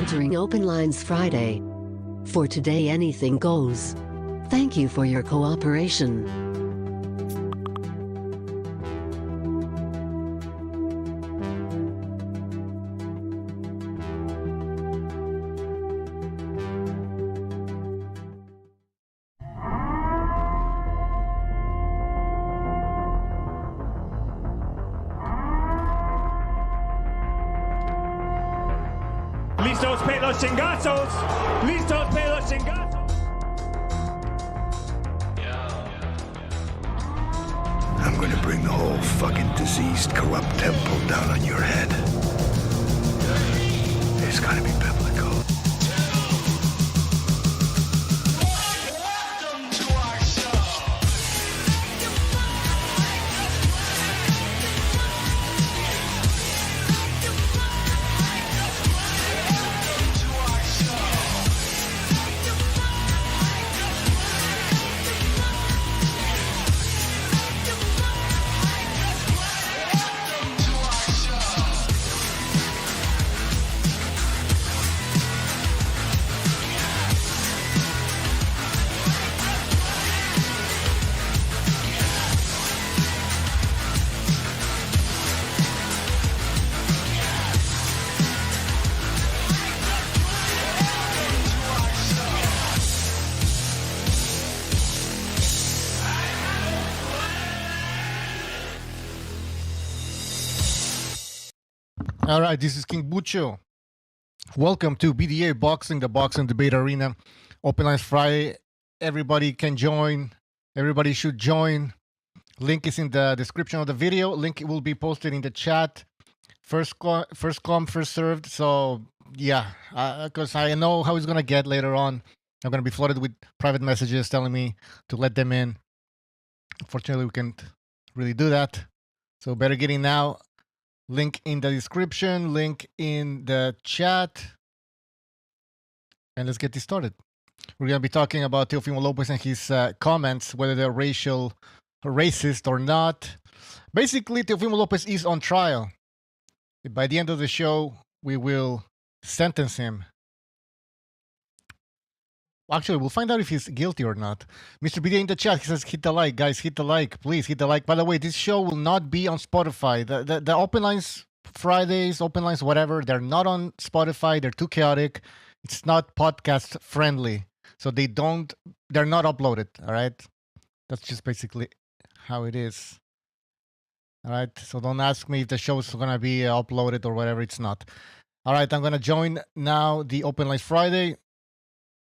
entering Open Lines Friday. For today, anything goes. Thank you for your cooperation. Listos pelos chingazos. Listos pelos chingazos. I'm going to bring the whole fucking diseased, corrupt temple down on your head. It's got to be biblical. All right, this is King Bucho. Welcome to BDA Boxing, the Boxing Debate Arena. Open Lines Friday. Everybody can join. Everybody should join. Link is in the description of the video. Link will be posted in the chat. First come, first served. So, yeah, because I know how it's going to get later on. I'm going to be flooded with private messages telling me to let them in. Unfortunately, we can't really do that. So better get in now. Link in the description, link in the chat. And let's get this started. We're going to be talking about Teofimo Lopez and his comments, whether they're racist or not. Basically, Teofimo Lopez is on trial. By the end of the show, we will sentence him. Actually, we'll find out if he's guilty or not. Mr. BD in the chat, he says, hit the like. Guys, hit the like. Please hit the like. By the way, this show will not be on Spotify. The Open Lines Fridays, Open Lines, whatever, they're not on Spotify. They're too chaotic. It's not podcast friendly. So they're not uploaded, all right? That's just basically how it is. All right, so don't ask me if the show is going to be uploaded or whatever. It's not. All right, I'm going to join now the Open Lines Friday.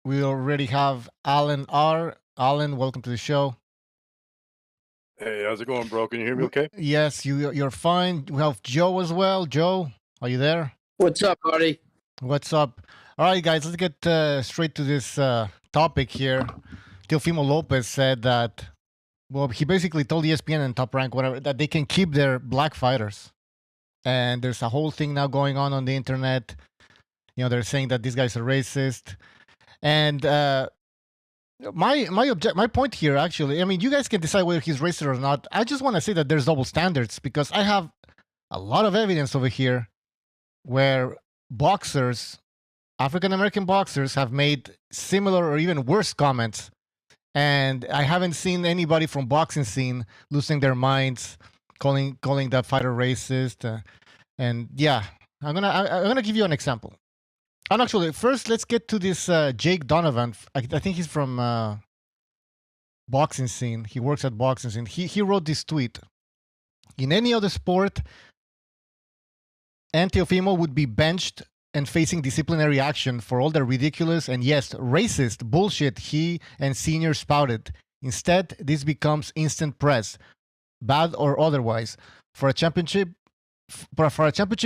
We already have Alan R. Alan, welcome to the show. Hey, how's it going, bro? Can you hear me okay? Yes, you're fine. We have Joe as well. Joe, are you there? What's up, buddy? What's up? All right, guys, let's get straight to this topic here. Teofimo Lopez said that, well, he basically told ESPN and Top Rank, whatever, that they can keep their black fighters. And there's a whole thing now going on the internet. You know, they're saying that this guy's a racist. And my point here, actually, I mean, you guys can decide whether he's racist or not. I just want to say that there's double standards because I have a lot of evidence over here where boxers, African-American boxers, have made similar or even worse comments. And I haven't seen anybody from boxing scene losing their minds, calling that fighter racist. And yeah, I'm gonna give you an example. And actually, first, let's get to this Jake Donovan. I think he's from boxing scene. He works at boxing scene. He wrote this tweet. In any other sport, Teofimo would be benched and facing disciplinary action for all the ridiculous and, yes, racist bullshit he and seniors spouted. Instead, this becomes instant press, bad or otherwise, for a championship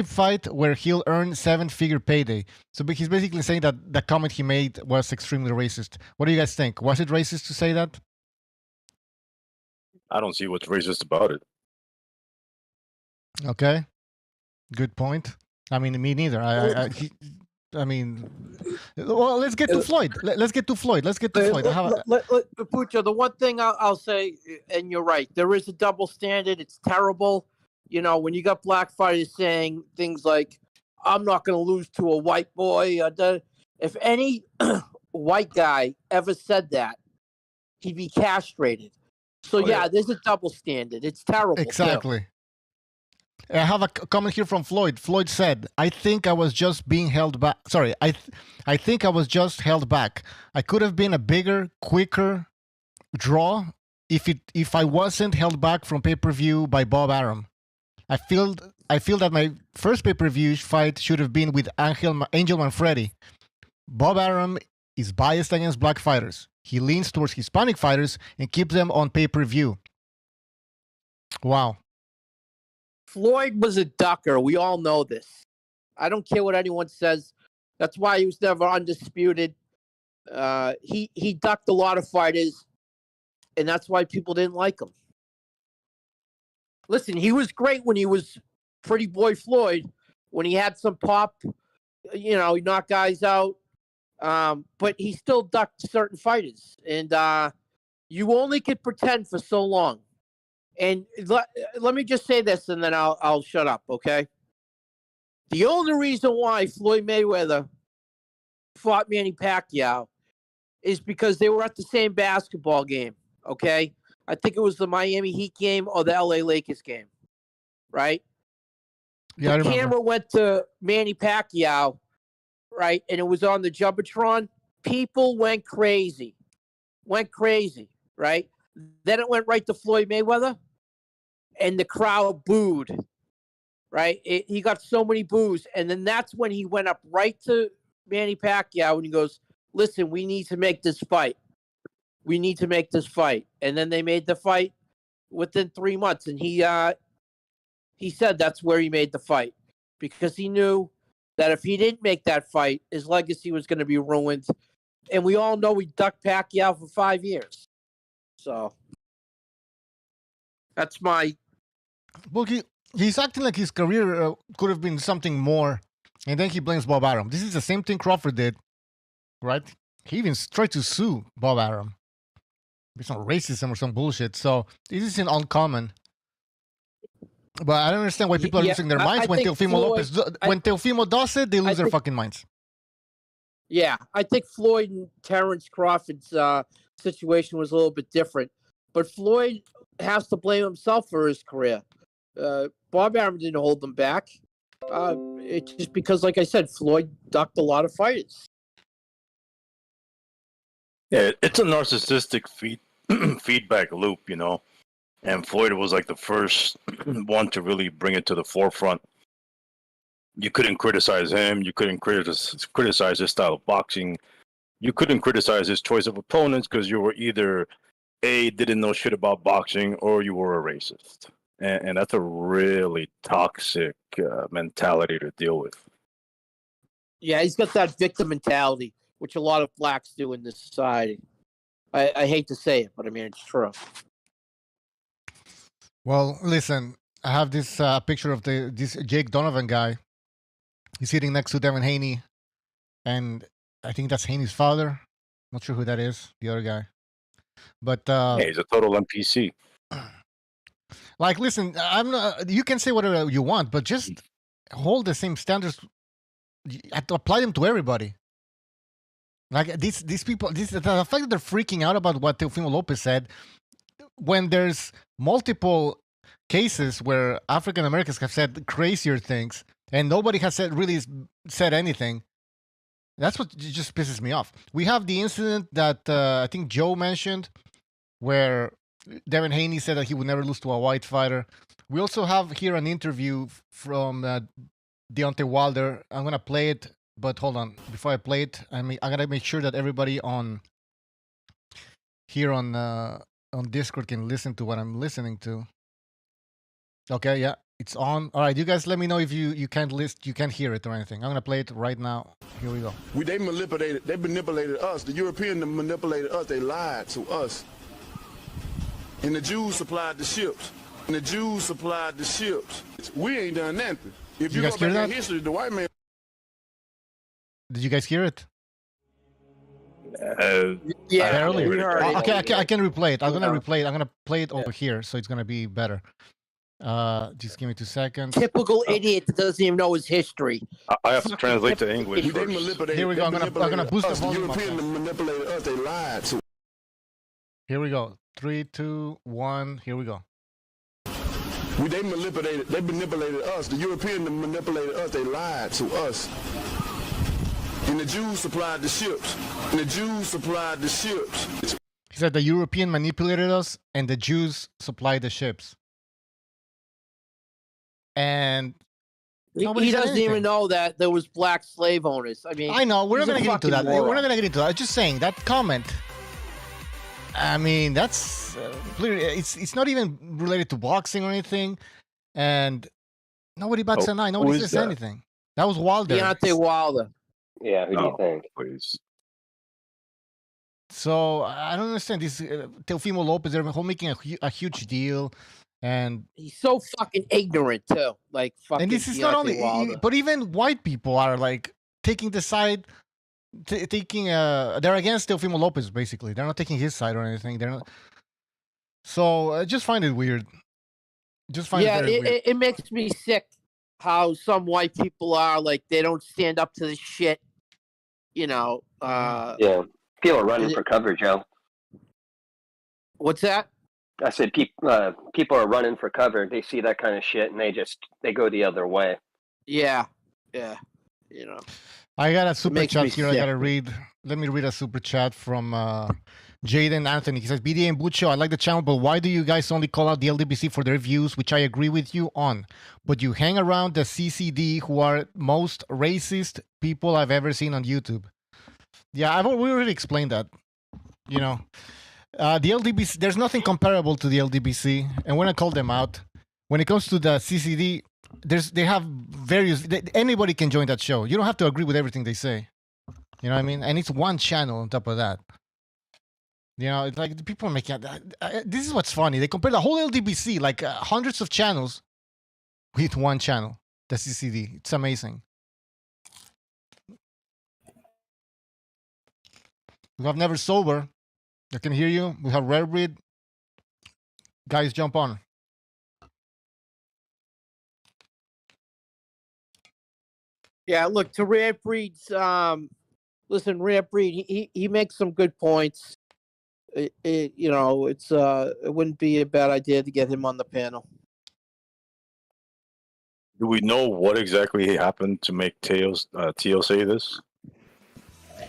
fight where he'll earn 7-figure payday. So he's basically saying that the comment he made was extremely racist. What do you guys think? Was it racist to say that? I don't see what's racist about it. Okay. Good point. I mean, me neither. I mean, well, let's get to Floyd. Let's get to Floyd. Pucho, the one thing I'll say, and you're right, there is a double standard. It's terrible. You know, when you got black fighters saying things like, I'm not going to lose to a white boy. If any white guy ever said that, he'd be castrated. So, yeah, there's a double standard. It's terrible. Exactly. Too. I have a comment here from Floyd. Floyd said, I think I was just being held back. Sorry, I think I was just held back. I could have been a bigger, quicker draw if I wasn't held back from pay-per-view by Bob Arum. I feel that my first pay-per-view fight should have been with Angel Manfredi. Bob Arum is biased against black fighters. He leans towards Hispanic fighters and keeps them on pay-per-view. Wow. Floyd was a ducker. We all know this. I don't care what anyone says. That's why he was never undisputed. He ducked a lot of fighters, and that's why people didn't like him. Listen, he was great when he was Pretty Boy Floyd, when he had some pop, he knocked guys out. But he still ducked certain fighters. And you only could pretend for so long. And let me just say this, and then I'll shut up, okay? The only reason why Floyd Mayweather fought Manny Pacquiao is because they were at the same basketball game, okay? I think it was the Miami Heat game or the LA Lakers game, right? Yeah, the camera went to Manny Pacquiao, right? And it was on the Jumbotron. People went crazy, right? Then it went right to Floyd Mayweather, and the crowd booed, right? He got so many boos. And then that's when he went up right to Manny Pacquiao and he goes, listen, we need to make this fight. We need to make this fight. And then they made the fight within 3 months. And he said that's where he made the fight because he knew that if he didn't make that fight, his legacy was going to be ruined. And we all know he ducked Pacquiao for 5 years. So that's my... Well, he's acting like his career could have been something more. And then he blames Bob Arum. This is the same thing Crawford did, right? He even tried to sue Bob Arum. It's not racism or some bullshit. So this isn't uncommon. But I don't understand why people are losing their minds when Teofimo does it, they lose their fucking minds. Yeah, I think Floyd and Terrence Crawford's situation was a little bit different. But Floyd has to blame himself for his career. Bob Arum didn't hold them back. It's just because, like I said, Floyd ducked a lot of fighters. Yeah, it's a narcissistic feedback loop, and Floyd was like the first one to really bring it to the forefront. You couldn't criticize him. You couldn't criticize his style of boxing. You couldn't criticize his choice of opponents because you were either didn't know shit about boxing or you were a racist. And that's a really toxic mentality to deal with. Yeah, he's got that victim mentality, which a lot of blacks do in this society. I hate to say it, but I mean, it's true. Well, listen, I have this picture of this Jake Donovan guy. He's sitting next to Devin Haney, and I think that's Haney's father. Not sure who that is, the other guy. But he's a total NPC. Like, listen, I'm not. You can say whatever you want, but just hold the same standards. You have to apply them to everybody. Like these people, the fact that they're freaking out about what Teofimo Lopez said, when there's multiple cases where African Americans have said crazier things and nobody has really said anything. That's what just pisses me off. We have the incident that I think Joe mentioned, where Devin Haney said that he would never lose to a white fighter. We also have here an interview from Deontay Wilder. I'm gonna play it, but hold on. Before I play it, I'm gonna make sure that everybody on Discord can listen to what I'm listening to. Okay, yeah, it's on. All right, you guys, let me know if you can't hear it or anything. I'm gonna play it right now. Here we go. They manipulated us. The Europeans manipulated us. They lied to us. And the Jews supplied the ships. We ain't done nothing. If you guys go hear back in that? history, the white man. Did you guys hear it? Yeah, Barely. we heard it. Okay, I can replay it. I'm gonna replay it. I'm gonna play it over here, so it's gonna be better. Just give me 2 seconds. Typical idiot that doesn't even know his history. I have to translate to English They first. manipulated. Here we go. I'm gonna boost the us. volume up, Europeans guys. manipulated us. They lied to. Here we go. 3, 2, 1. Here we go. They manipulated us. The Europeans manipulated us. They lied to us. And the Jews supplied the ships. He said the European manipulated us, and the Jews supplied the ships. And nobody He said doesn't anything. even know that there was black slave owners. I mean, I know. We're not he's a gonna get into fucking that. We're moron. not gonna get into that. I'm just saying that comment. I mean, that's it's not even related to boxing or anything, and nobody bats an eye. Nobody who is says that? anything. That was Wilder. Deontay Wilder. Yeah, who do you Oh, think? please. So I don't understand this. Teofimo Lopez, they're making a huge deal, and He's so fucking ignorant too. Like fucking. and this is Deontay not only, Wilder. but even white people are like taking the side, they're against Teofimo Lopez basically. They're not taking his side or anything. They're not. So I just find it weird. Just find Yeah, it very weird. it makes me sick how some white people are like they don't stand up to the shit. You know. Yeah, people are running for cover, Joe. What's that? I said people are running for cover. They see that kind of shit and they go the other way. Yeah. You know. I got a super makes chat me here. I sick. gotta read. Let me read a super chat from Jaden Anthony. He says, "BDA and Bucho, I like the channel, but why do you guys only call out the LDBC for their views, which I agree with you on, but you hang around the CCD, who are most racist people I've ever seen on YouTube?" Yeah, we already explained that. You know, the LDBC. There's nothing comparable to the LDBC, and when I call them out, when it comes to the CCD, they have various. Anybody can join that show. You don't have to agree with everything they say. You know what I mean? And it's one channel on top of that. You know, it's like the people make it. This is what's funny. They compare the whole LDBC, like hundreds of channels, with one channel, the CCD. It's amazing. We have Never Sober. I can hear you. We have Rare Breed. Guys, jump on. Yeah, look, to Rare Breed's listen, Rare Breed, he makes some good points. You know, it wouldn't be a bad idea to get him on the panel. Do we know what exactly happened to make Teo say this?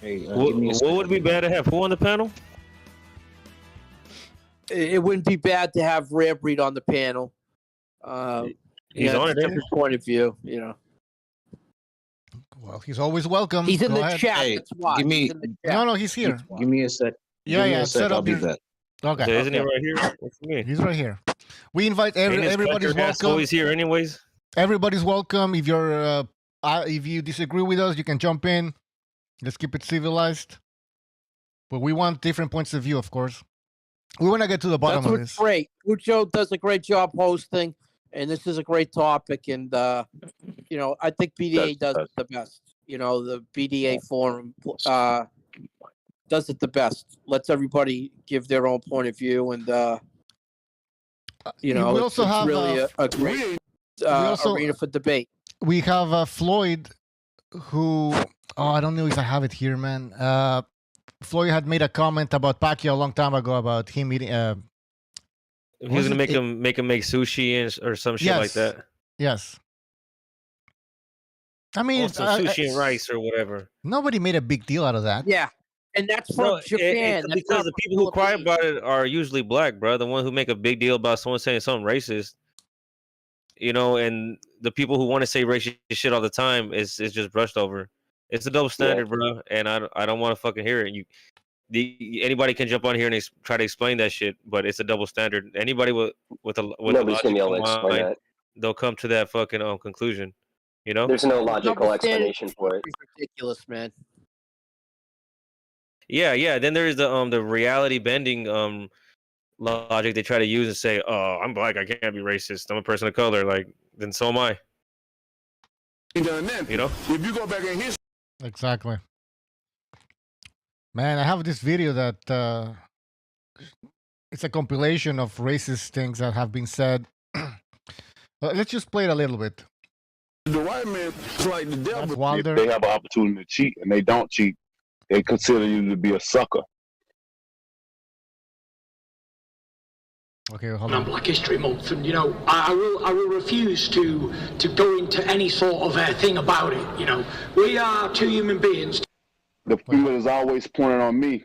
Hey, what would be bad to have? Who on the panel? It wouldn't be bad to have Rare Breed on the panel. He's on it. Different point of view, you know. Well, he's always welcome. He's in Go the ahead. chat. Hey, That's why. give me- He's in the chat. No, he's here. Give me a sec. Yeah, Give me yeah. a sec. Set I'll up be your. back. Okay. So isn't he right here? What's me? He's right here. We invite everybody's welcome. Always here, anyways. Everybody's welcome. If you're if you disagree with us, you can jump in. Let's keep it civilized. But we want different points of view, of course. We want to get to the bottom That's of what's this. great. Ucho does a great job hosting, and this is a great topic. And you know, I think BDA does it the best. You know, the BDA forum does it the best. Lets everybody give their own point of view, and you know, we also have really a great arena for debate. We have Floyd, who I don't know if I have it here, man. Floyd had made a comment about Pacquiao a long time ago about him eating. He was gonna make him make sushi or some shit like that. Yes. I mean, Also sushi and rice or whatever. Nobody made a big deal out of that. Yeah, and that's from Japan. That's because not the from people who cry Philippines. about it are usually black, bro. The one who make a big deal about someone saying something racist. You know, and the people who want to say racist shit all the time is just brushed over. It's a double standard, bro, and I don't want to fucking hear it. Anybody can jump on here and try to explain that shit, but it's a double standard. Anybody with a Nobody's gonna be able to explain mind, that. they'll come to that fucking conclusion. You know, There's no logical Double standard explanation for it. is ridiculous, man. Yeah. Then there's the reality bending logic they try to use and say, "Oh, I'm black, I can't be racist. I'm a person of color." Like, then so am I. You know, if you go back in history. Exactly. Man, I have this video that it's a compilation of racist things that have been said. Let's just play it a little bit. The white man play the devil. That's Wilder. If they have an opportunity to cheat and they don't cheat, they consider you to be a sucker. Okay, hold on on. Black History Month, and I will refuse to go into any sort of thing about it. We are two human beings. The finger is always pointed on me,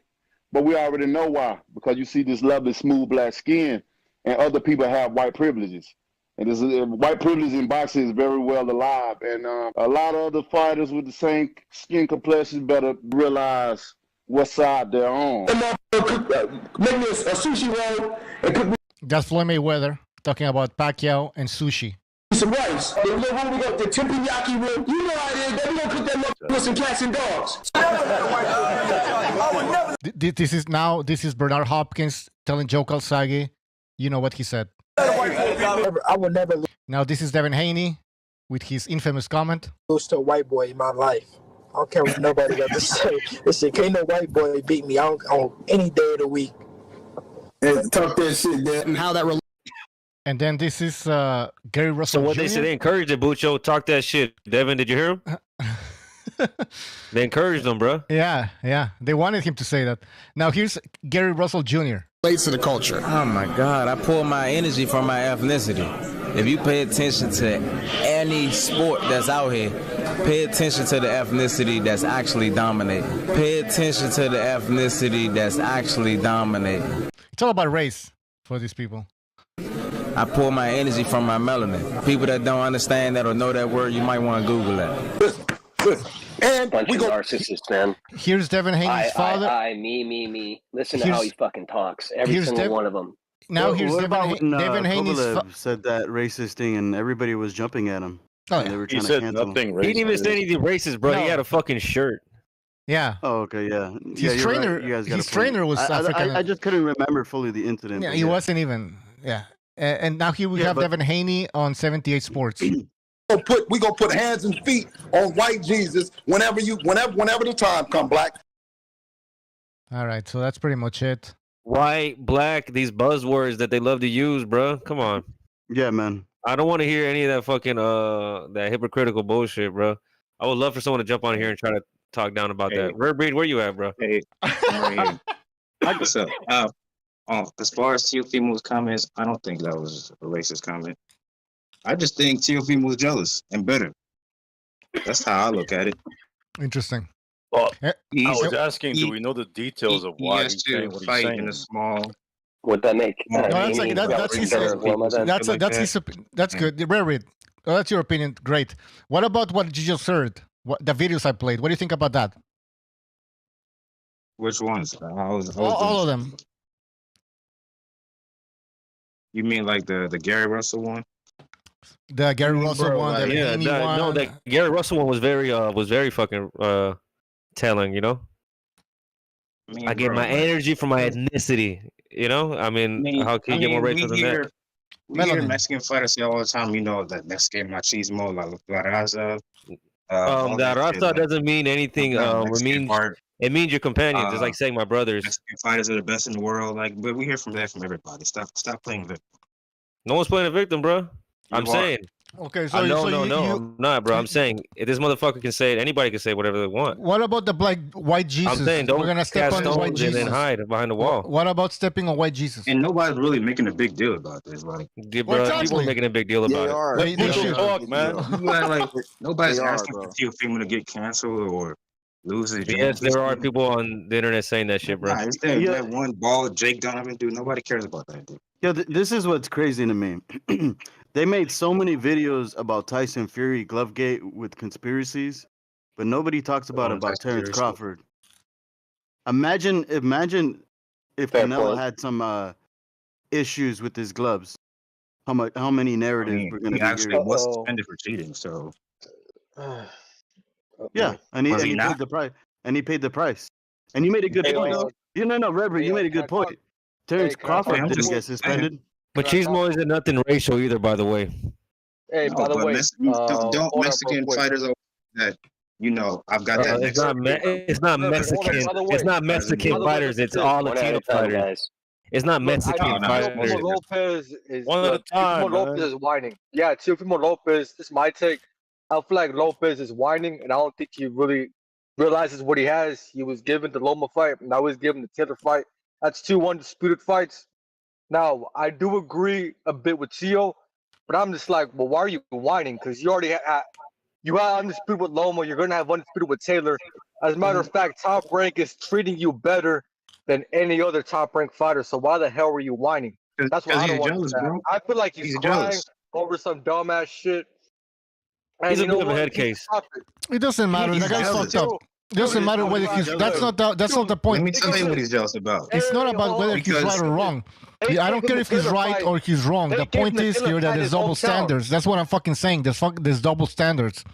but we already know why. Because you see this lovely, smooth black skin, and other people have white privileges. And this white privilege in boxing is very well alive. And a lot of other fighters with the same skin complexion better realize what side they're on. Make me a sushi roll and cook me That's Floyd Mayweather talking about Pacquiao and sushi. some rice. The little room we got the teppanyaki room. You know how it is. They gonna cook that motherfucker with some cats and dogs. This is Bernard Hopkins telling Joe Calzaghe. You know what he said. I would never Now this is Devin Haney with his infamous comment. lose to a white boy in my life. I don't care what nobody got to say. Listen, can't no white boy beat me on any day of the week. Talk that shit, Dad. And how that And then this is Gary Russell So what Jr. they said, they encouraged it, Bucho. Talk that shit. Devin, did you hear him? They encouraged him, bro. Yeah. They wanted him to say that. Now here's Gary Russell Jr. relates to the culture. Oh my God, I pull my energy from my ethnicity. If you pay attention to any sport that's out here, pay attention to the ethnicity that's actually dominating. Pay attention to the ethnicity that's actually dominating. It's all about race for these people. I pull my energy from my melanin. People that don't understand that or know that word, you might want to Google that. And bunch of narcissists, man. Here's Devin Haney's father. Me. Listen to how he fucking talks. Every single one of them. Now here's Devin Haney's said that racist thing, and everybody was jumping at him. Oh, They were He trying to said cancel nothing him. racist. He didn't even say anything racist, bro. He had a fucking shirt. Yeah. Oh, okay, yeah. His you're trainer, right. You guys got his a point. trainer was African. I just couldn't remember fully the incident. Yeah, but he wasn't even. Yeah. And now here we have Devin Haney on 78 Sports. We gonna put hands and feet on white Jesus whenever the time come, Black. All right, so that's pretty much it. White, black, these buzzwords that they love to use, bro. Come on. Yeah, man. I don't want to hear any of that fucking that hypocritical bullshit, bro. I would love for someone to jump on here and try to talk down about that. Rare Breed, where you at, bro? Hey, I'm right here. What's up? As far as Teofimo's comments, I don't think that was a racist comment. I just think Teofimo was jealous and bitter. That's how I look at it. Interesting. Well, I was asking, do we know the details of why he's saying what he's saying? In a small. Would that make? That's good. Rare Breed. Oh, that's your opinion. Great. What about what you just heard? The videos I played. What do you think about that? Which ones? All of them. You mean like the Gary Russell one? The Gary Russell one. The Haney one. No, that Gary Russell one was very fucking telling. You know, I get my energy from my ethnicity. You know, I mean how can you get more racial than that? We hear Mexican fighters say all the time, that Mexican machismo, la raza. That raza doesn't mean anything. It means your companions. It's like saying my brothers. Mexican fighters are the best in the world. But we hear from everybody. Stop playing victim. No one's playing a victim, bro. I'm saying. Okay, so I'm not, bro. I'm saying if this motherfucker can say it, anybody can say whatever they want. What about the white Jesus? I'm saying don't We're gonna step on white Jesus and then hide behind the wall. What about stepping on white Jesus? And nobody's really making a big deal about this, like. Yeah, bro, people are making a big deal about it. They should talk, man. Nobody's asking for Teofimo to get canceled or lose his. Yes, there are people on the internet saying that shit, bro. That one ball Jake Donovan dude. Nobody cares about that dude. Yeah, this is what's crazy to me. They made so many videos about Tyson Fury, Glovegate with conspiracies, but nobody talks about Terrence Crawford. Imagine if Canelo had some issues with his gloves. How many narratives we're going to be actually was suspended for cheating, so. Yeah, and he paid the price. And he paid the price. And you made a good point. Reverend, you made a good point. Terrence Crawford didn't get suspended. Machismo isn't nothing racial either, by the way. Hey, by the way, don't Mexican fighters that I've got that. It's not Mexican. It's not Mexican fighters. It's all Latino fighters. It's not Look, I Mexican think fighters. Teofimo Lopez is One at a time, Teofimo Lopez man. is whining. Yeah, Teofimo Lopez. This is my take. I feel like Lopez is whining, and I don't think he really realizes what he has. He was given the Loma fight, and now he's given the Taylor fight. That's two undisputed fights. Now, I do agree a bit with Tio, but I'm just like, well, why are you whining? Because you already had undisputed with Loma. You're gonna have undisputed with Taylor. As a matter of fact, Top Rank is treating you better than any other Top Rank fighter. So why the hell were you whining? That's what I don't understand. I feel like he's crying over some dumbass shit. And He's a you know bit of a what? head case. It doesn't matter. That guy's fucked up. It doesn't matter whether he's. That's not the point. Let me tell you what he's jealous about. It's not about whether he's right or wrong. I don't care if he's right or he's wrong. The point is here that there's double standards. That's what I'm fucking saying. There's double standards.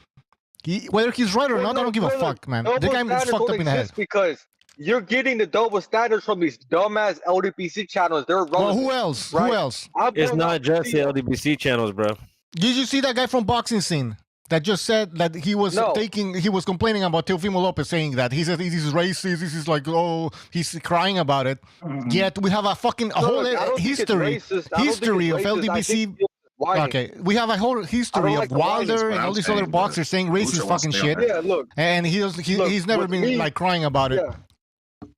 Whether he's right or not, I don't give a fuck, man. The guy is fucked up in the head. Because you're getting the double standards from these dumbass LDPC channels. They're wrong. Well, who else? Right? Who else? It's not just the LDBC channels, bro. Did you see that guy from Boxing Scene that just said that he was complaining about Teofimo Lopez, saying that he said this is racist, this is like, oh, he's crying about it. Yet we have a fucking whole history of LDBC. Okay, we have a whole history of Wilder and all these other boxers saying racist fucking shit. Yeah, look, and he's never been like crying about it. Yeah.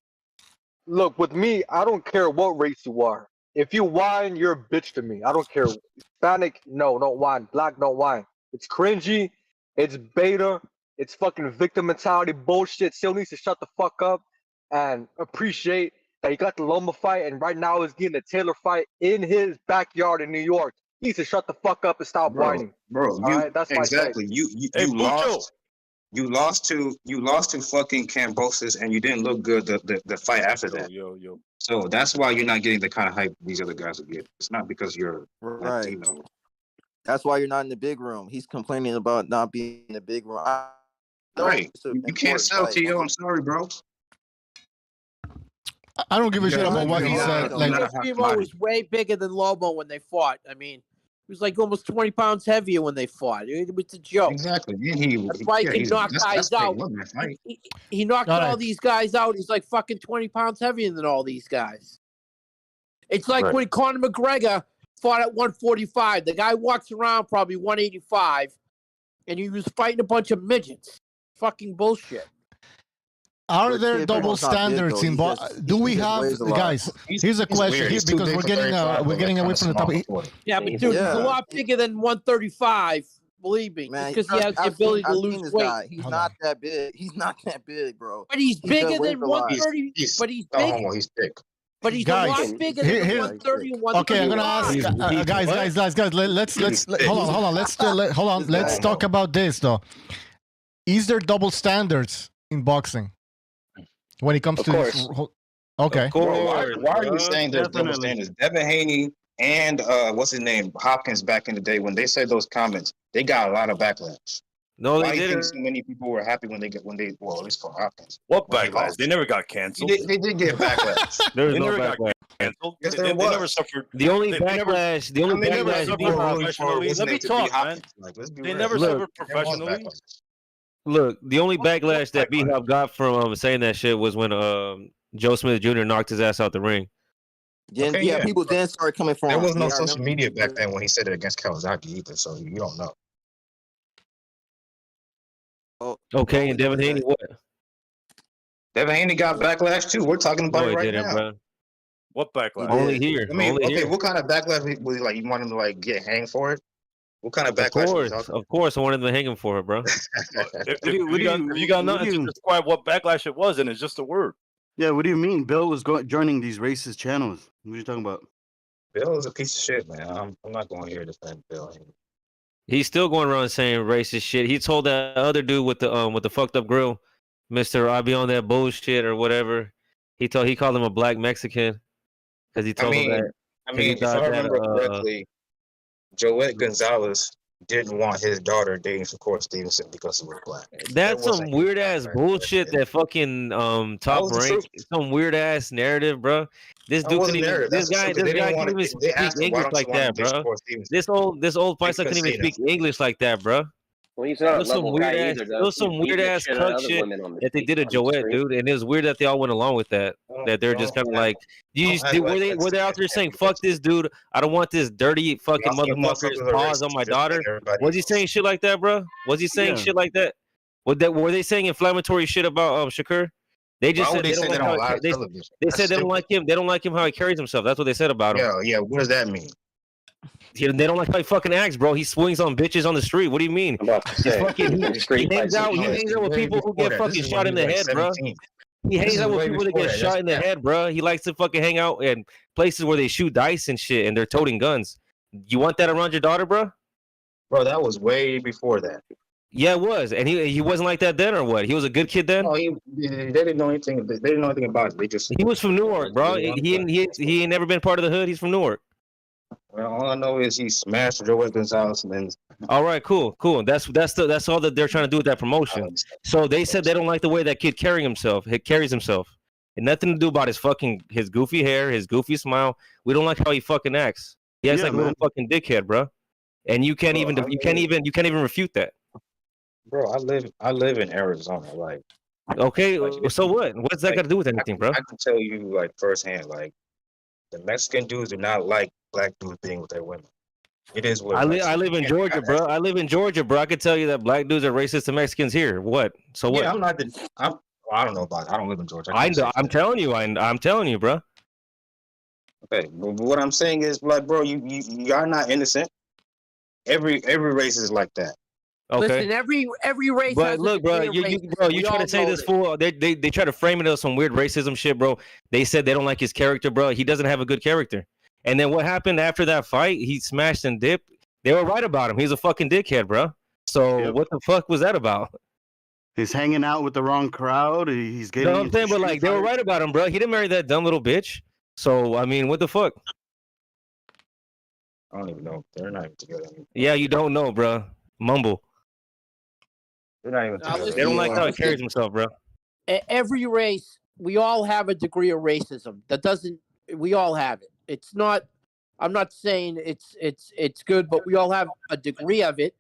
Look, with me, I don't care what race you are. If you whine, you're a bitch to me. I don't care. Hispanic, no, don't whine. Black, don't whine. It's cringy. It's beta. It's fucking victim mentality bullshit. Still needs to shut the fuck up and appreciate that he got the Loma fight, and right now he's getting the Taylor fight in his backyard in New York. He needs to shut the fuck up and stop whining. Bro, that's exactly. You lost to fucking Cambosis, and you didn't look good the fight after that. So that's why you're not getting the kind of hype these other guys are getting. It's not because you're Latino. That's why you're not in the big room. He's complaining about not being in the big room. Right. You can't sell T.O. I'm sorry, bro. I don't give a shit about what he said. Like, Teofimo was way bigger than Lobo when they fought. I mean, he was like almost 20 pounds heavier when they fought. It was a joke. Exactly. That's why he can knock guys out. He knocked all these guys out. He's like fucking 20 pounds heavier than all these guys. It's like when Conor McGregor fought at 145. The guy walks around probably 185, and he was fighting a bunch of midgets. Fucking bullshit. Are there double standards in boxing? Do we have, guys? Here's a question because we're getting away from the topic. Yeah, but dude, he's a lot bigger than 135. Believe me, Man, because he has the ability to lose weight. He's not that big. He's not that big, bro. But he's bigger than 130. But he's big. He's thick. But he's a lot bigger than 130 and 135. Okay, I'm gonna ask guys. Let's hold on. Let's talk about this though. Is there double standards in boxing when it comes to this? Okay. Why are you saying there's double standards? Devin Haney and what's his name, Hopkins, back in the day when they said those comments, they got a lot of backlash. No, Why they do you didn't. think so many people were happy when they well, at least for Hopkins. What backlash? They never got canceled. They did get backlash. There was They no never got backlash. canceled. Yes, They there was. never suffered. The only they never- backlash, the only they never backlash. suffered Behab- professionally. What's Let his me name to talk, be man. Hopkins? Like, let's be They real. never Look, suffered There was professionally. backlash. Look, the only backlash that Behab got from saying that shit was when Joe Smith Jr. knocked his ass out the ring. Then, Okay, yeah, people then started coming for There him. was no Yeah, I social remember. media back then when he said it against Kawasaki either, so you don't know. Okay, and Devin Haney, what? Devin Haney got backlash too. We're talking about No, it he right didn't, now. bro. What backlash? Only here. I mean, Only okay, here. what kind of backlash was he like? You want him to like get hanged for it? What kind of backlash? Of course, I wanted them to hang him for it, bro. If you got nothing to describe what backlash it was, and it's just a word. Yeah, what do you mean? Bill was joining these racist channels. What are you talking about? Bill is a piece of shit, man. I'm not going here to defend Bill. He's still going around saying racist shit. He told that other dude with the fucked up grill, Mister, I'll be on that bullshit or whatever. He called him a black Mexican because he told him that. I mean, if I remember correctly, Joette Gonzalez didn't want his daughter dating Shakur Stevenson because he was black. That's some weird ass bullshit. That fucking Top was the Rank, some weird ass narrative, bro. This dude couldn't even. This guy can't even speak English like that, bro. This old Paisa couldn't even speak English like that, bro. Well, he's not It a was some level weird guy ass. either, It though. was some He's weird beating the ass shit out of cuck other shit women on the that they did a on the Joette, street. dude, and it was weird that they all went along with that. That they're just kind of like, were they out there saying, "Fuck this dude, I don't want this dirty fucking motherfucker's paws on my daughter"? Was he saying shit like that, bro? Was he saying shit like that? Were they saying inflammatory shit about Shakur? They just said they don't like how they said they don't like him. They don't like him how he carries himself. That's what they said about him. Yeah. What does that mean? They don't like how he fucking acts, bro. He swings on bitches on the street. What do you mean? I'm about to say, He hangs out with people who get fucking shot in the head, bro. He hangs out with people that get shot in the head, bro. He likes to fucking hang out in places where they shoot dice and shit, and they're toting guns. You want that around your daughter, bro? Bro, that was way before that. Yeah, it was, and he wasn't like that then, or what? He was a good kid then. No, they didn't know anything. They didn't know anything about it. He was from Newark, bro. He ain't never been part of the hood. He's from Newark. Well, all I know is he smashed Joe Weston's house, and then. All right, cool. That's all that they're trying to do with that promotion. So they said they don't like the way that kid carries himself. And nothing to do about his goofy hair, his goofy smile. We don't like how he fucking acts. He acts like a little fucking dickhead, bro. And you can't even refute that. Bro, I live in Arizona, like. Okay, so what? What's that got to do with anything, bro? I can tell you like firsthand, like the Mexican dudes do not like black dudes being with their women. It is what I live in Georgia, bro. I live in Georgia, bro. I could tell you that black dudes are racist to Mexicans here. What? So what? Yeah, I don't know about it. I don't live in Georgia. I'm telling you, I'm telling you, bro. Okay, but what I'm saying is, like, bro, you are not innocent. Every race is like that. Okay. Listen, every race. But has look, bro, you try to say this fool. They try to frame it as some weird racism shit, bro. They said they don't like his character, bro. He doesn't have a good character. And then what happened after that fight? He smashed and dipped. They were right about him. He's a fucking dickhead, bro. So what the fuck was that about? He's hanging out with the wrong crowd. He's getting. You know what I'm saying? But like, they were right about him, bro. He didn't marry that dumb little bitch. So I mean, what the fuck? I don't even know. They're not even together anymore. Yeah, you don't know, bro. Mumble. They're not even together. They don't like how he carries himself, bro. Every race, we all have a degree of racism. We all have it. It's not. I'm not saying it's good, but we all have a degree of it.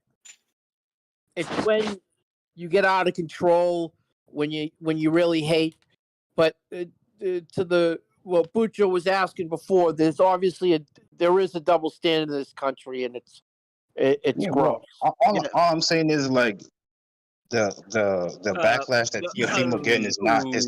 It's when you get out of control, when you really hate. But what Buccio was asking before, there is a double standard in this country, and it's gross. All I'm saying is like the backlash that Teofimo getting is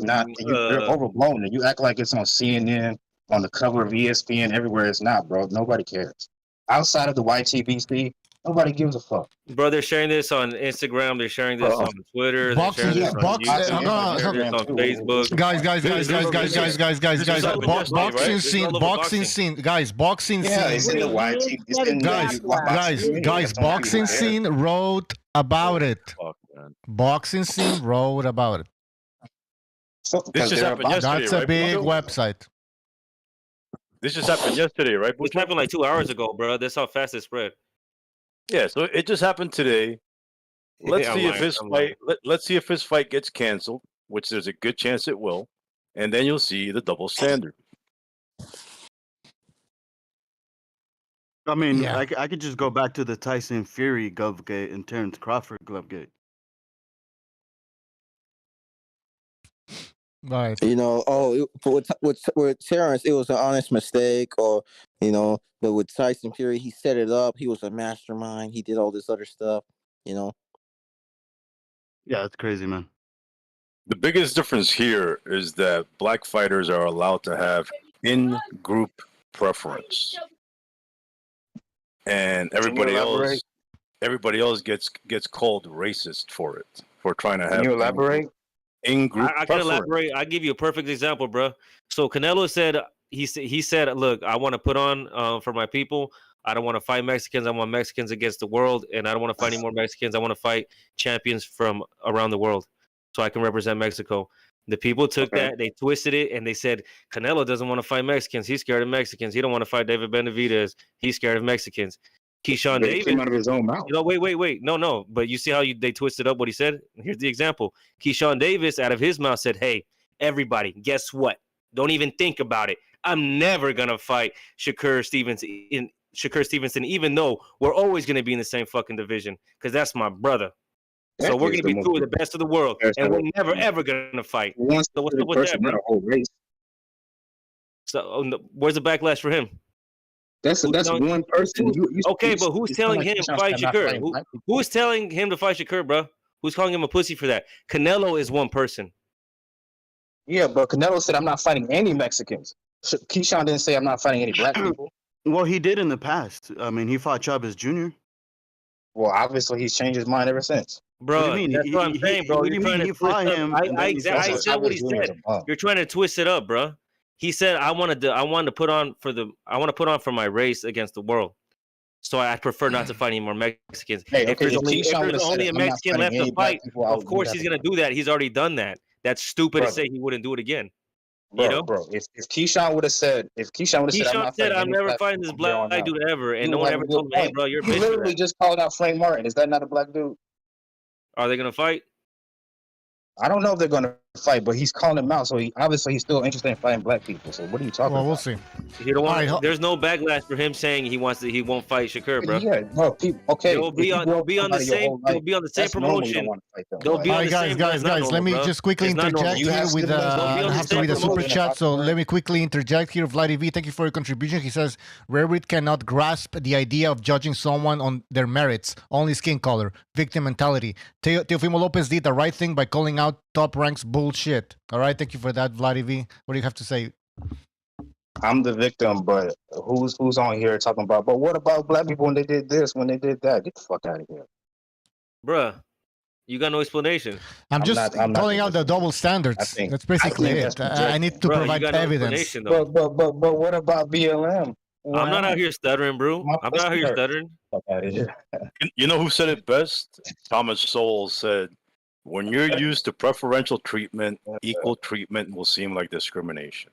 not you're overblown, and you act like it's on CNN, on the cover of ESPN, everywhere. It's not, bro. Nobody cares. Outside of the YTBC, nobody gives a fuck. Bro, they're sharing this on Instagram. They're sharing this on Twitter. They're sharing this on YouTube. They're sharing this on Facebook. Guys, boxing scene. Yeah, it's in the YT. It's in Boxing scene wrote about it. Boxing scene wrote about it. This just happened yesterday, That's a big website. This just happened yesterday, right? This happened like 2 hours ago, bro. That's how fast it spread. Yeah, so it just happened today. Let's see if his fight gets canceled, which there's a good chance it will, and then you'll see the double standard. I mean, I could just go back to the Tyson Fury Glovegate and Terrence Crawford Glovegate. Right. You know, with Terrence, it was an honest mistake, or but with Tyson Fury, he set it up. He was a mastermind. He did all this other stuff. Yeah, that's crazy, man. The biggest difference here is that black fighters are allowed to have in-group preference, and everybody else gets called racist for it, for trying to have. Can you elaborate? In-group I can elaborate. I'll give you a perfect example, bro. So Canelo said, he said, look, I want to put on for my people. I don't want to fight Mexicans. I want Mexicans against the world, and I don't want to fight any more Mexicans. I want to fight champions from around the world so I can represent Mexico. The people took that, they twisted it, and they said, Canelo doesn't want to fight Mexicans. He's scared of Mexicans. He don't want to fight David Benavidez. He's scared of Mexicans. Keyshawn Davis came out of his own mouth. Wait. No. But you see how they twisted up what he said? Here's the example. Keyshawn Davis, out of his mouth, said, hey, everybody, guess what? Don't even think about it. I'm never going to fight Shakur Stevenson, even though we're always going to be in the same fucking division, because that's my brother. So we're That is gonna be two of the best of the world, and we're never ever gonna fight. One So what's up with person, that, not bro? a whole race. So where's the backlash for him? That's one person. Okay, but who's telling him to fight Shakur? Who's telling him to fight Shakur, bro? Who's calling him a pussy for that? Canelo is one person. Yeah, but Canelo said I'm not fighting any Mexicans. Keyshawn didn't say I'm not fighting any black people. Well, he did in the past. I mean, he fought Chavez Jr. Well, obviously he's changed his mind ever since. Bro, What do you mean? that's what I'm saying, bro. What do You're you mean? trying He to twist fought up. him. I said what he said. You're trying to twist it up, bro. He said I wanted to put on for my race against the world. So I prefer not to fight any more Mexicans. Hey, if there's only a Mexican left to fight, of course he's gonna do that. He's already done that. That's stupid to say he wouldn't do it again. Bro, if Keyshawn would have said, I'm never fighting this black dude ever, and no one ever told me, hey, bro, you're a bitch. You literally just called out Frank Martin. Is that not a black dude? Are they gonna fight? I don't know if they're gonna fight, but he's calling him out, so he's still interested in fighting black people. So what are you talking about? We'll see. There's no backlash for him saying he won't fight Shakur, bro. Yeah, no, okay. They'll be on the same promotion. They'll be on the same. Guys, let me just quickly interject here with I have to read a super chat, so let me quickly interject here. Vladdy V, thank you for your contribution. He says Rarebit cannot grasp the idea of judging someone on their merits, only skin color, victim mentality. Teofimo Lopez did the right thing by calling out Top Rank's bullshit. All right, thank you for that, Vladdy V. What do you have to say? I'm the victim, but who's on here talking about? But what about black people when they did this, when they did that? Get the fuck out of here, bruh. You got no explanation. I'm just calling out the double standards. That's basically it. I need to provide evidence. But what about BLM? I'm not out here stuttering, bro. I'm not out here stuttering. Fuck out of here. You know who said it best? Thomas Sowell said, when you're used to preferential treatment, equal treatment will seem like discrimination.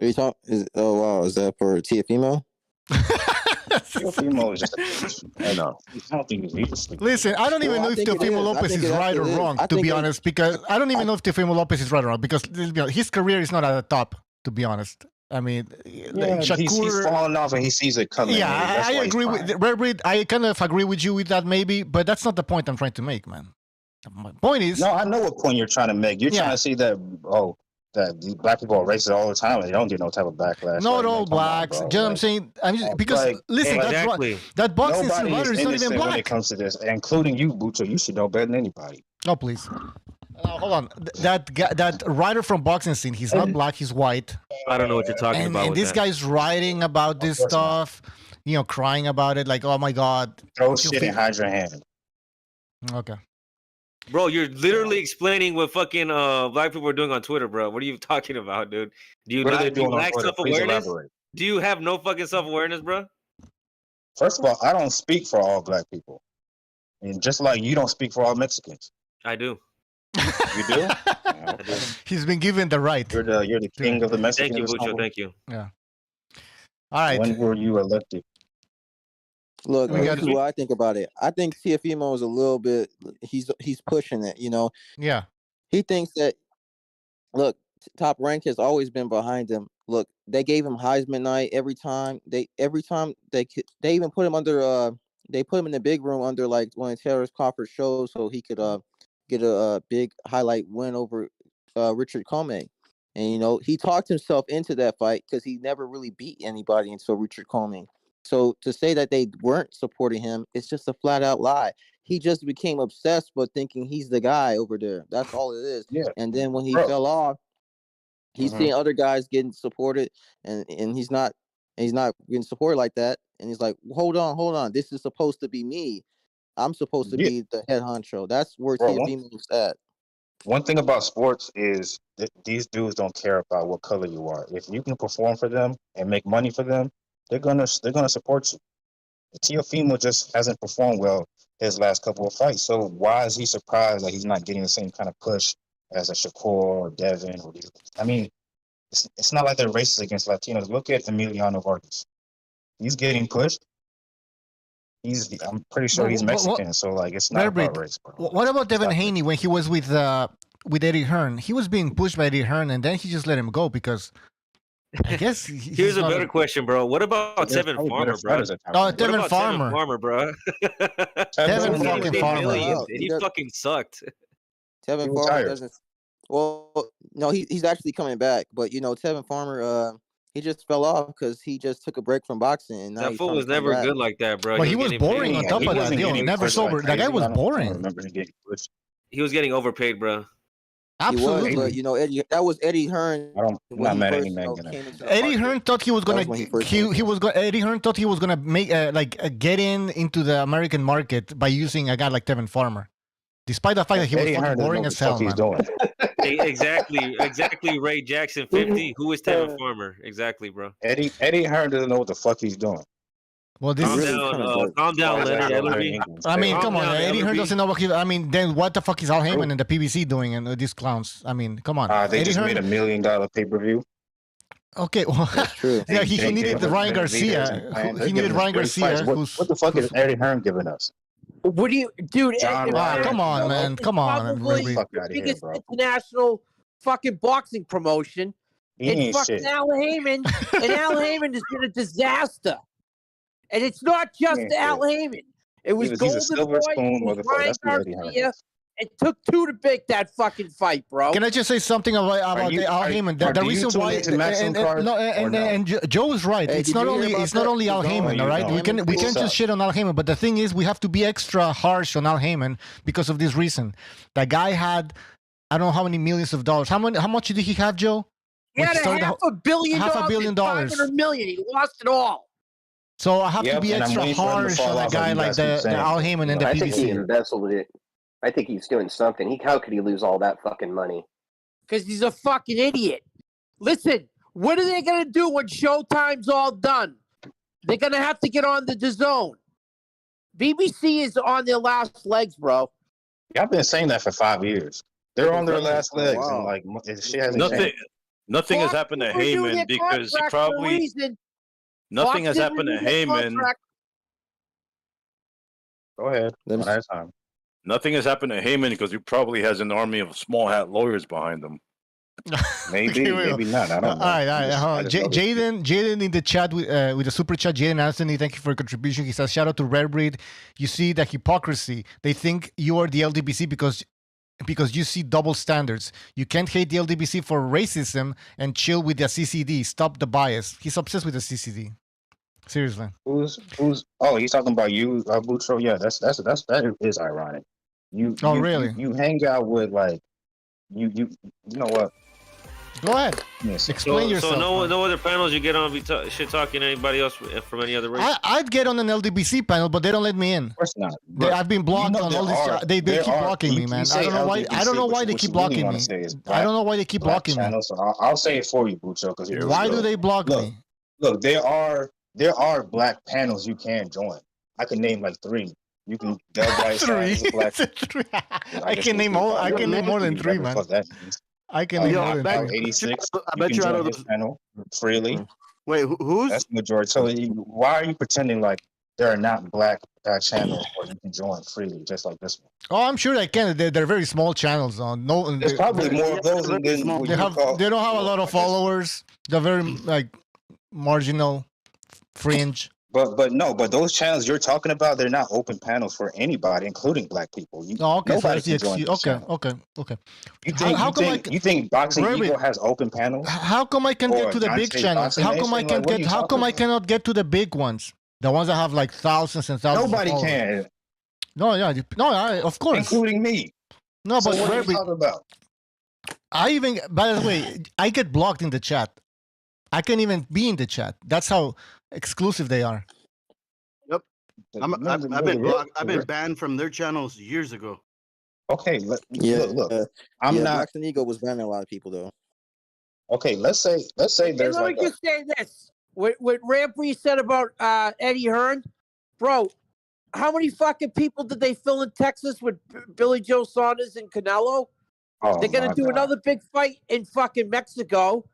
Are you talking? Oh wow, is that for Teofimo? Teofimo is just I know. I don't think he's Listen, I don't even know if Teofimo Lopez is right or wrong, to be honest, because I don't even know if Teofimo Lopez is right or wrong, because his career is not at the top, to be honest. I mean, Shakur, he's falling off and he sees it coming. Yeah, I agree with Redbreed. I kind of agree with you with that, maybe, but that's not the point I'm trying to make, man. My point is, no, I know what point you're trying to make. You're trying to see that that black people are racist all the time and they don't get no type of backlash. Not all blacks. You know what I'm saying? I'm just because listen, that boxing survivor is not even black. When it comes to this, including you, Bucho, you should know better than anybody. Oh please. Hold on. That writer from boxing scene, he's not black, he's white. I don't know what you're talking about. And this guy's writing about this stuff, crying about it, like, oh my God. Throw shit and hide your hand. Okay. Bro, you're literally explaining what fucking black people are doing on Twitter, bro. What are you talking about, dude? Do you lack self-awareness? Do you have no fucking self-awareness, bro? First of all, I don't speak for all black people. And just like you don't speak for all Mexicans. I do. You do? I do. He's been given the right. You're the king of the Mexicans. Thank you, Bucho. Thank you. Yeah. All right. When were you elected? Look, this is what I think about it. I think Teofimo is a little bit. He's pushing it. Yeah. He thinks that. Look, Top Rank has always been behind him. Look, they gave him Heisman night every time. They even put him under. They put him in the big room under like one of Taylor's Crawford shows, so he could get a big highlight win over Richard Comey. And he talked himself into that fight because he never really beat anybody until Richard Comey. So to say that they weren't supporting him, it's just a flat out lie. He just became obsessed with thinking he's the guy over there. That's all it is. Yeah. And then when he fell off, he's seeing other guys getting supported, and he's not getting supported like that. And he's like, hold on. This is supposed to be me. I'm supposed to be the head honcho. That's where Teofimo's at. One thing about sports is that these dudes don't care about what color you are. If you can perform for them and make money for them, they're gonna support you. Teofimo just hasn't performed well his last couple of fights. So why is he surprised that he's not getting the same kind of push as a Shakur or Devin? I mean, it's not like they're racist against Latinos. Look at Emiliano Vargas. He's getting pushed. I'm pretty sure he's Mexican, so like it's not about race. Bro. What about Devin Haney when he was with Eddie Hearn? He was being pushed by Eddie Hearn, and then he just let him go because I guess Here's a better question, bro. What about Tevin Farmer, bro? Oh, Tevin Farmer. Farmer, bro. Tevin fucking Farmer. Millions, and he fucking sucked. Tevin Farmer doesn't. Well, no, he's actually coming back, but Tevin Farmer, he just fell off because he just took a break from boxing. And now That fool was never good like that, bro. But he was boring on top of that. Never sober. That guy was boring. He was getting overpaid, bro. Absolutely. He was, but Eddie, that was Eddie Hearn. Eddie Hearn thought he was gonna. Eddie Hearn thought he was gonna make get into the American market by using a guy like Tevin Farmer, despite the fact that he was fucking boring as hell, man. Exactly. Ray Jackson 50. Who is Tevin Farmer? Exactly, bro. Eddie Hearn doesn't know what the fuck he's doing. Well, this calm down, Leonard. I mean, come on, Eddie Hearn doesn't know what he. I mean, then what the fuck is Al Heyman and the PBC doing and these clowns? I mean, come on. They just made $1 million pay-per-view. Okay, well, that's true. Yeah, he needed the Ryan Garcia. He needed Ryan Garcia. What the fuck is Eddie Hearn giving us? What do you, dude? Come on, man. Come on. Probably the biggest international fucking boxing promotion. And fucking Al Heyman. And Al Heyman has been a disaster. And it's not just Al Heyman. It was Golden Boy, Ryan Garcia. It took two to pick that fucking fight, bro. Can I just say something about Al Heyman? The reason why, and Joe is right. It's not only Al Heyman, all right? We can't just shit on Al Heyman, but the thing is, we have to be extra harsh on Al Heyman because of this reason. That guy had, I don't know how many millions of dollars. How much did he have, Joe? He had $500 million. $500 million. He lost it all. So I have to be extra harsh on a guy like the Al Heyman and the PBC. I think he embezzled it. I think he's doing something. How could he lose all that fucking money? Because he's a fucking idiot. Listen, what are they going to do when Showtime's all done? They're going to have to get on the DAZN. BBC is on their last legs, bro. Yeah, I've been saying that for 5 years. They're on their last legs. Wow. And shit hasn't changed. Nothing has happened to Heyman because he probably... Nothing has happened to Heyman. Go ahead. One at a time. Nothing has happened to Heyman because he probably has an army of small hat lawyers behind him. Maybe not. I don't know. All right. Jaden in the chat with the super chat. Jaden Anthony, thank you for your contribution. He says, shout out to Rare Breed. You see the hypocrisy. They think you are the LDBC because you see double standards. You can't hate the LDBC for racism and chill with the CCD. Stop the bias. He's obsessed with the CCD. Seriously. Who's? Oh, he's talking about you, Butro. Yeah, that is ironic. Really? You hang out with you know what? Go ahead. Explain yourself. So no other panels you get on shit talking to anybody else from any other race? I'd get on an LDBC panel, but they don't let me in. Of course not. I've been blocked on all this. They keep blocking me, man. I don't know why they keep blocking me. I don't know why they keep blocking me. So I'll say it for you, Bucho. Why do they block me? Look, there are black panels you can join. I can name 3. You can three. I can name more than 3, man. I can name more than 3. 86. I bet you I know this panel freely. Wait, who's? That's the majority. So why are you pretending like there are not black channels where you can join freely, just like this one? Oh, I'm sure they can. They're very small channels. There's probably more of those than they don't have a lot of followers. They're very marginal, fringe. But those channels you're talking about, they're not open panels for anybody, including black people. Okay, so that's the excuse. Okay. You think Boxing Eagle has open panels? How come I can get to the big channels? How come I cannot get to the big ones? The ones that have thousands and thousands. Nobody can. Of course, including me. No, but what are you talking about? By the way, I get blocked in the chat. I can't even be in the chat. That's how exclusive they are. Yep. I've been blocked. I've been banned from their channels years ago. Okay, look. Boxing Eagle was banning a lot of people though. Okay, let's say there's let me just say this. What Rampy said about Eddie Hearn, bro. How many fucking people did they fill in Texas with Billy Joe Saunders and Canelo? They're gonna do another big fight in fucking Mexico.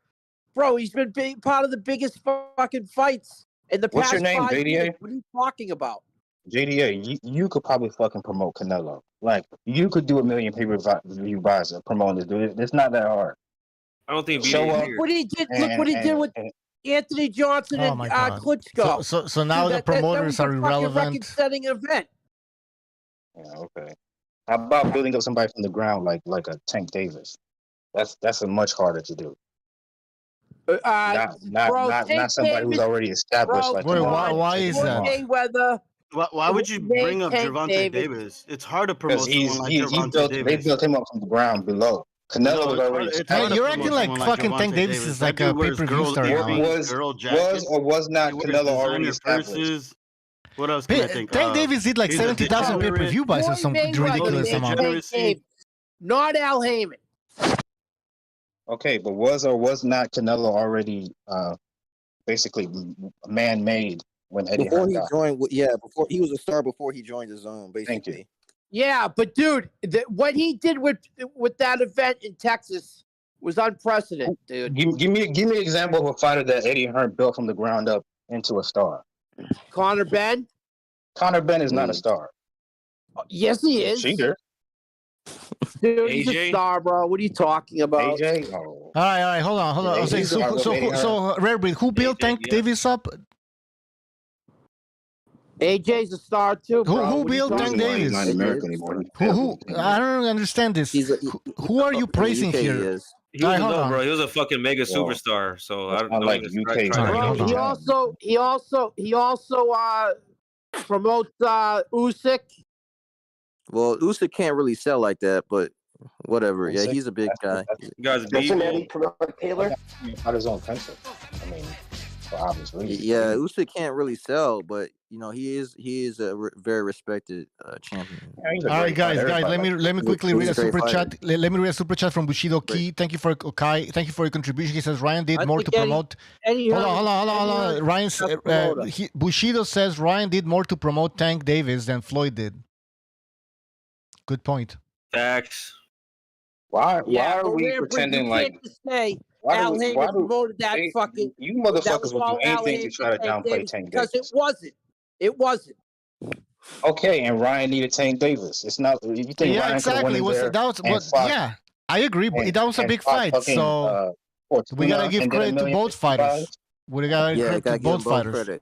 Bro, he's been part of the biggest fucking fights in the past 5 years. What's your name, JDA? What are you talking about? JDA, you could probably fucking promote Canelo. You could do 1 million pay-per-view buys promoting this dude. It's not that hard. I don't think Show up. Look what he did. Look what he did with Anthony Johnson Oh and my God. Klitschko. So now Dude, the promoters are irrelevant. Record-setting event. Yeah, okay. How about building up somebody from the ground like a Tank Davis? That's a much harder to do. Not somebody who's already established. Like Wait, why is that? Mayweather. Why would you bring up Tank Gervonta Davis? It's hard to promote someone like Gervonta Davis. They built him up from the ground below. Canelo was already. Hey, you're acting like fucking Tank Davis is like a pay-per-view star now. Was or was not Canelo already established? What else can I think? Tank Davis did like 70,000 pay-per-view buys or some ridiculous amount. Not Al Heyman. Okay, but was or was not Canelo already basically man-made when Eddie before Hearn he died? joined? Yeah, before he was a star before he joined his own. Basically. Thank you. Yeah, but dude, what he did with that event in Texas was unprecedented, dude. Give me an example of a fighter that Eddie Hearn built from the ground up into a star. Conor Benn. Conor Benn is not a star. Yes, he is. Cheater. Dude, he's a star, bro. What are you talking about? AJ? All right, hold on. Yeah, So, Rare, who built Tank Davis up? AJ's a star too. Bro. Who built Tank Davis? Not American anymore. Who? I don't understand this. Who are you praising here? He was bro. He was a fucking mega superstar. So I don't like even UK. Bro, he also promotes Usyk. Well, Usyk can't really sell like that, but whatever. Yeah, he's a big guy. Guys, Doesn't Eddie promote Taylor? Not his own pencil. I mean, for obvious reasons. Yeah, Usyk can't really sell, but you know he is a very respected champion. Yeah, all right, guys, let me quickly read a super chat. Let me read a super chat from Bushido Key. Thank you for Okai. Thank you for your contribution. He says Ryan did more to promote. Hold on. Ryan, Bushido says Ryan did more to promote Tank Davis than Floyd did. Good point. Facts. Why are we pretending like? Al Heyman promoted that fucking. You motherfuckers will do anything to try to downplay Tank Davis. Because it wasn't. Okay, and Ryan needed Tank Davis. It's not. You think Yeah, Ryan exactly. Yeah, I agree. But that was a big fight. So we gotta give credit to both fighters. We gotta give credit to both fighters.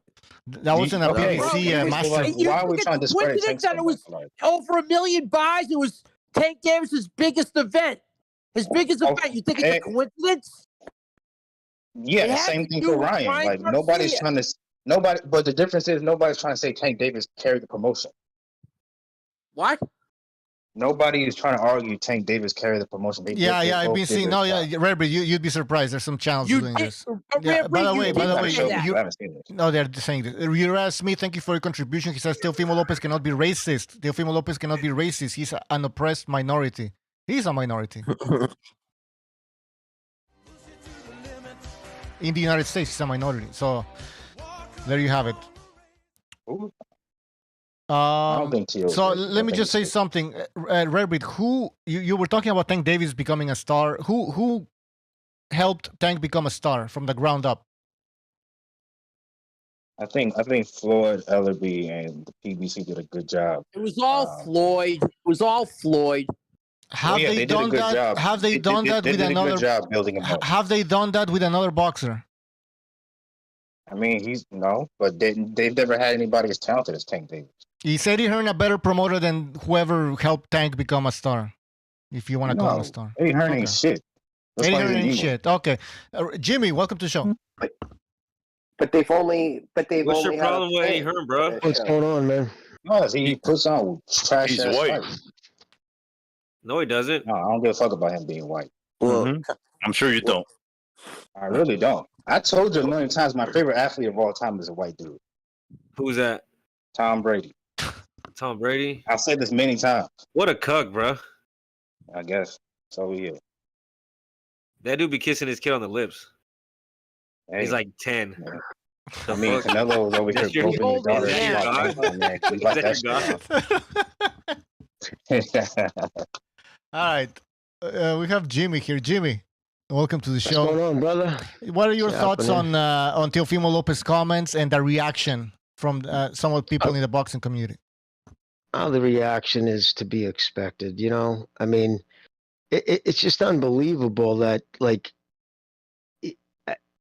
That wasn't a PBC massive. Why are we trying to discredit Tank that it was over 1 million buys? It was Tank Davis's biggest event. His biggest event. You think it's a coincidence? Yeah, same thing for Ryan. Like nobody's trying to. But the difference is nobody's trying to say Tank Davis carried the promotion. What? Nobody is trying to argue Tank Davis carried the promotion. I've been seeing. No, Rare, you'd be surprised. There's some channels doing this. Yeah, by the way, no, they're saying this. Uriah Smith, thank you for your contribution. He says Teofimo Lopez cannot be racist. Teofimo Lopez cannot be racist. He's an oppressed minority. He's a minority. In the United States, he's a minority. So there you have it. I don't think so let me just say something, Rarebit. Who you were talking about Tank Davis becoming a star? Who helped Tank become a star from the ground up? I think Floyd, Ellerby, and the PBC did a good job. It was all Floyd. It was all Floyd. Have they done that? Have they done that with another? Good job building him up. Have they done that with another boxer? I mean, but they've never had anybody as talented as Tank Davis. Is Eddie Hearn a better promoter than whoever helped Tank become a star? If you want to call him a star. Eddie Hearn ain't shit. Eddie Hearn ain't shit. Okay. Jimmy, welcome to the show. But they've only. What's your problem with Eddie Hearn, bro? What's going on, man? No, he puts on trash. He's white. No, he doesn't. No, I don't give a fuck about him being white. Well, I'm sure you don't. I really don't. I told you a million times my favorite athlete of all time is a white dude. Who's that? Tom Brady. Tom Brady? I've said this many times. What a cuck, bro. I guess. So he is. That dude be kissing his kid on the lips. Hey. He's like 10. Yeah. I mean, Canelo was over here groping his daughter. All right. We have Jimmy here. Jimmy, welcome to the show. What's going on, brother? What are your thoughts on Teofimo Lopez comments and the reaction from some of the people in the boxing community? The reaction is to be expected. I mean, it's just unbelievable that, like,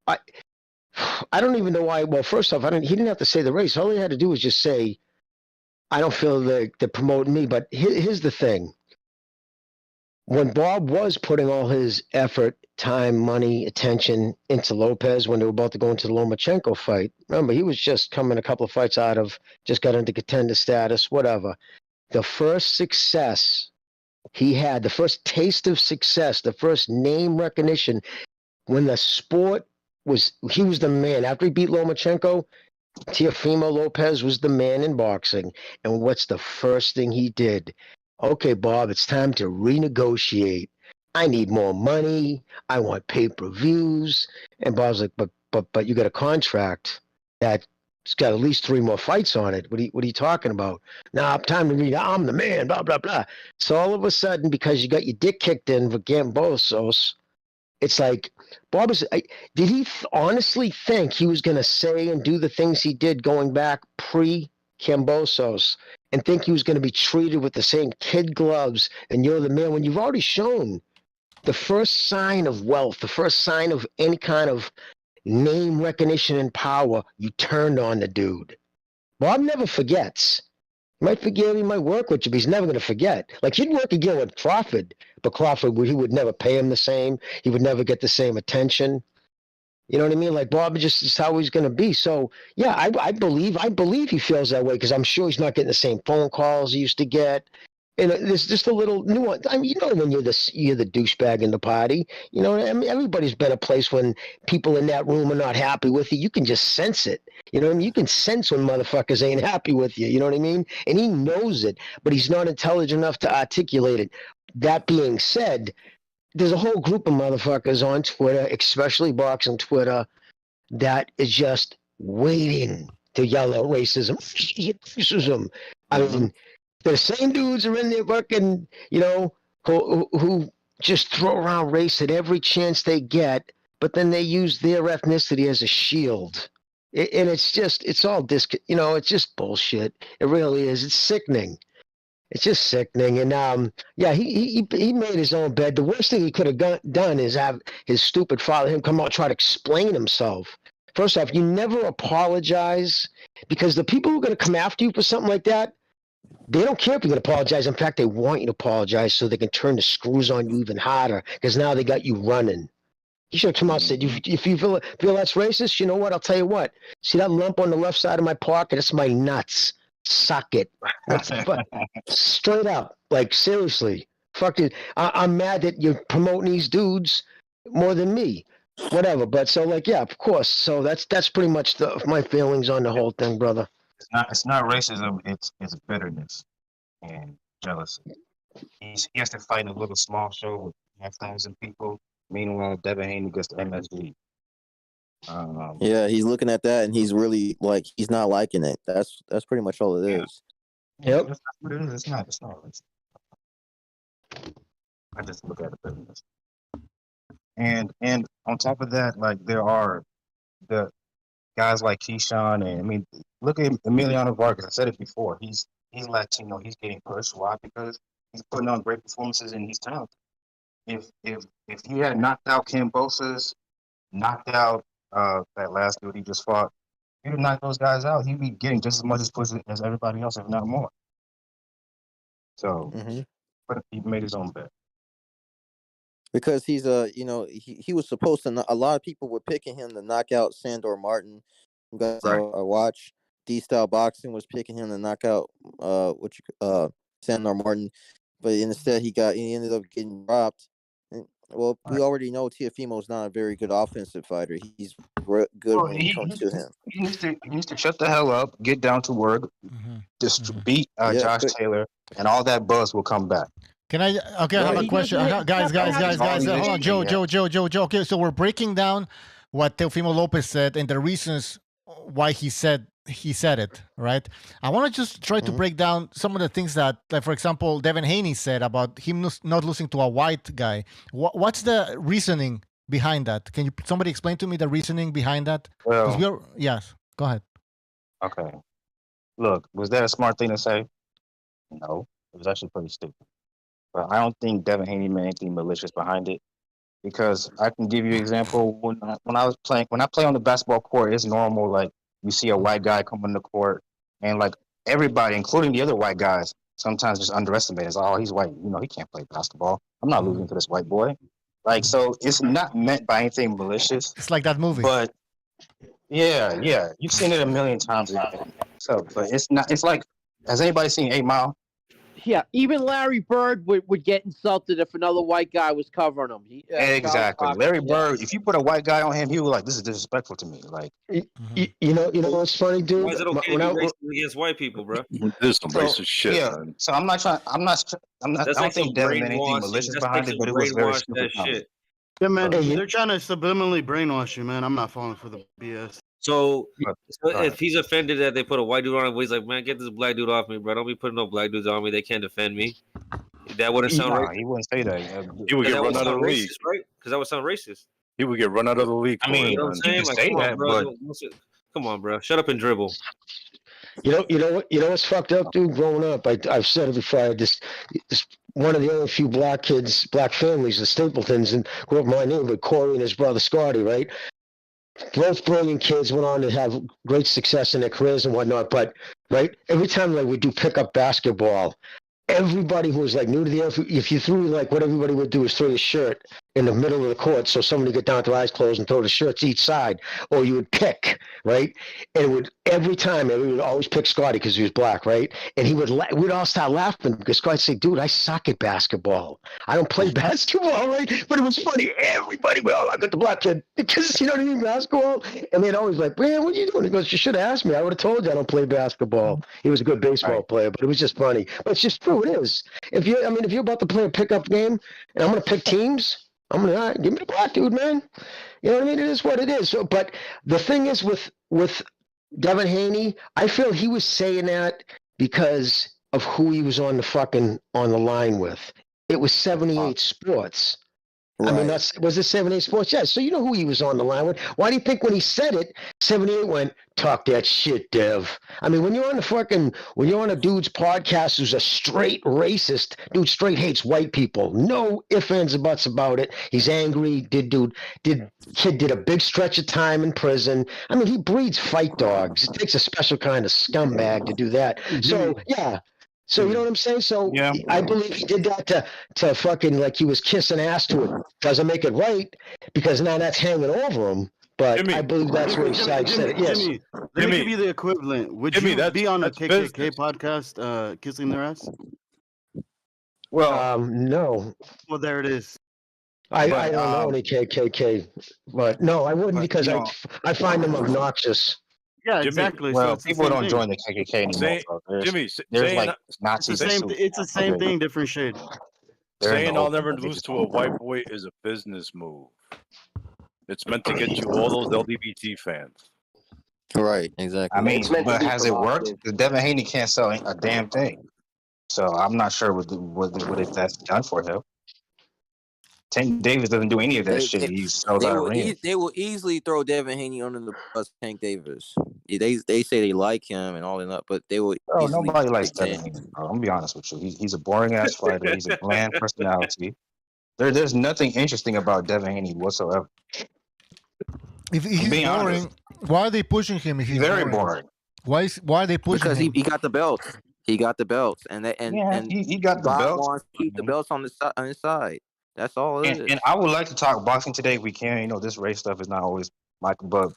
I don't even know why. Well, first off, he didn't have to say the race. All he had to do was just say, I don't feel they're promoting me. But here's the thing. When Bob was putting all his effort, time, money, attention into Lopez when they were about to go into the Lomachenko fight, remember, he was just coming a couple of fights out of, just got into contender status, whatever. The first success he had, the first taste of success, the first name recognition, when the sport he was the man. After he beat Lomachenko, Teofimo Lopez was the man in boxing. And what's the first thing he did? Okay, Bob, it's time to renegotiate. I need more money. I want pay-per-views. And Bob's like, but you got a contract that's got at least 3 more fights on it. What are you talking about? Nah, time to read. I'm the man, blah, blah, blah. So all of a sudden, because you got your dick kicked in for Gambosos, it's like, Bob did he honestly think he was going to say and do the things he did going back pre-Cambosos and think he was going to be treated with the same kid gloves and you're the man when you've already shown the first sign of wealth, the first sign of any kind of name recognition and power, you turned on the dude. Bob never forgets. He might forget, he might work with you, but he's never going to forget. Like, he'd work again with Crawford, but Crawford, he would never pay him the same. He would never get the same attention. You know what I mean? Like, Bob just is how he's going to be. So, yeah, I believe he feels that way because I'm sure he's not getting the same phone calls he used to get. And there's just a little nuance. I mean, you know, when you're the douchebag in the party, you know, I mean, everybody's been a place when people in that room are not happy with you. You can just sense it. You know what I mean? You can sense when motherfuckers ain't happy with you. You know what I mean? And he knows it, but he's not intelligent enough to articulate it. That being said, there's a whole group of motherfuckers on Twitter, especially boxing Twitter, that is just waiting to yell out racism. Racism. I mean, the same dudes are in there fucking, you know, who just throw around race at every chance they get, but then they use their ethnicity as a shield. And it's all you know, it's just bullshit. It really is. It's sickening. It's just sickening. And yeah, he made his own bed. The worst thing he could have done is have his stupid father, him come out and try to explain himself. First off, you never apologize because the people who are going to come after you for something like that, they don't care if you're going to apologize. In fact, they want you to apologize so they can turn the screws on you even harder because now they got you running. You should have come out and said, if you feel that's racist, you know what? I'll tell you what. See that lump on the left side of my pocket? It's my nuts. Suck it. Straight up. Like, seriously. Fuck it. I'm mad that you're promoting these dudes more than me. Whatever. But so, like, yeah, of course. So that's pretty much my feelings on the whole thing, brother. It's not racism. It's bitterness and jealousy. He has to fight in a little small show with 5,000 people. Meanwhile, Devin Haney gets the MSG. Yeah, he's looking at that and he's really like he's not liking it. That's pretty much all it is. Yep. That's what it is. It's not racist. I just look at the business. And on top of that, like there are the guys like Keyshawn and I mean, look at Emiliano Vargas. I said it before. He's Latino. He's getting pushed. Why? Because he's putting on great performances and he's talented. If he had knocked out Cambosos, knocked out that last dude he just fought, if he'd knock those guys out, he'd be getting just as much as push as everybody else, if not more. So, but he made his own bet. Because he's you know, he was supposed to. A lot of people were picking him to knock out Sandor Martin. Guys, I watch D-Style Boxing was picking him to knock out Sandor Martin, but instead he ended up getting dropped. And, well, we already know Teofimo's not a very good offensive fighter. He's good when it comes to him. He needs to shut the hell up, get down to work, just beat Josh Taylor, and all that buzz will come back. Can I? Okay, I have a question. Guys. Hold on, Joe. Okay, so we're breaking down what Teofimo Lopez said and the reasons why he said it, right? I want to just try to break down some of the things that, like, for example, Devin Haney said about him not losing to a white guy. What's the reasoning behind that? Can somebody explain to me the reasoning behind that? Well, yes, go ahead. Okay. Look, was that a smart thing to say? No, it was actually pretty stupid. But I don't think Devin Haney meant anything malicious behind it. because I can give you an example. When I play on the basketball court, it's normal. Like you see a white guy come on the court, and like everybody, including the other white guys, sometimes just underestimate. It's oh, he's white. You know, he can't play basketball. I'm not losing to this white boy. Like so, it's not meant by anything malicious. It's like that movie. But yeah, you've seen it a million times. So, but it's not. It's like, has anybody seen 8 Mile? Yeah, even Larry Bird would get insulted if another white guy was covering him. Exactly. Larry Bird, if you put a white guy on him, he was like, this is disrespectful to me. Like, you know what's funny, dude? Why is it okay to be racist against white people, bro? There's some racist shit, yeah. man. So I'm not. I don't think Devin had anything malicious behind it, but it was very stupid. Shit. Yeah, man, they're trying to subliminally brainwash you, man. I'm not falling for the BS. So if he's offended that they put a white dude on him, he's like, man, get this black dude off me, bro. Don't be putting no black dudes on me. They can't defend me. That wouldn't sound right. He wouldn't say that. He would get run out of the league, right? Because that would sound racist. He would get run out of the league. I mean, you know what I'm saying? Like, come on, bro. Come on, bro. Shut up and dribble. You know what's fucked up, dude? Growing up, I've said it before. I had this one of the only few black families, the Stapletons, and grew up in my neighborhood. Corey and his brother Scotty, right? Both brilliant kids, went on to have great success in their careers and whatnot. But right, every time like we do pickup basketball, everybody who was like new to the area, if you threw like what everybody would do is throw your shirt in the middle of the court, so somebody would get down with their eyes closed and throw the shirts each side, or you would pick, right? And it would every time, and we would always pick Scotty because he was black, right? And we'd all start laughing because Scotty'd say, "Dude, I suck at basketball. I don't play basketball, right?" But it was funny. Everybody, well, I got the black kid because you know what I mean, basketball. And they'd always like, "Man, what are you doing?" He goes, "You should have asked me. I would have told you I don't play basketball." He was a good baseball player, but it was just funny. But it's just true. It is. If you're about to play a pickup game, and I'm going to pick teams. I'm gonna all right, give me the black dude, man. You know what I mean? It is what it is. So, but the thing is with Devin Haney, I feel he was saying that because of who he was on the line with. It was 78 Sports. Right. I mean, was it 78 Sports? Yeah. So you know who he was on the line with. Why do you think when he said it, 78 went, "Talk that shit, Dev"? I mean, when you're on a dude's podcast who's a straight racist, dude straight hates white people. No ifs, ands, or buts about it. He's angry. Kid did a big stretch of time in prison. I mean, he breeds fight dogs. It takes a special kind of scumbag to do that. So yeah. So you know what I'm saying? So yeah. I believe he did that to fucking like he was kissing ass to it. Doesn't make it right because now that's hanging over him. But Jimmy, I believe that's what he said it. Yes. Jimmy, let me give you the equivalent. Would you be on a KKK podcast kissing their ass? Well, no. Well, there it is. I don't know any KKK, but no, I wouldn't because I find them obnoxious. Yeah, exactly. Well, so people don't join the KKK anymore. There's like Nazis. It's the same thing, different shade. Saying I'll never lose to a white boy is a business move. It's meant to get you all those LGBT fans. Right, exactly. I mean, but has it worked? Because Devin Haney can't sell a damn thing. So I'm not sure what if that's done for him. Tank Davis doesn't do any of that shit. They will easily throw Devin Haney under the bus. Tank Davis. They say they like him and all that, but they will. Oh, nobody likes Devin Haney. I'm gonna be honest with you. He's a boring ass fighter. He's a bland personality. There's nothing interesting about Devin Haney whatsoever. If he's boring, honest. Why are they pushing him? If he's very boring. Why are they pushing him? Because he got the belts. He got the belts, and he got the belts. Wants to keep the belts on his side. That's all it is. And I would like to talk boxing today if we can. You know, this race stuff is not always Michael, but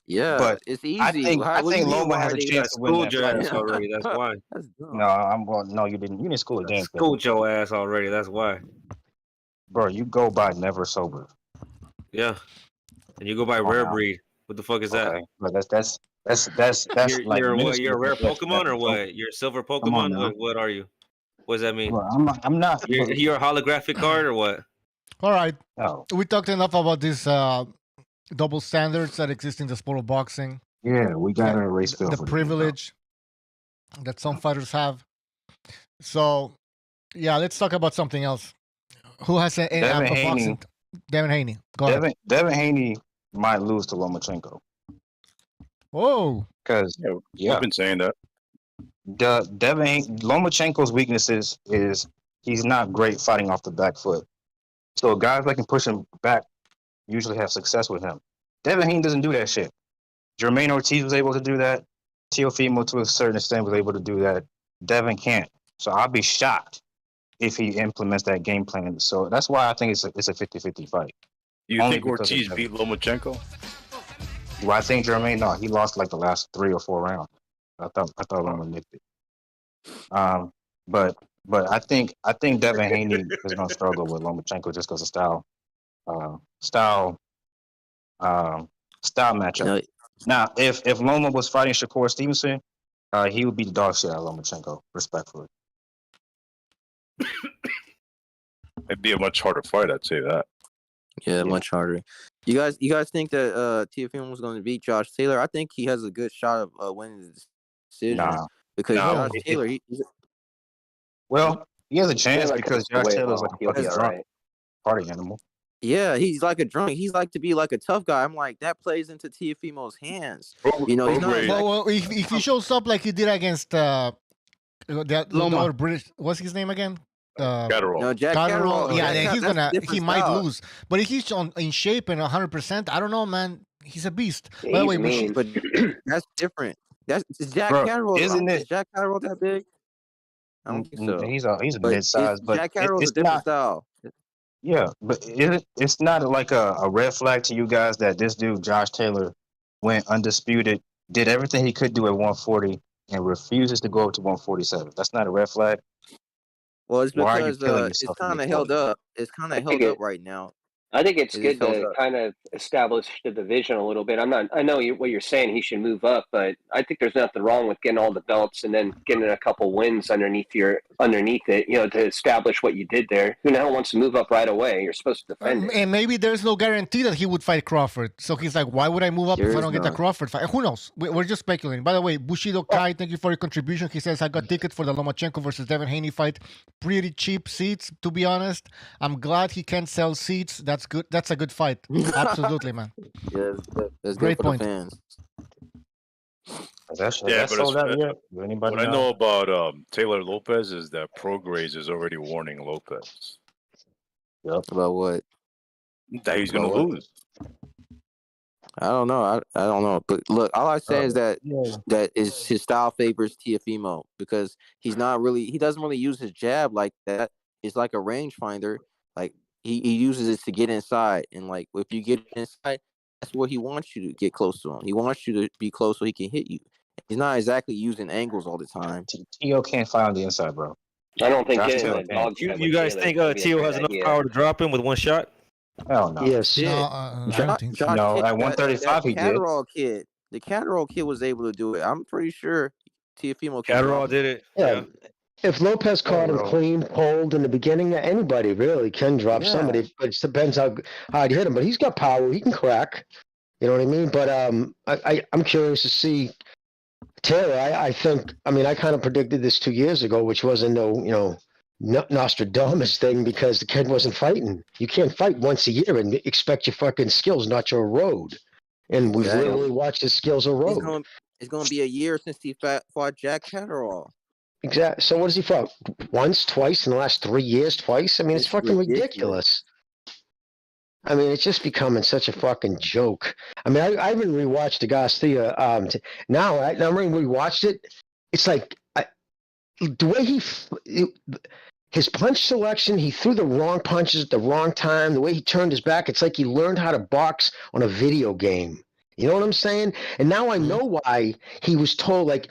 it's easy. I think Loma has a chance to win that fight already. That's why. No, you didn't. You didn't school a damn thing. Schooled your ass already. That's why. Bro, you go by Never Sober. Yeah, and you go by Rare Breed. What the fuck is that? But that's like you're a rare Pokemon or what? You're a silver Pokemon. What are you? What does that mean? Well, I'm not. You're a holographic card or what? All right. Oh. We talked enough about these double standards that exist in the sport of boxing. Yeah, we got a race field. The privilege that some fighters have. So, yeah, let's talk about something else. Who has a boxing? Devin Haney. Go ahead. Devin Haney might lose to Lomachenko. Whoa. Because I've been saying that. Lomachenko's weaknesses is he's not great fighting off the back foot. So guys that can push him back usually have success with him. Devin Haney doesn't do that shit. Jermaine Ortiz was able to do that. Teofimo, to a certain extent, was able to do that. Devin can't. So I'll be shocked if he implements that game plan. So that's why I think it's a 50-50 fight. You Only think because of Ortiz Devin. beat Lomachenko? Do I think Jermaine? No, he lost like the last 3 or 4 rounds. I thought Loma nicked it. But I think Devin Haney is gonna struggle with Lomachenko just because of style matchup. Now, if Loma was fighting Shakur Stevenson, he would be the dog shit out of Lomachenko, respectfully. It'd be a much harder fight, I'd say that. Yeah, much harder. You guys think that Teofimo was going to beat Josh Taylor? I think he has a good shot of winning the decision because Josh Taylor. He has a chance because Josh Taylor's like a fucking drunk party animal. Yeah, he's like a drunk. He's like to be like a tough guy. I'm like, that plays into Teofimo's hands. He's not. Well, if he shows up like he did against the other British, what's his name again? Catterall. No, Jack Catterall. Yeah, then he might style. lose. But if he's in shape and 100%, I don't know, man. He's a beast. Yeah, By the way, but that's different. Is Jack Catterall? Is Jack Catterall that big? I don't think so. He's a mid-size, but Jack Catterall's it's a different not, style. Yeah, but it's not like a red flag to you guys that this dude Josh Taylor went undisputed, did everything he could do at 140, and refuses to go up to 147. That's not a red flag. Well, it's because it's kind of held up. It's kind of held up right now. I think it's good to kind of establish the division a little bit. I know what you're saying. He should move up, but I think there's nothing wrong with getting all the belts and then getting a couple wins underneath it. To establish what you did there. Who the hell wants to move up right away? You're supposed to defend it. And maybe there's no guarantee that he would fight Crawford. So he's like, why would I move up if I don't get the Crawford fight? Who knows? We're just speculating. By the way, Bushido Kai, thank you for your contribution. He says, I got ticket for the Lomachenko versus Devin Haney fight. Pretty cheap seats, to be honest. I'm glad he can sell seats. That's good. That's a good fight. Absolutely, man. Yeah, that's great good for point. the fans. What I know about Taylor Lopez is that Prograis is already warning Lopez. Yep. About what? That he's going to lose. I don't know. I don't know. But look, all I say is that his style favors Teofimo because he doesn't really use his jab like that. It's like a rangefinder. Like he uses it to get inside, and like if you get inside, that's what he wants you to get close to him. He wants you to be close so he can hit you. He's not exactly using angles all the time. Teo can't fight on the inside, bro. I don't think you guys think Teo has enough power to drop him with one shot? Hell no. Yes. I don't think so. No, at 135 he did. The Catterall kid was able to do it. I'm pretty sure Teofimo Catterall did it. Yeah. If Lopez caught him clean, pulled in the beginning, anybody really can drop somebody. But it depends how hard you hit him. But he's got power. He can crack. You know what I mean? But I'm curious to see Taylor. I think. I mean, I kind of predicted this 2 years ago, which wasn't no Nostradamus thing because the kid wasn't fighting. You can't fight once a year and expect your fucking skills not to erode. And we've literally watched his skills erode. It's going to be a year since he fought Jack Catterall. Exactly. So what does he fought? Once, twice in the last 3 years? Twice? I mean, it's fucking ridiculous. I mean, it's just becoming such a fucking joke. I mean, I haven't rewatched the Garcia. Now when we rewatched it, it's like the way his punch selection, he threw the wrong punches at the wrong time. The way he turned his back, it's like he learned how to box on a video game. You know what I'm saying? And now I know why he was told, like,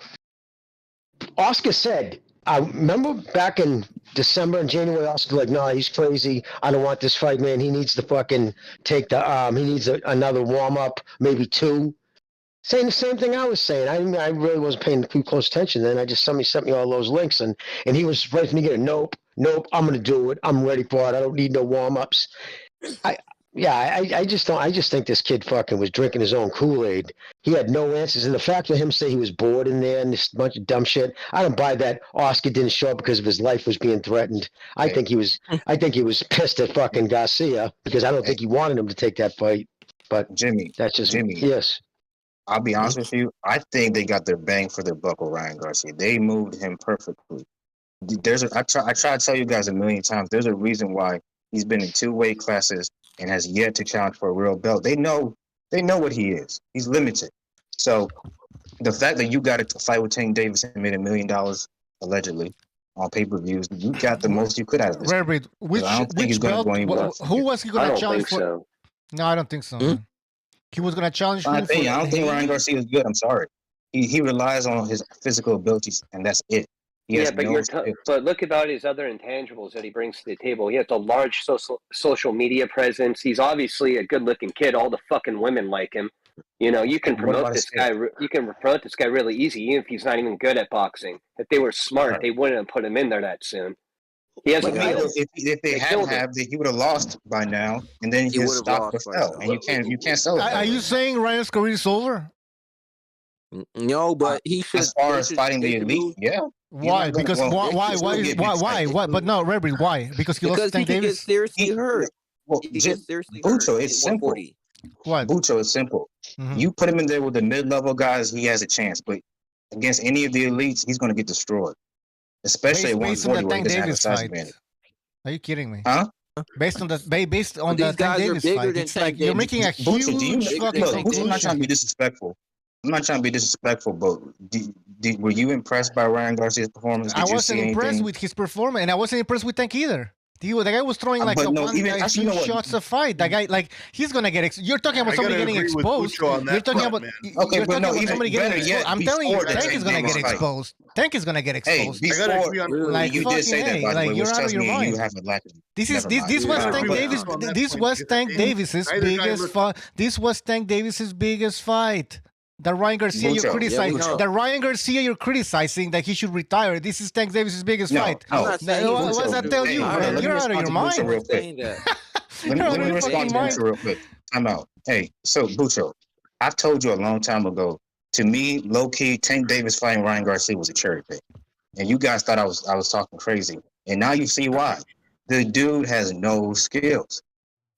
Oscar said, I remember back in December and January, Oscar like, no, he's crazy. I don't want this fight, man. He needs to fucking take he needs another warm-up, maybe 2. Saying the same thing I was saying. I really wasn't paying too close attention then. Somebody sent me all those links, and he was ready for me to get it. Nope, I'm going to do it. I'm ready for it. I don't need no warm-ups. I just think this kid fucking was drinking his own Kool-Aid. He had no answers. And the fact of him say he was bored in there and this bunch of dumb shit, I don't buy that Oscar didn't show up because of his life was being threatened. I think he was pissed at fucking Garcia because I don't think he wanted him to take that fight. But Jimmy, that's just Jimmy. Yes. I'll be honest with you. I think they got their bang for their buck with Ryan Garcia. They moved him perfectly. I try to tell you guys a million times. There's a reason why he's been in 2 weight classes and has yet to challenge for a real belt. They know what he is. He's limited. So the fact that you got to fight with Tank Davis and made $1 million allegedly on pay-per-views, you got the most you could out of this. Rarebit, which belt? Who was he going to challenge for? So. No, I don't think so. Man. He was going to challenge. I don't think Ryan Garcia is good. I'm sorry. He relies on his physical abilities, and that's it. But look about his other intangibles that he brings to the table. He has a large social media presence. He's obviously a good-looking kid. All the fucking women like him. You know, you can promote this guy. You can promote this guy really easy, even if he's not even good at boxing. If they were smart, they wouldn't have put him in there that soon. He has if they hadn't have, he would have lost by now, and then his stock would fell. And you can't sell it. Are you saying Ryan's career is over? No, but he should. As far as fighting the elite, yeah. Why? Because why? But no, Rebel, why? Because he lost Tank Davis. Seriously hurt. Well, Bucho, it's simple. What? Bucho is simple. Mm-hmm. You put him in there with the mid-level guys, he has a chance. But against any of the elites, he's going to get destroyed. Especially at 140, where he doesn't have a size advantage. Are you kidding me? Huh? Based on the Tank Davis fight, it's like you're making a huge fucking. I'm not trying to be disrespectful. But were you impressed by Ryan Garcia's performance? I wasn't impressed with his performance, and I wasn't impressed with Tank either. The guy was throwing like two shots a fight. That guy, like, he's gonna get. You're talking about somebody getting exposed. You're talking about somebody getting exposed. I'm telling you, Tank is gonna get exposed. Tank is gonna get exposed. Like you did say that, by the way, you're out of your mind. This was Tank Davis. This was Tank Davis's biggest fight. This was Tank Davis's biggest fight. The Ryan Garcia you're criticizing. The Ryan Garcia you're criticizing that he should retire. This is Tank Davis's biggest fight. What does that tell you? Man? You're out of your mind. Let me respond to Bucho real quick. I'm out. Hey, so Bucho, I told you a long time ago. To me, low key, Tank Davis fighting Ryan Garcia was a cherry pick, and you guys thought I was talking crazy, and now you see why. The dude has no skills.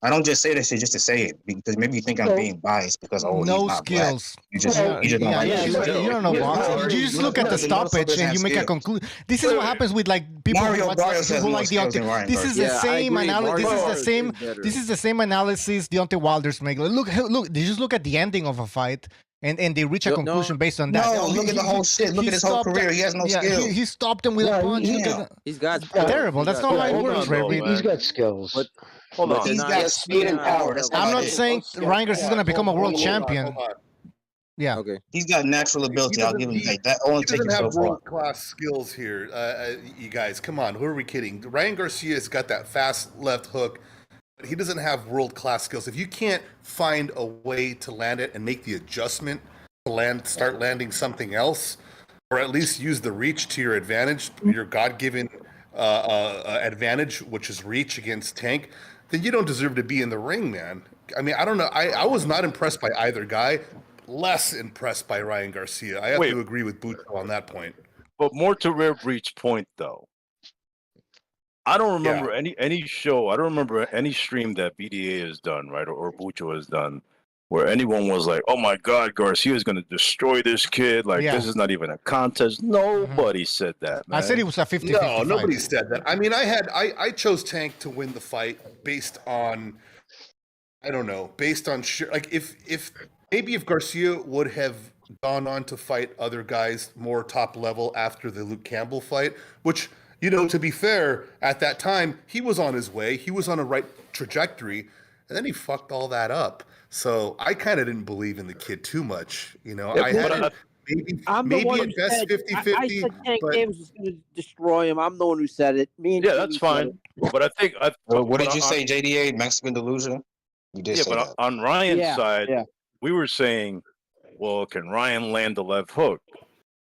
I don't just say that shit just to say it because maybe you think I'm being biased because no he's not skills. Black. You just don't like you don't know boxing. You just look at the stoppage and you make a conclusion. This is what happens with like people who like Deontay. This is the same analysis. This is the same analysis Deontay Wilder's make. Look. They just look at the ending of a fight. And they reach a conclusion based on that. No, look at the whole shit. Look at his whole career. He has no skills. He stopped him with a punch. He's got terrible. That's not how it works, Ray. He's got skills. But hold on. He's got speed and power. I'm not saying Ryan Garcia is going to become a world champion. Yeah. Okay. He's got natural ability. I'll give him that. Only take him so far. World-class skills here, you guys. Come on, who are we kidding? Ryan Garcia's got that fast left hook. He doesn't have world-class skills. If you can't find a way to land it and make the adjustment to start landing something else, or at least use the reach to your advantage, your God-given advantage, which is reach against Tank, then you don't deserve to be in the ring, man. I mean, I don't know. I was not impressed by either guy. Less impressed by Ryan Garcia. I have to agree with Bucho on that point. But more to Rare Breach's point, though. I don't remember any show. I don't remember any stream that BDA has done, right, or Bucho has done, where anyone was like, "Oh my God, Garcia is going to destroy this kid. Like this is not even a contest." Nobody said that. Man. I said it was a 50-50 No, nobody said that. I mean, I chose Tank to win the fight based on, I don't know, based on like if Garcia would have gone on to fight other guys more top level after the Luke Campbell fight, which. You know, to be fair, at that time, he was on his way. He was on a right trajectory, and then he fucked all that up. So I kind of didn't believe in the kid too much. You know, I had maybe at best 50-50. I said Tank Davis was going to destroy him. I'm the one who said it. That's fine. But I think... what did you say, JDA? Mexican delusion? You did say that. On Ryan's side, we were saying, well, can Ryan land the left hook?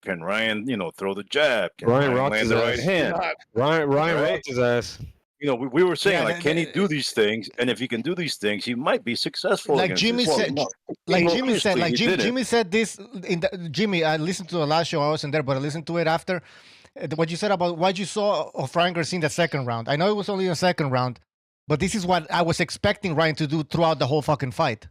Can Ryan, throw the jab? Can Ryan land the right hand? Ryan rocked his ass. We were saying, can he do these things? And if he can do these things, he might be successful. Like Jimmy said, Jimmy said this. Jimmy, I listened to the last show. I wasn't there, but I listened to it after. What you said about what you saw of Ryan Garcia in the second round. I know it was only the second round, but this is what I was expecting Ryan to do throughout the whole fucking fight.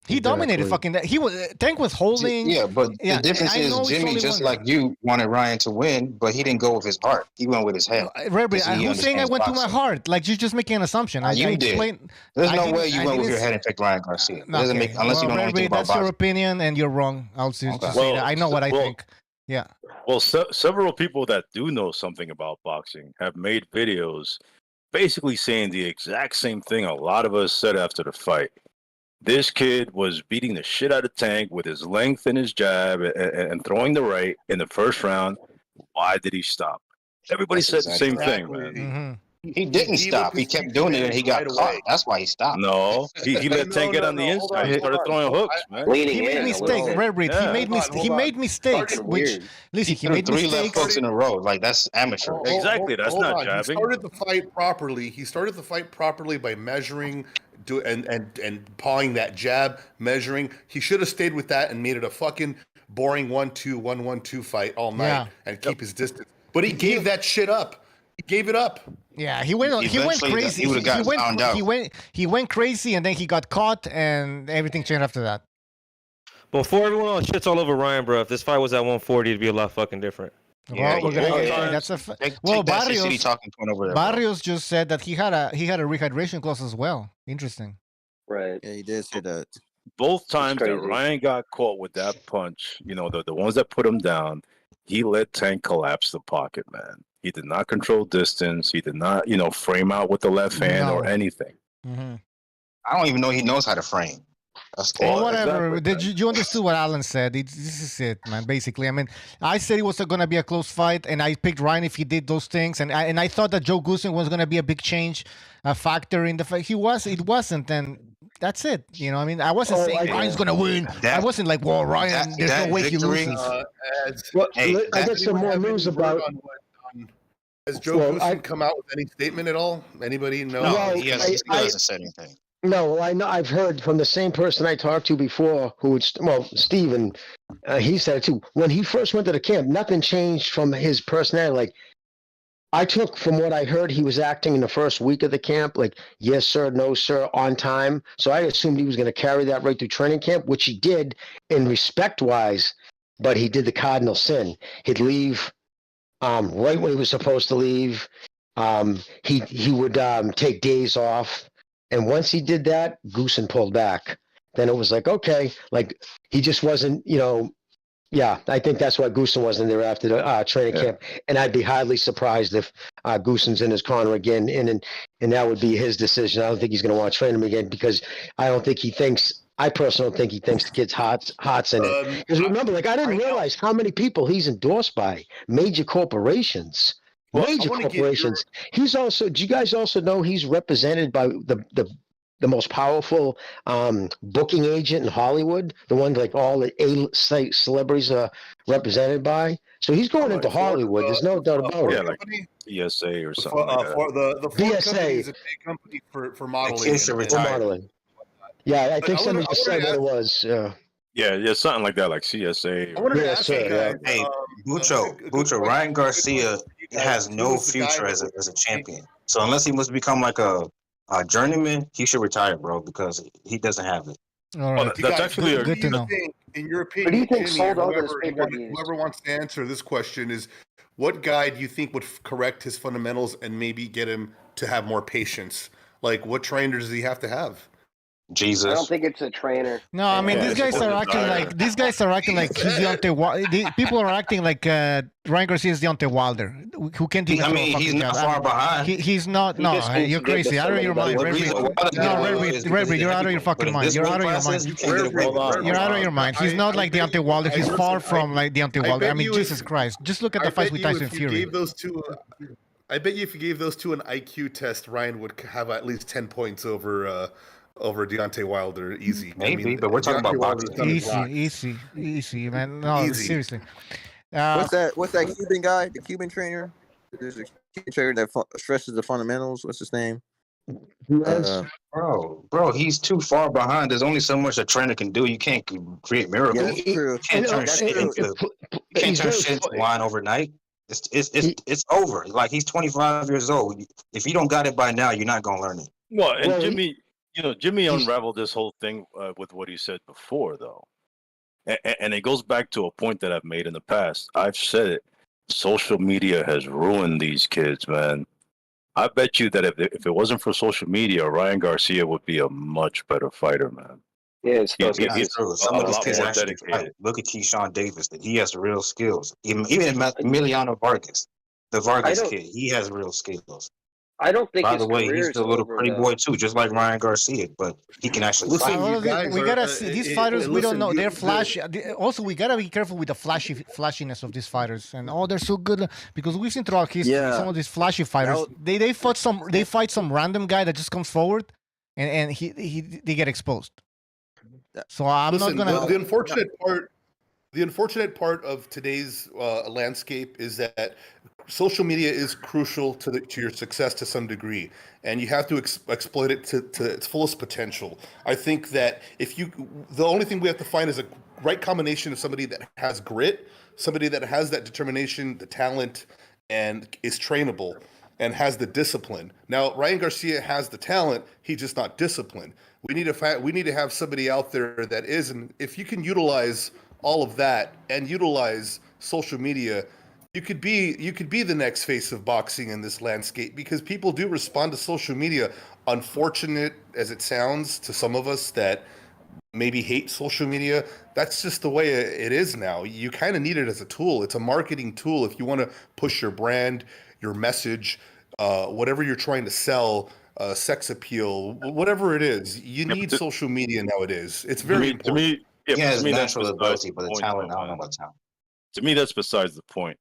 He dominated fucking that. He was Tank was holding. Yeah, but the difference is Jimmy, just like you, wanted Ryan to win, but he didn't go with his heart. He went with his head. Who's saying I went through my heart? Like you're just making an assumption. You did. There's no way you went with your head and picked Ryan Garcia. Doesn't make unless you know anything about boxing. That's your opinion, and you're wrong. I'll just say that. I know what I think. Yeah. Well, several people that do know something about boxing have made videos basically saying the exact same thing a lot of us said after the fight. This kid was beating the shit out of Tank with his length and his jab and throwing the right in the first round. Why did he stop? Everybody said the same thing, man. Mm-hmm. He didn't stop. He kept doing it and he got caught. That's why he stopped. No, he let Tank get on the inside. He started throwing hooks, man. He made mistakes. He made mistakes. Which listen, he made 3 mistakes. left hooks in a row. Like that's amateur. Exactly. That's not jabbing. He started the fight properly. He started the fight properly by measuring and pawing that jab, measuring. He should have stayed with that and made it a fucking boring 1-2, 1-1-2 fight all night and keep his distance. But he gave that shit up. He gave it up. Yeah, he went crazy. He went crazy, and then he got caught, and everything changed after that. Before everyone else shits all over Ryan, bro, if this fight was at 140, it'd be a lot fucking different. Well, we're gonna get that's a Barrios just said that he had a rehydration clause as well. Interesting. Right. Yeah, he did say that. Both times that Ryan got caught with that punch, you know, the ones that put him down, he let Tank collapse the pocket, man. He did not control distance. He did not, frame out with the left hand or anything. Mm-hmm. I don't even know he knows how to frame. Well, whatever. Exactly. You understood what Alan said? This is it, man. Basically, I mean, I said it was going to be a close fight, and I picked Ryan if he did those things, and I thought that Joe Goosen was going to be a big change, a factor in the fight. It wasn't, and that's it. You know, I mean, I wasn't saying Ryan's going to win. I wasn't like, well, Ryan, there's no way he loses. I got some more news about. Has Joe Goosen come out with any statement at all? Anybody know? No, he hasn't said anything. No, well, I know. I've heard from the same person I talked to before, Steven. He said it too. When he first went to the camp, nothing changed from his personality. Like, I took from what I heard, he was acting in the first week of the camp, like, yes, sir, no, sir, on time. So I assumed he was going to carry that right through training camp, which he did in respect-wise, but he did the cardinal sin. He'd leave right when he was supposed to leave. He would take days off. And once he did that, Goosen pulled back. Then it was like, okay, like he just wasn't, I think that's why Goosen wasn't there after the training camp. And I'd be highly surprised if Goosen's in his corner again, and that would be his decision. I don't think he's going to want to train him again because I personally don't think he thinks the kid's hot's in it. Because remember, like I didn't realize how many people he's endorsed by major corporations. Major corporations. He's also. Do you guys also know he's represented by the most powerful booking agent in Hollywood? The one like all the celebrities are represented by. So he's going into Hollywood. There's no doubt about it. Like BSA or something. For the Ford company is a big company for modeling. Modeling. Yeah, I think somebody just said what it was. Yeah, something like that, like CSA. I wanted to ask you guys, hey, Bucho, Ryan Garcia has no future as a champion. So unless he must become like a journeyman, he should retire, bro, because he doesn't have it. All right. That's actually good to know. In your opinion, whoever wants to answer this question is, what guy do you think would correct his fundamentals and maybe get him to have more patience? Like, what trainer does he have to have? Jesus. I don't think it's a trainer. No, I mean these guys are acting like he's Deontay Wilder. People are acting like Ryan Garcia is Deontay Wilder, who can't even. He's not far behind. He's not. No, you're crazy. Out of your mind, Redbreed. You're out of your fucking mind. You're out of your mind. You're out of your mind. He's not like Deontay Wilder. He's far from like Deontay Wilder. I mean, Jesus Christ. Just look at the fights with Tyson Fury. I bet you if you gave those two an IQ test, Ryan would have at least 10 points over Deontay Wilder, easy. Maybe, but we're talking about boxing. Easy, man. No, seriously. What's that Cuban guy? The Cuban trainer? There's a Cuban trainer that stresses the fundamentals. What's his name? Bro, he's too far behind. There's only so much a trainer can do. You can't create miracles. Yeah, that's true. You can't turn shit into wine overnight. It's over. Like he's 25 years old. If you don't got it by now, you're not gonna learn it. Well, Jimmy, Jimmy unraveled this whole thing with what he said before, though. And it goes back to a point that I've made in the past. I've said it. Social media has ruined these kids, man. I bet you that if it wasn't for social media, Ryan Garcia would be a much better fighter, man. Yeah, he's true. Some of these kids actually fight. Look at Keyshawn Davis. That he has real skills. Even Emiliano Vargas, the Vargas kid, he has real skills. I don't think. By the way, he's still a little pretty boy too, just like Ryan Garcia, but he can actually fight. We gotta see these fighters. We don't know. They're flashy. Also, we gotta be careful with the flashiness of these fighters. And they're so good because we've seen throughout history some of these flashy fighters. They fight some random guy that just comes forward, and they get exposed. So I'm not gonna. The unfortunate part of today's landscape is that social media is crucial to your success to some degree, and you have to exploit it to its fullest potential. I think that the only thing we have to find is a right combination of somebody that has grit, somebody that has that determination, the talent, and is trainable and has the discipline. Now, Ryan Garcia has the talent; he's just not disciplined. We need to have somebody out there that is, and if you can utilize all of that and utilize social media, you could be the next face of boxing in this landscape, because people do respond to social media. Unfortunate as it sounds to some of us that maybe hate social media, that's just the way it is now. You kind of need it as a tool. It's a marketing tool if you want to push your brand, your message, whatever you're trying to sell, sex appeal, whatever it is. You need social media nowadays. It's very important. He has natural ability, but the talent, I don't know about talent. To me, that's besides the point.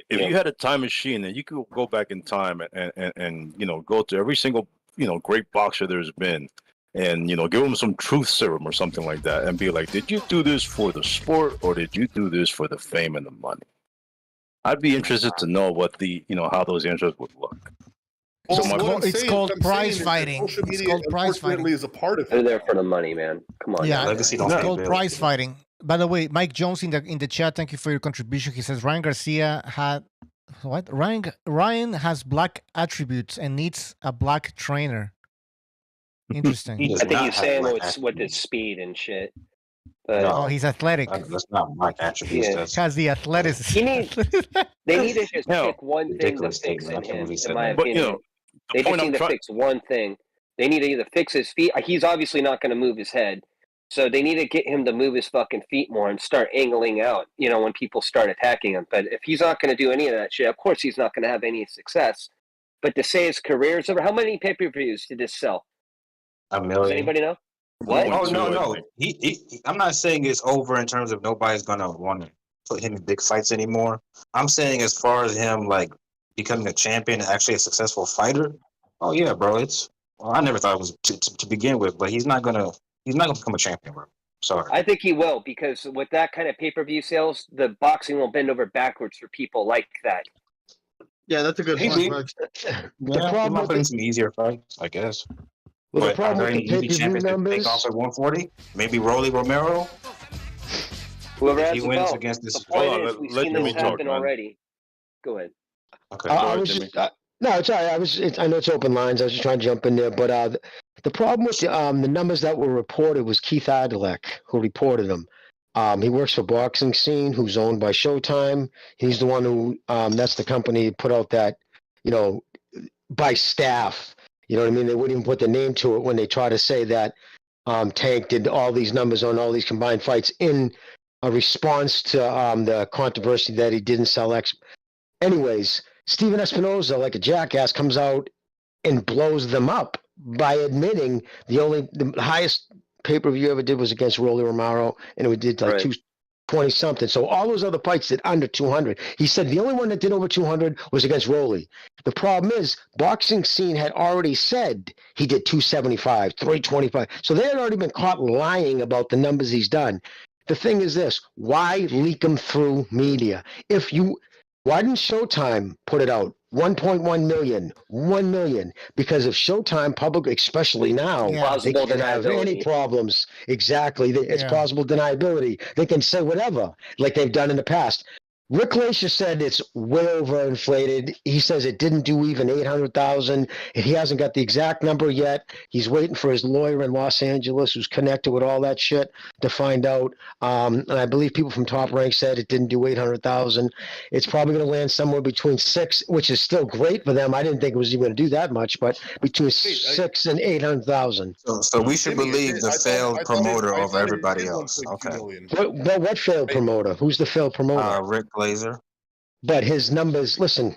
If you had a time machine, then you could go back in time and go to every single great boxer there's been, and give them some truth serum or something like that, and be like, did you do this for the sport or did you do this for the fame and the money? I'd be interested to know what how those answers would look. It's called prize fighting. It's called prize fighting. Is a part of it. They're there for the money, man. Come on. Yeah, it's called prize fighting. By the way, Mike Jones in the chat, thank you for your contribution. He says Ryan Garcia had what? Ryan has black attributes and needs a black trainer. Interesting. I think he's saying with his speed and shit. But, he's athletic. That's not black attributes. Yeah. Has the athleticism. They need to just pick one thing to fix in him, in my opinion. They just need to fix one thing. They need to either fix his feet. He's obviously not going to move his head. So they need to get him to move his fucking feet more and start angling out, when people start attacking him. But if he's not going to do any of that shit, of course he's not going to have any success. But to say his career is over, how many pay-per-views did this sell? 1 million. Does anybody know? What? Oh, no. I'm not saying it's over in terms of nobody's going to want to put him in big fights anymore. I'm saying as far as him, becoming a champion and actually a successful fighter, oh, yeah, bro, I never thought it was to begin with, but he's not going to become a champion, bro. Sorry. I think he will, because with that kind of pay-per-view sales, the boxing will bend over backwards for people like that. Yeah, that's a good point. The problem with some easier fights, I guess. Well, the problem with the pay-per-view numbers, take off at 140. Maybe Rolly Romero. Whoever has he wins against this. The point is, we've seen this happen already. Go ahead. Okay. I was just no, it's all right. I know it's open lines. I was just trying to jump in there, but the problem with the numbers that were reported was Keith Adalek, who reported them. He works for Boxing Scene, who's owned by Showtime. He's the one who that's the company put out that by staff. You know what I mean? They wouldn't even put the name to it when they try to say that Tank did all these numbers on all these combined fights in a response to the controversy that he didn't sell X. Anyways, Steven Espinoza, like a jackass, comes out and blows them up by admitting the highest pay-per-view ever did was against Rolly Romero, and it did 220 something. So all those other fights did under 200. He said the only one that did over 200 was against Rolly. The problem is Boxing Scene had already said he did 275, 325. So they had already been caught lying about the numbers he's done. The thing is this: why leak them through media? Why didn't Showtime put it out? 1.1 million, 1 million, because if Showtime public, especially now, they can have any problems. Exactly. It's plausible deniability. They can say whatever, like they've done in the past. Rick Glacier said it's way overinflated. He says it didn't do even 800,000. He hasn't got the exact number yet. He's waiting for his lawyer in Los Angeles, who's connected with all that shit, to find out. And I believe people from Top Rank said it didn't do 800,000. It's probably going to land somewhere between 6, which is still great for them. I didn't think it was even going to do that much, but between 6 and 800,000. So we should believe the failed promoter over everybody else. Okay. What failed promoter? Who's the failed promoter? Rick Glazer. But his numbers, listen,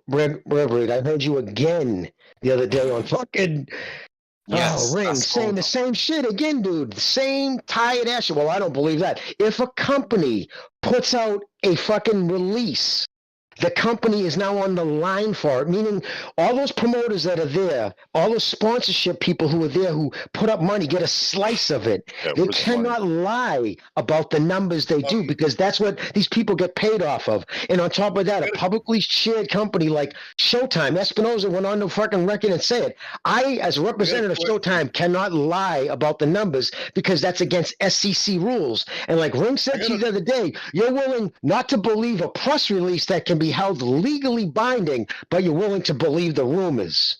Reverend, I heard you again the other day on fucking Ring saying the same shit again, dude. The same tired ass shit. Well, I don't believe that. If a company puts out a fucking release, the company is now on the line for it, meaning all those promoters that are there, all those sponsorship people who are there who put up money get a slice of it. They cannot lie about the numbers they do because that's what these people get paid off of. And on top of that, a publicly shared company like Showtime, Espinoza went on the fucking record and said, I, as a representative of Showtime, cannot lie about the numbers because that's against SEC rules. And like Ring said to you the other day, you're willing not to believe a press release that can be held legally binding, but you're willing to believe the rumors.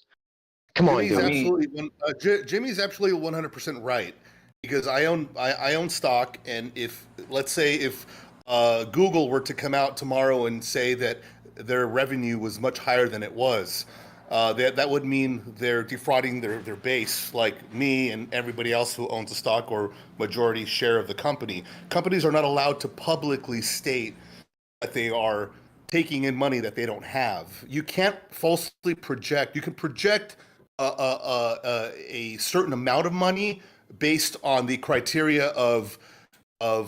Come on, dude. Jimmy's absolutely 100% right because I own stock, and if let's say if Google were to come out tomorrow and say that their revenue was much higher than it was, that would mean they're defrauding their base, like me and everybody else who owns a stock or majority share of the company. Companies are not allowed to publicly state that they are taking in money that they don't have. You can't falsely project. You can project a certain amount of money based on the criteria of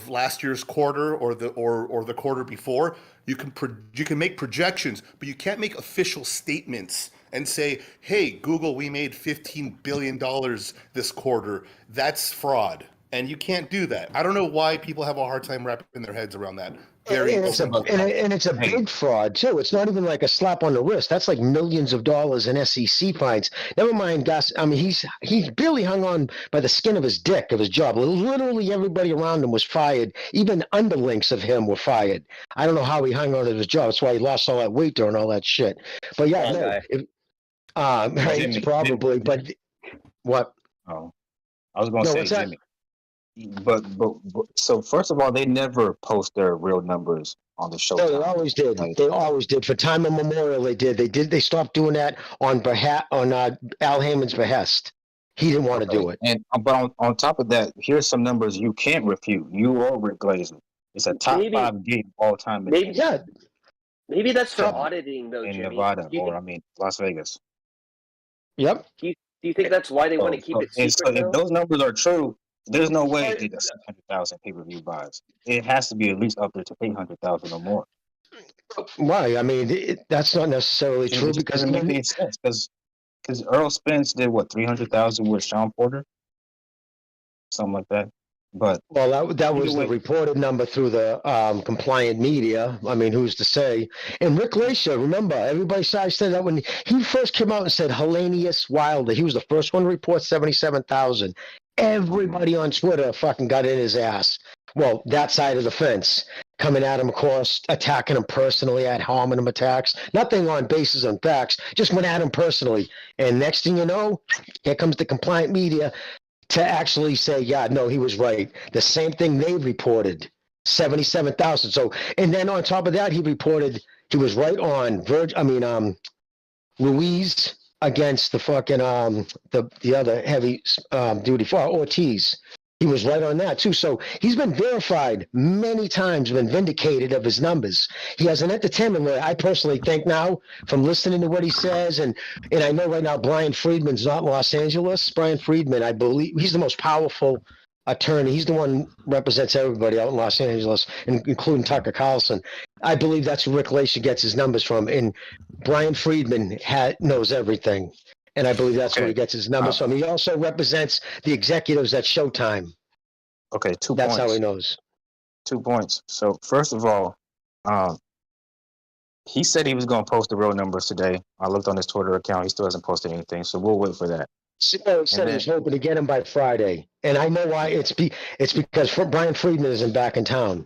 last year's quarter or the quarter before. You can make projections, but you can't make official statements and say, "Hey, Google, we made $15 billion this quarter." That's fraud, and you can't do that. I don't know why people have a hard time wrapping their heads around that. And it's a big fraud too. It's not even like a slap on the wrist. That's like millions of dollars in SEC fines. Never mind, Gus. I mean, he's barely hung on by the skin of his dick of his job. Literally everybody around him was fired. Even underlings of him were fired. I don't know how he hung on to his job. That's why he lost all that weight during all that shit. But yeah, right, probably. But what? Oh, I was going to say Jimmy. But so first of all, they never post their real numbers on the show. No, they always did. They always did. For time immemorial, they did. They stopped doing that on Al Heyman's behest. He didn't want to do it. And but on top of that, here's some numbers you can't refute. You or Rick Glazer. It's a top 5 game all time. Maybe that's for auditing though, in Jimmy. Nevada Las Vegas. Yep. Do you think that's why they want to keep it secret? So if those numbers are true, there's no way they get 600,000 pay-per-view buys. It has to be at least up there to 800,000 or more. Why? I mean, that's not necessarily true because it doesn't make any sense. Because Earl Spence did 300,000 with Sean Porter, something like that. But that was the reported number through the compliant media. I mean, who's to say? And Rick Glacier, remember, everybody said that when he first came out and said Hellenius Wilder, he was the first one to report 77,000. Everybody on Twitter fucking got in his ass. Well, that side of the fence, coming at him, of course, attacking him personally, ad hominem attacks. Nothing on basis on facts, just went at him personally. And next thing you know, here comes the compliant media to actually say, yeah, no, he was right. The same thing they reported, 77,000. So, and then on top of that, he reported he was right on Ruiz against the fucking the other heavy duty for Ortiz. He was right on that too. So he's been verified many times, been vindicated of his numbers. He has an entertainment lawyer. I personally think now, from listening to what he says, and I know right now Brian Friedman's not in Los Angeles. Brian Friedman, I believe, he's the most powerful attorney. He's the one who represents everybody out in Los Angeles, including Tucker Carlson. I believe that's where Rick Glacier gets his numbers from. And Brian Friedman knows everything. And I believe that's where he gets his numbers from. He also represents the executives at Showtime. Okay, 2 points. That's how he knows. 2 points. So first of all, he said he was going to post the real numbers today. I looked on his Twitter account. He still hasn't posted anything, so we'll wait for that. He said he was hoping to get him by Friday. And I know why. It's because Brian Friedman isn't back in town.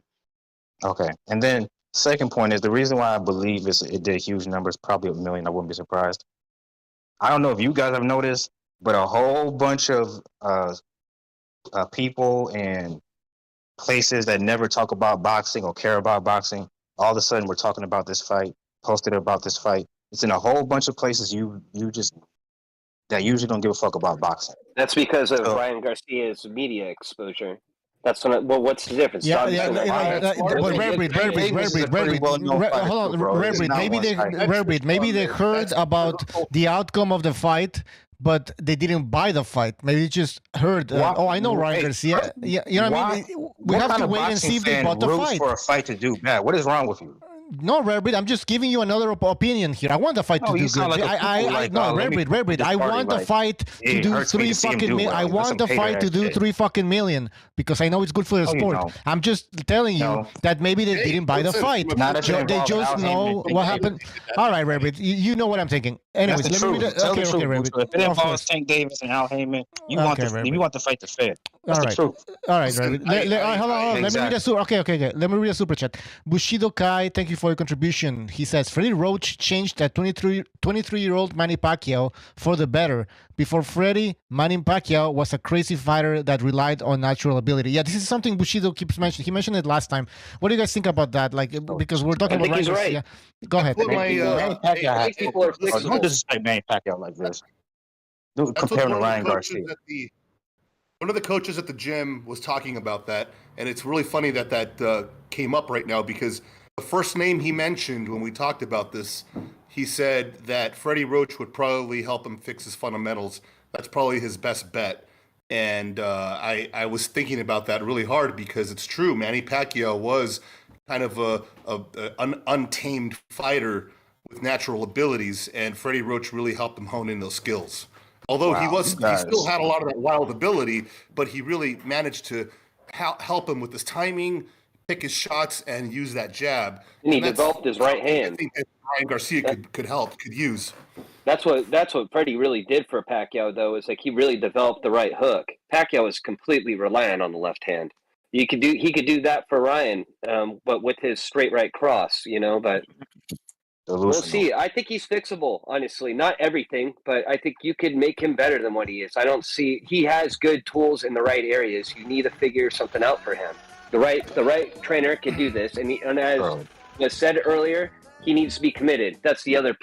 Okay, and then second point is the reason why I believe it did huge numbers, probably 1 million. I wouldn't be surprised. I don't know if you guys have noticed, but a whole bunch of people and places that never talk about boxing or care about boxing, all of a sudden we're talking about this fight, posted about this fight. It's in a whole bunch of places you just that usually don't give a fuck about boxing. That's because of Ryan Garcia's media exposure. That's well. What's the difference? Yeah, but maybe they heard about the outcome of the fight, but they didn't buy the fight. Maybe they just heard. I know Ryan Garcia. Yeah, you know what I mean. We have to wait and see if they bought the fight. For a fight to do bad. What is wrong with you? No, Rarebit, I'm just giving you another opinion here. I want the fight to do good. Rarebit, I want the fight to do 3 fucking million. I want the fight to do 3 fucking million because I know it's good for the sport. I'm just telling you that maybe they didn't buy the fight. They just know what happened. All right, Rarebit, you know what I'm thinking. Anyways, let me read it. Okay, Rarebit. If it involves Tank Davis and Al Heyman, you want the fight to fair. That's the truth. All right, Rarebit. Hold on. Let me read a super. Okay. Let me read a super chat. Bushido Kai, thank you for your contribution. He says Freddie Roach changed that 23-year-old Manny Pacquiao for the better. Before Freddie, Manny Pacquiao was a crazy fighter that relied on natural ability. Yeah, this is something Bushido keeps mentioning. He mentioned it last time. What do you guys think about that? Like, because we're talking about he's right. Yeah. Go ahead. Don't disrespect Manny Pacquiao like this. Comparing to Ryan Garcia. One of the coaches at the gym was talking about that, and it's really funny that came up right now because the first name he mentioned when we talked about this, he said that Freddie Roach would probably help him fix his fundamentals. That's probably his best bet. And I was thinking about that really hard because it's true. Manny Pacquiao was kind of an untamed fighter with natural abilities, and Freddie Roach really helped him hone in those skills. Although he still had a lot of that wild ability, but he really managed to help him with his timing, pick his shots, and use that jab. And he developed his right hand. I think that Ryan Garcia could use. That's what Freddie really did for Pacquiao, though, is like he really developed the right hook. Pacquiao was completely reliant on the left hand. He could do that for Ryan, but with his straight right cross, but we'll see. I think he's fixable, honestly. Not everything, but I think you could make him better than what he is. He has good tools in the right areas. You need to figure something out for him. The right trainer can do this, and as I said earlier, he needs to be committed. That's the other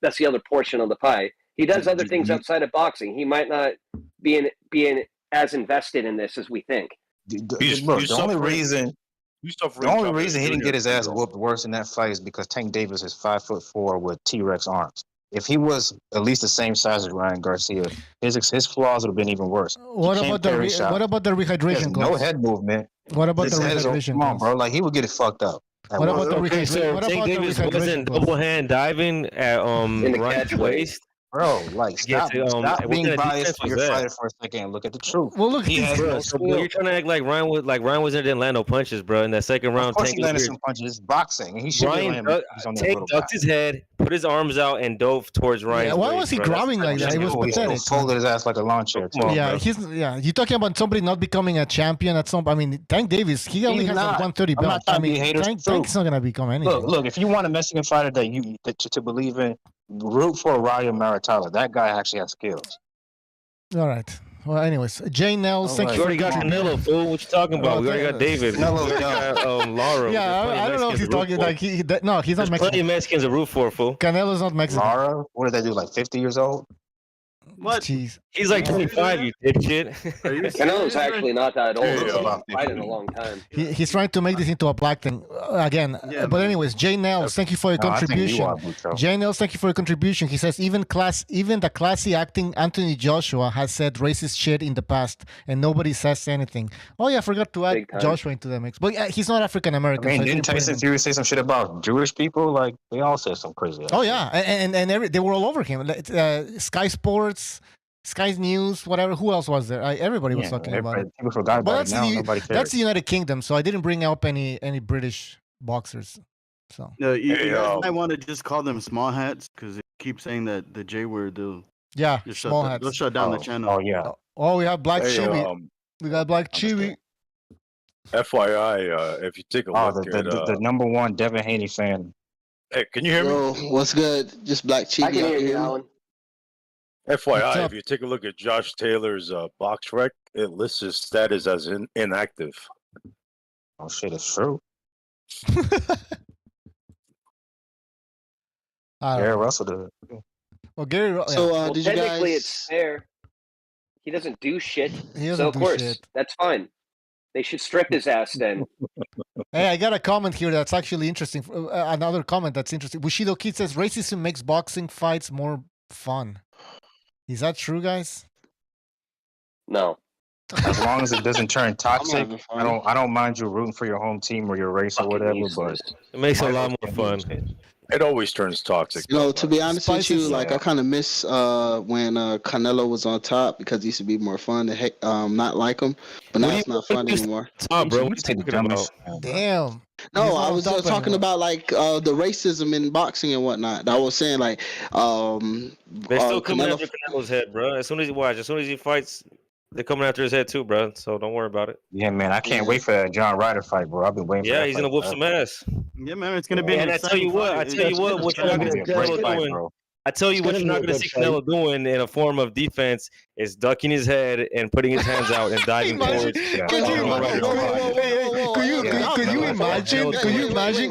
that's the other portion of the pie. He does other things outside of boxing. He might not be as invested in this as we think. The only reason he didn't get his ass whooped worse in that fight is because Tank Davis is 5'4" with T-Rex arms. If he was at least the same size as Ryan Garcia, his flaws would have been even worse. What about the rehydration clause? No head movement. What about the rehydration? Come on, bro. Like he would get it fucked up. What about the rehydration? So Tank Davis wasn't double hand diving at Ryan's waist. Bro, like stop being biased for your fighter for a second and look at the truth. Well, look, bro, you're trying to act like Ryan didn't land no punches, bro. In that second round, of course he landed some punches. It's boxing. He should Tank ducked his head, put his arms out, and dove towards Ryan. Yeah, why was he grabbing like that? It was pathetic. He folded his ass like a lawn chair. You're talking about somebody not becoming a champion at some. I mean, Tank Davis, he only has a 130 belt. I mean, Tank's not gonna become anything. Look, if you want a Mexican fighter that to believe in, root for Rayo Maratala. That guy actually has skills. All right. Well, anyways, Jay Nels. We already got Canelo, fool. What you talking about? We already got David. Canelo's got Lara. Yeah, I don't know if he's talking like he's not Mexican. Plenty of Mexicans to root for, fool. Canelo's not Mexican. Lara? What did they do? Like 50 years old? What? Jeez. He's like 25, you dipshit. Canelo's actually not that old. He's been fighting a long time. He's trying to make this into a black thing again. But anyways, Jay Nels, thank you for your contribution. Jay Nels, thank you for your contribution. He says even the classy acting Anthony Joshua has said racist shit in the past, and nobody says anything. Oh yeah, I forgot to add Joshua into the mix. But he's not African American. I mean, didn't Tyson Fury say some shit about Jewish people? Like they all said some crazy. Oh yeah, and they were all over him. Sky Sports. Sky News, whatever. Who else was there? Everybody was talking about it. People forgot about it now. Nobody cares. That's the United Kingdom, so I didn't bring up any British boxers. So you guys might want to just call them small hats because they keep saying that the J word. They'll small hats. They'll shut down the channel. Oh yeah. Oh, we have Black Chibi. We got Black Chibi. FYI, if you take a look at the number one Devin Haney fan. Hey, can you hear Yo, me? what's good? Just Black Chibi. I can hear you, Alan. FYI, if you take a look at Josh Taylor's box rec, it lists his status as inactive. Oh shit, it's true. Gary Russell did it. Well, Gary. So, did you technically, guys? it's fair. He doesn't do shit. He doesn't so of do course, shit. that's fine. They should strip his ass then. Hey, I got a comment here that's actually interesting. Another comment that's interesting. Bushido Kid says racism makes boxing fights more fun. Is that true, guys? No. As long as it doesn't turn toxic, I don't mind you rooting for your home team or your race or whatever. But it makes it a lot more fun. It always turns toxic. You know, to be honest with you, like I kind of miss when Canelo was on top because it used to be more fun to not like him, but now it's not fun anymore. Top, bro. What you talking about? Damn. No, I was talking about like the racism in boxing and whatnot. I was saying like They're still coming after Canelo's head, bro. As soon as he fights, they're coming after his head too, bro. So don't worry about it. Yeah, man, I can't wait for that John Ryder fight, bro. I've been waiting. Yeah, for he's that gonna whoop some ass. Yeah, man, it's gonna be. And I tell you what, what you're not gonna see Canelo doing. I tell you what you're not gonna see Canelo doing in a form of defense is ducking his head and putting his hands out and diving forward. Could you imagine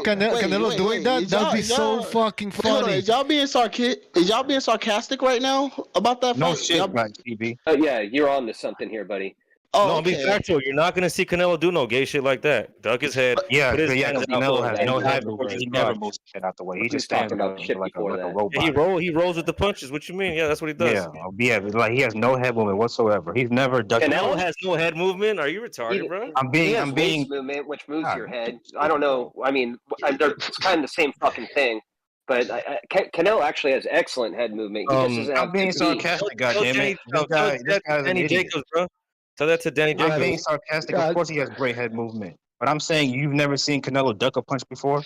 Canelo doing that? That'd be so fucking funny. Is y'all being sarcastic right now about that fight? No shit, like TB. Yeah, you're on to something here, buddy. No, I'm being factual. You're not gonna see Canelo do no gay shit like that. Duck his head. Yeah, put his hands out, Canelo has no head. forward. He never moves shit out the way. He just stands about shit like a before that. robot. Yeah, he rolls with the punches. What you mean? Yeah, that's what he does. Yeah, like he has no head movement whatsoever. He's never ducked. Canelo has no head movement. Are you retarded, bro? I'm being waist movement, which moves your head. I don't know. I mean, it's kind of the same fucking thing. But Canelo actually has excellent head movement. He just doesn't have I'm being sarcastic, goddammit. This guy's an Danny idiot. Jacobs, bro. Tell that to Danny Jacobs. I'm being sarcastic. Of course, he has great head movement. But I'm saying you've never seen Canelo duck a punch before.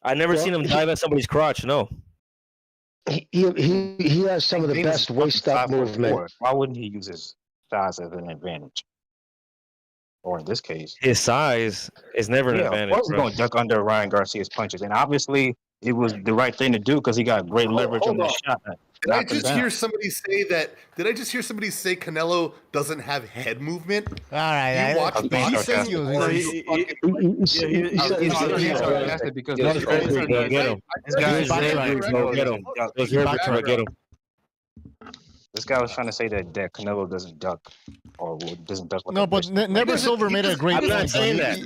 I never seen him dive at somebody's crotch. No. He has some of the best waist up movement. Why wouldn't he use his size as an advantage? Or in this case, his size is never an advantage. Of course, he's going to duck under Ryan Garcia's punches, and obviously, it was the right thing to do because he got great leverage on the shot. Did I just hear somebody say that? Did I just hear somebody say Canelo doesn't have head movement? All right, you watch boxing. This guy was trying to say that Canelo doesn't duck or doesn't duck. No, but Never Silver made a great point. I'm not saying that.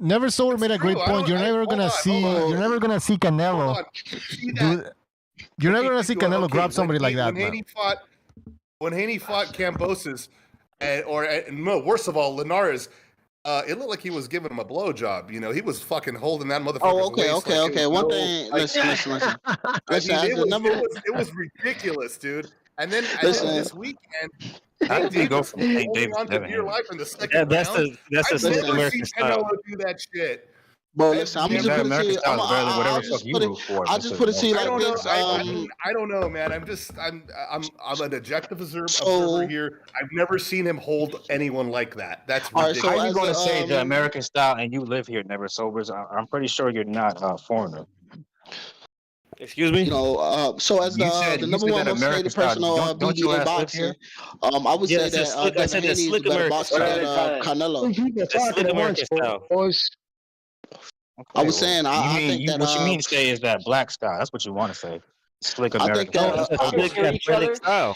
Never Silver made a great point. You're never gonna see Canelo. You're never gonna see Canelo grab somebody like that. When Haney fought Cambosis, worst of all, Linares, it looked like he was giving him a blowjob. You know, he was fucking holding that motherfucker. Oh, okay. One thing. Listen. It was ridiculous, dude. And then this weekend, how did he go from St. Davis on to Dear Life in the second round? That's the I've never American seen style. Canelo do that shit. Bro, listen, I'm just put it to you. I'll just put it to you like this. I don't know, man. I'm an objective observer here. I've never seen him hold anyone like that. That's ridiculous. How are you going to say the American style and you live here, Never Sobers? I'm pretty sure you're not a foreigner. Excuse me. You know, so as the number one most hated person on BDA boxing, I would say that Devin Haney is a better boxer than Canelo. Slick American style. I was saying, I think that what you mean to say is that black style. That's what you want to say. Slick American style. Slick athletic style.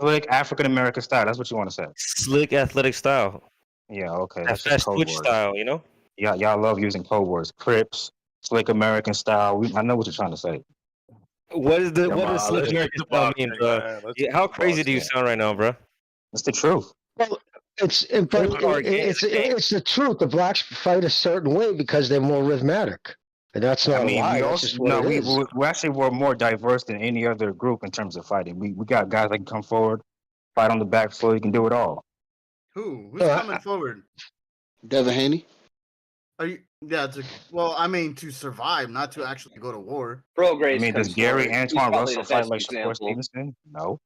Slick African American style. That's what you want to say. Slick athletic style. Yeah, okay. That's Twitch style, you know? Yeah, y'all love using code words. Crips, Slick American style. I know what you're trying to say. What does Slick American style mean, bro? How crazy do you sound right now, bro? It's the truth. Well, it's the truth. The blacks fight a certain way because they're more rhythmic, and that's not a lie. We actually were more diverse than any other group in terms of fighting. We got guys that can come forward, fight on the back foot. You can do it all. Who's coming forward? Devin Haney. Are you? Yeah. To survive, not to actually go to war. Bro, Grace. Does Gary Antoine Russell fight like Shakur Stevenson? No.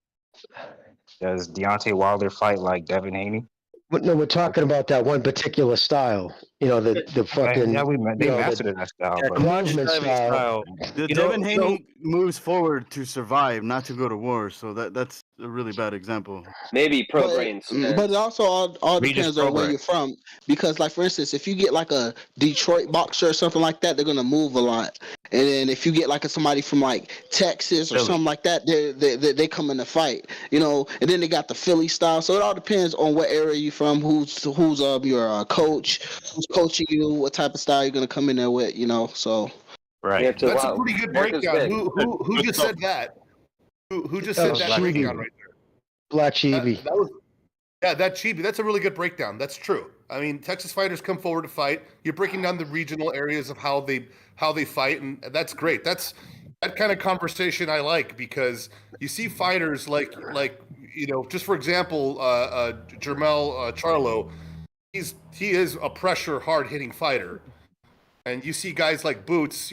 Does Deontay Wilder fight like Devin Haney? No, we're talking about that one particular style. The fucking. Yeah, they you know, mastered that style, Yeah, but movement style. The You know, Devin Haney moves forward to survive, not to go to war. So that's a really bad example. Maybe pro grain. But it also all Regis depends on where Progress. you're from. Because, like, for instance, if you get like a Detroit boxer or something like that, they're gonna move a lot. And then if you get like somebody from like Texas or Philly. something like that, they come in to fight. And then they got the Philly style. So it all depends on what area you're from, who's your coach, who's coaching you, what type of style you're gonna come in there with. So. Right. That's a pretty good breakdown. Who just said that? Who just said that breakdown right there? Black Chibi. That Chibi. That's a really good breakdown. That's true. I mean, Texas fighters come forward to fight. You're breaking down the regional areas of how they fight, and that's great. That's that kind of conversation I like, because you see fighters like just for example, Jermel Charlo. He is a pressure, hard hitting fighter, and you see guys like Boots.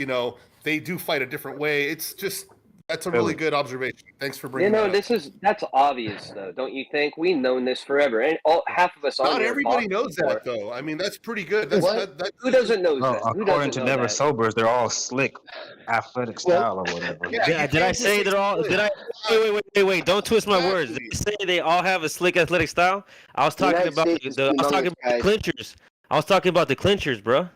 They do fight a different way. It's just. That's a really good observation. Thanks for bringing that up. That's obvious, though, don't you think? We've known this forever, and half of us. Not everybody knows that, though. I mean, that's pretty good. Who doesn't know that? According to Never Sobers, they're all slick, athletic style or whatever. Yeah, did I say they're all? Did I? Wait! Don't twist my words. Did I say they all have a slick athletic style? I was talking about the clinchers. I was talking about the clinchers, bro.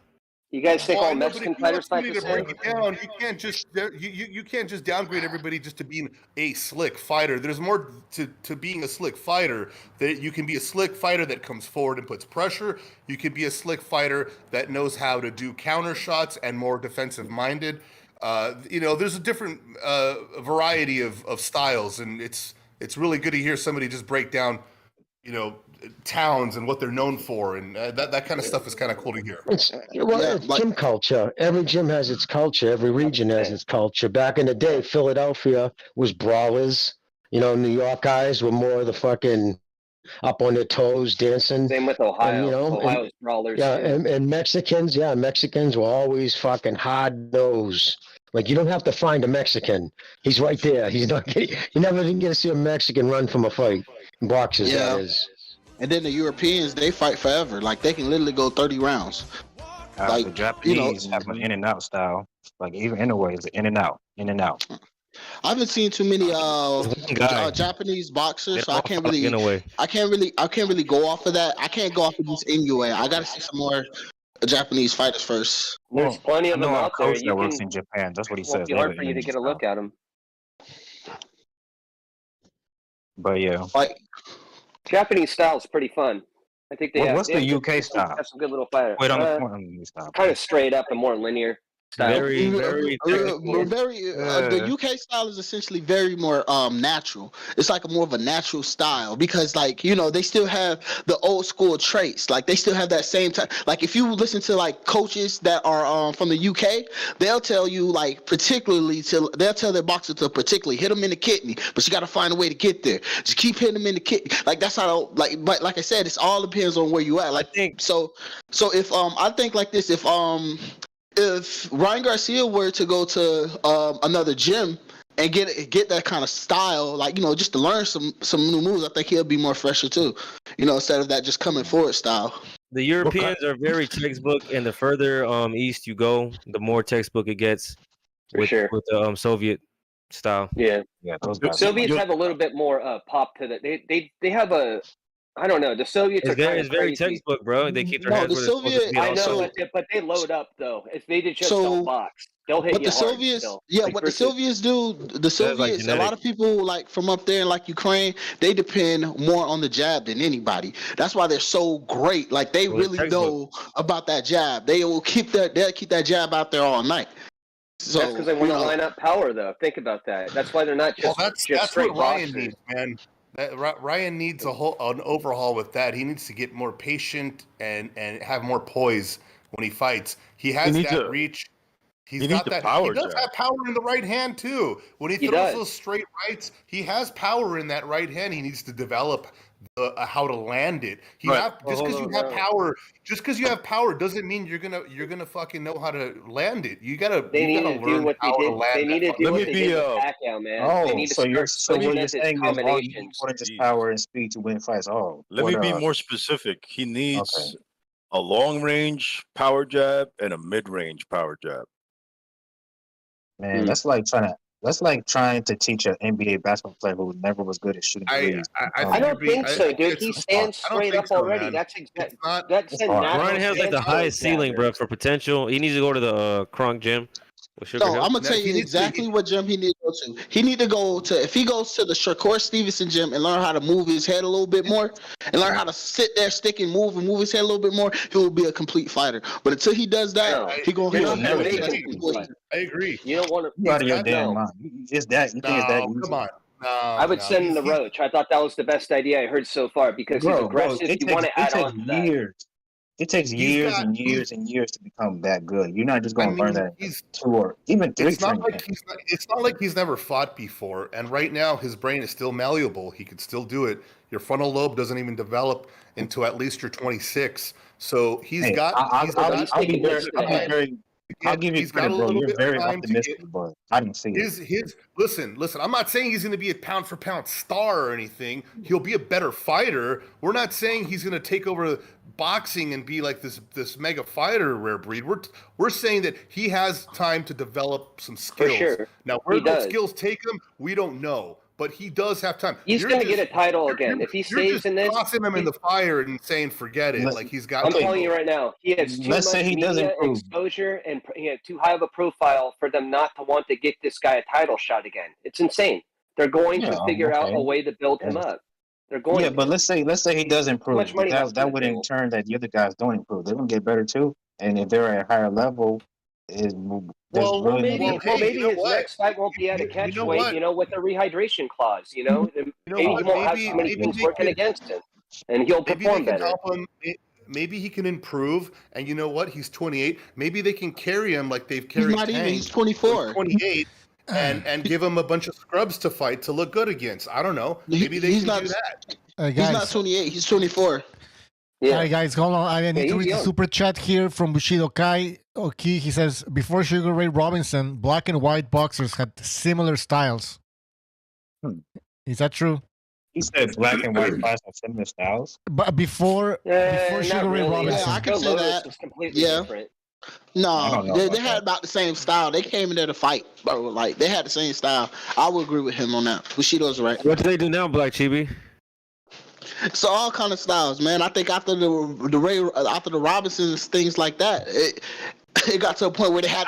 You guys think all Mexican fighters fight the same? Break it down. You can't just downgrade everybody just to being a slick fighter. There's more to being a slick fighter. That you can be a slick fighter that comes forward and puts pressure. You can be a slick fighter that knows how to do counter shots and more defensive minded. There's a different variety of styles, and it's really good to hear somebody just break down, towns and what they're known for, and that kind of stuff is kind of cool to hear. It's gym culture. Every gym has its culture. Every region has its culture. Back in the day, Philadelphia was brawlers. New York guys were more of the fucking up on their toes dancing. Same with Ohio. And, Ohio's brawlers. Yeah, and Mexicans. Yeah, Mexicans were always fucking hard nosed. Like, you don't have to find a Mexican. He's right there. He's not. You never didn't get to see a Mexican run from a fight. Boxers, that is. And then the Europeans, they fight forever. Like, they can literally go 30 rounds. The Japanese have an in and out style. Like, even in a way, it's in and out, in and out. I haven't seen too many Japanese boxers, so I can't really go off of that. I can't go off of this Inoue. I gotta see some more Japanese fighters first. There's plenty of them out there. That works in Japan. That's what he says. It's hard for you to get a look at them. But yeah, Japanese style is pretty fun. I think they have. What's the UK style? Have some good little fighters. Wait, on the style. Kind of straight up and more linear. The UK style is essentially very more natural. It's like more of a natural style because, like, they still have the old school traits. Like, they still have that same type. Like, if you listen to like coaches that are from the UK, they'll tell you like they'll tell their boxer to particularly hit them in the kidney, but you got to find a way to get there. Just keep hitting them in the kidney. Like, that's how but like I said, it's all depends on where you at. Like, so if I think like this, if Ryan Garcia were to go to another gym and get that kind of style, like, just to learn some new moves, I think he'll be more fresher too. Instead of that just coming forward style. The Europeans are very textbook, and the further east you go, the more textbook it gets. With the Soviet style. Yeah. Those guys. Soviets have a little bit more pop to that. They have a. I don't know. The Soviets it's very textbook, bro. They keep their hands. The Soviet. I know, but they load up though. If they just don't box, they'll hit you the Soviets, what the Soviets do, a lot of people like from up there in like Ukraine, they depend more on the jab than anybody. That's why they're so great. Like, they really know about that jab. They'll keep that jab out there all night. So, that's because they want to line up power, though. Think about that. That's why they're not just. Well, that's what Ryan needs, man. Ryan needs an overhaul with that. He needs to get more patient and have more poise when he fights. He has that reach. He's got that. He does have power in the right hand too. When he throws those straight rights, he has power in that right hand. He needs to develop how to land it. Just because you have power, doesn't mean you're gonna fucking know how to land it. You gotta learn how to land. They need to do what they did with Pacquiao, man. They need to so start what you're saying is all you need combinations. more than just power and speed to win fights. Let me be more specific. He needs a long range power jab and a mid range power jab. Man, that's like trying to teach an NBA basketball player who never was good at shooting threes. I don't think so, dude. He stands straight up already. That's exactly that's a natural. Ryan has like the highest ceiling, bro, for potential. He needs to go to the Kronk gym. No, I'm gonna tell you exactly what gym he need to go to. He need to go to, if he goes to the Shakur Stevenson gym and learn how to move his head a little bit more, and learn how to sit there, stick and move his head a little bit more, he will be a complete fighter. But until he does that, he gonna never. I agree. You don't want to. You out of your damn mind. It's that. You think it's that easy? Come on. No, I would send him the Roach. I thought that was the best idea I heard so far because he's aggressive. You want to add on to that. It takes years and years and years to become that good. You're not just going to learn that in 2 or even 3 It's not like he's never fought before. And right now, his brain is still malleable. He could still do it. Your frontal lobe doesn't even develop until at least you're 26. So he's got. I'll give you credit, bro. You're very optimistic, but I didn't see it. Listen. I'm not saying he's going to be a pound for pound star or anything. He'll be a better fighter. We're not saying he's going to take over boxing and be like this mega fighter, rare breed. We're saying that he has time to develop some skills. For sure. Now, where those skills take him, we don't know. But he does have time. He's going to get a title again. If he stays in this, tossing him in the fire and saying, "Forget it." Like he's got. I'm telling you right now, he has too much media exposure and he had too high of a profile for them not to want to get this guy a title shot again. It's insane. They're going to figure out a way to build him up. They're going. Yeah, but let's say he does improve. That would in turn that the other guys don't improve. They're going to get better too. And if they're at a higher level, maybe his next fight won't be at a catch weight, with a rehydration clause, maybe he won't have so many things working against him, and he'll perform better. Maybe he can improve, and you know what? He's 28. Maybe they can carry him like they've carried. He's 24. 28, and give him a bunch of scrubs to fight to look good against. I don't know. Maybe they can do that. He's not 28. He's 24. Yeah. All right, guys, hold on. I need to read the super chat here from Bushido Kai Oki. He says, before Sugar Ray Robinson, black and white boxers had similar styles. Is that true? He said black and white boxers have similar styles? But before Sugar Ray Robinson. Yeah, I can say that. Different. No, they had about the same style. They came in there to fight, bro. Like, they had the same style. I would agree with him on that. Bushido's right. What do they do now, Black Chibi? So all kind of styles, man. I think after the Robinsons, things like that, it got to a point where they had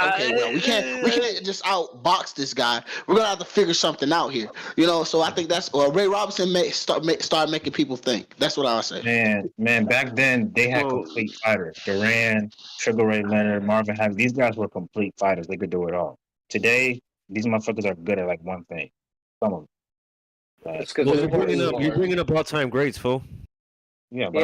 we can't just outbox this guy. We're gonna have to figure something out here, So I think that's Ray Robinson start making people think. That's what I would say. Man, back then they had complete fighters. Duran, Sugar Ray Leonard, Marvin Havok. These guys were complete fighters. They could do it all. Today, these motherfuckers are good at like one thing. Some of them. You're bringing up all-time greats, fool. Yeah, but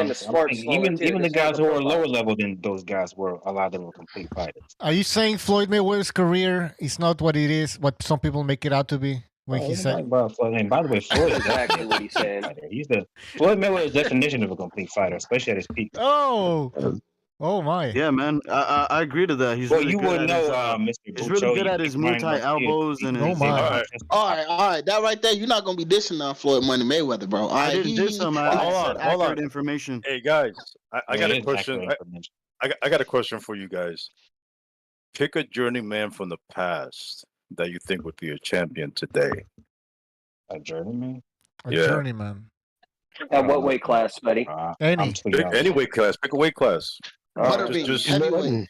even the guys who are lower level than those guys were, a lot of them were complete fighters. Are you saying Floyd Mayweather's career is not what it is, what some people make it out to be? When he said, by the way, Floyd is exactly what he's saying. He's Floyd Mayweather's definition of a complete fighter, especially at his peak. Oh my! Yeah, man, I agree to that. He's really you good wouldn't know, Mr. He's really good at his multi elbows and his. All right. That right there, you're not gonna be dissing on Floyd Mayweather, bro. I didn't diss him. I said accurate information. Hey guys, I got a question. I got a question for you guys. Pick a journeyman from the past that you think would be a champion today. A journeyman? A journeyman. At what weight class, buddy? Any weight class. Pick a weight class. Heavyweight.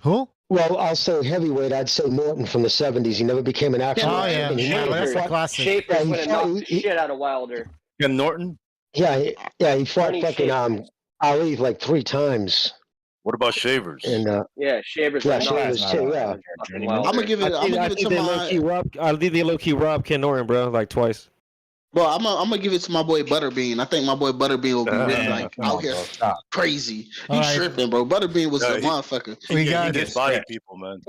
Who? Well, I'll say heavyweight. I'd say Norton from the 70s. He never became an actual champion. That's a classic. Schaefer's would have knocked the shit out of Wilder. And Norton? Yeah, he fought fucking Ali like 3 times. What about Shavers? And Shavers. Yeah, Shavers too. Yeah. I'm gonna give it. I'm gonna give it to my. I think they low key robbed Ken Norton, bro, like twice. Well, I'm gonna give it to my boy Butterbean. I think my boy Butterbean will be really like out here crazy. He's tripping, bro. Butterbean was a motherfucker. He gets body people, man.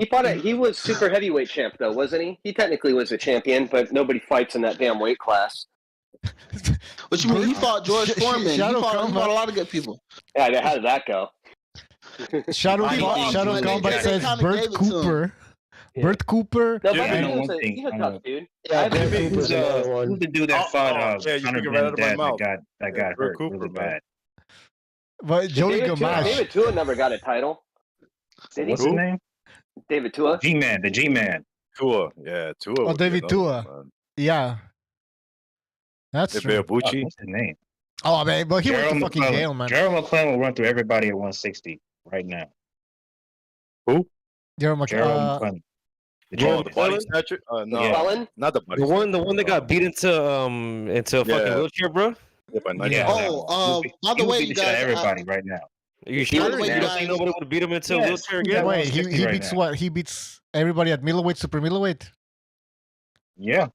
He was super heavyweight champ though, wasn't he? He technically was a champion, but nobody fights in that damn weight class. What you mean? He fought George Foreman. He fought a lot of good people. Yeah, how did that go? Shadow Combat says Bert Cooper. Bert Cooper. No, he's a tough dude. Yeah, who's the dude that fought Conor Benedad that got hurt really bad? But Joey Gamache. David Tua never got a title. Did he? What's his name? David Tua. G-Man, the G-Man. Tua, yeah, Tua. Oh, David Tua. Yeah. That's true. What's his name? Oh, man, but he went to fucking jail, man. Gerald McClellan will run through everybody at 160 right now. Who? Gerald McClellan. The body snatcher? No, not the body. The one that got beat into a fucking wheelchair, bro. Yeah, by by the way, you guys, everybody right now. Are you sure? You don't think nobody would beat him into a wheelchair again? Wait, he beats what? He beats everybody at middleweight, super middleweight. Yeah.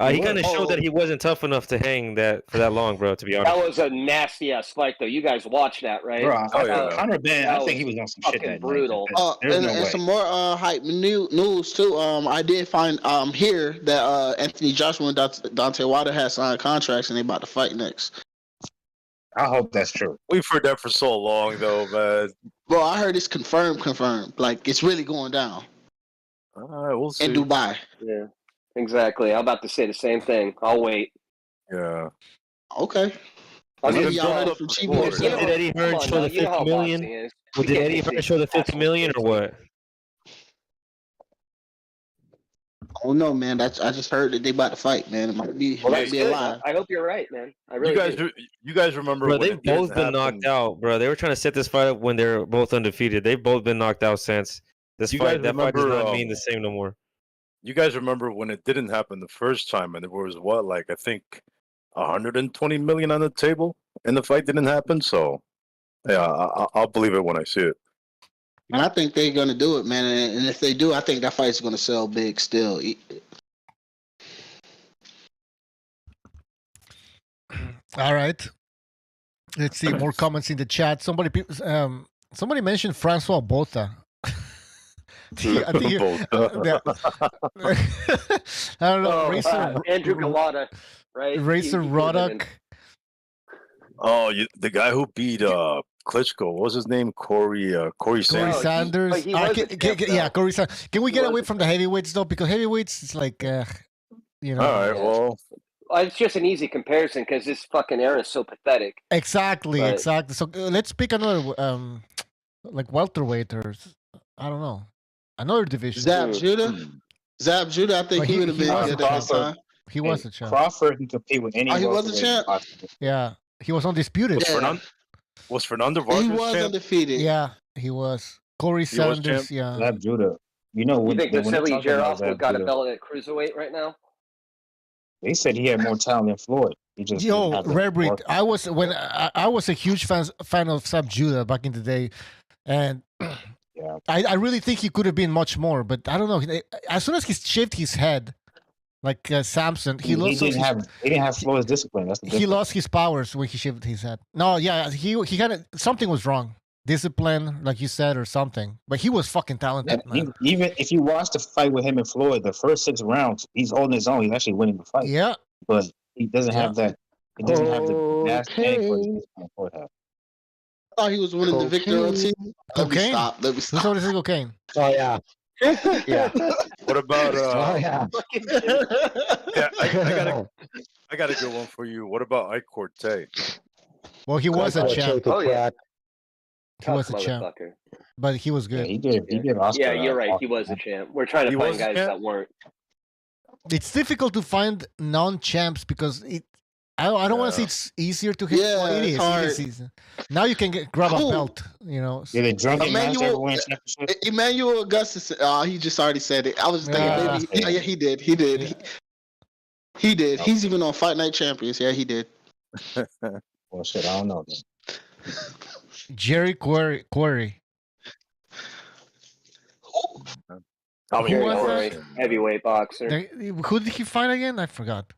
He kind of showed that he wasn't tough enough to hang that for that long, bro. To be honest, that was a nasty ass fight, though. You guys watched that, right? Bro, Conor Ben, I think he was on some shit that brutal. And some more hype news too. I did find here that Anthony Joshua and Dante Wilder had signed contracts and they about to fight next. I hope that's true. We've heard that for so long, though, man. Bro, I heard it's confirmed. Like it's really going down. All right, we'll see. In Dubai. Yeah. Exactly. I'm about to say the same thing. I'll wait. Yeah. Okay. Did Eddie Hearn show the 50 million? Did Eddie Hearn show the 50 million or what? Oh no, man! I just heard that they about to fight, man. It might be a lie. I hope you're right, man. I really you guys remember? Bro, they've both been knocked out, bro. They were trying to set this fight up when they're both undefeated. They've both been knocked out since this fight. That fight does not mean the same no more. You guys remember when it didn't happen the first time, and there was I think 120 million on the table, and the fight didn't happen. So, yeah, I'll believe it when I see it. And I think they're gonna do it, man. And if they do, I think that fight's gonna sell big still. All right. Let's see more comments in the chat. Somebody mentioned Francois Botha. I think I don't know. Andrew Galata, right? Racer Roddick. Oh, the guy who beat Klitschko. What was his name? Corey Sanders. Corey Sanders. Can we get away from the heavyweights though? Because heavyweights, it's like, All right. Well, it's just an easy comparison because this fucking era is so pathetic. Exactly. So let's pick another, like welterweight or I don't know. Another division. Zab Judah, I think he would have been good at that time. He was a champ. Crawford can compete with any. He was a champ. Yeah, he was undisputed. Was Fernando Vargas? He was undefeated. Yeah, he was. Corey Sanders. Yeah. Zab Judah. You know, you think Vasily Jarov got a belt at cruiserweight right now? They said he had more talent than Floyd. He just Rare Breed. I was a huge fan of Zab Judah back in the day, and. Yeah. I really think he could have been much more, but I don't know. As soon as he shaved his head, like Samson, he didn't have Floyd's discipline. That's the difference. He lost his powers when he shaved his head. No, yeah, he had something was wrong, discipline, like you said, or something. But he was fucking talented. Man. Even if you watch the fight with him and Floyd, the first 6 rounds, he's holding his own. He's actually winning the fight. Yeah, but he doesn't have that. He doesn't have the gas tank Floyd has. I thought he was winning the Victor OT. Cocaine? Let me stop. Who's already saying cocaine? Oh, yeah. Yeah. What about oh, yeah. I got a good one for you. What about Ike Cortez? Well, he was a champ. Oh, yeah. He was a champ. But he was good. Yeah, he did Oscar. Yeah, you're right. He was a champ. We're trying to find guys that weren't. It's difficult to find non-champs because I don't want to say it's easier to hit. Yeah, well, it is. hard. It is. Now you can grab a belt, you know. Yeah, the drunken Emmanuel Augustus. He just already said it. I was thinking maybe. Yeah, he did. He did. He's even on Fight Night Champions. Yeah, he did. Well, shit, I don't know. Jerry Quarry. Heavyweight boxer. Who did he fight again? I forgot.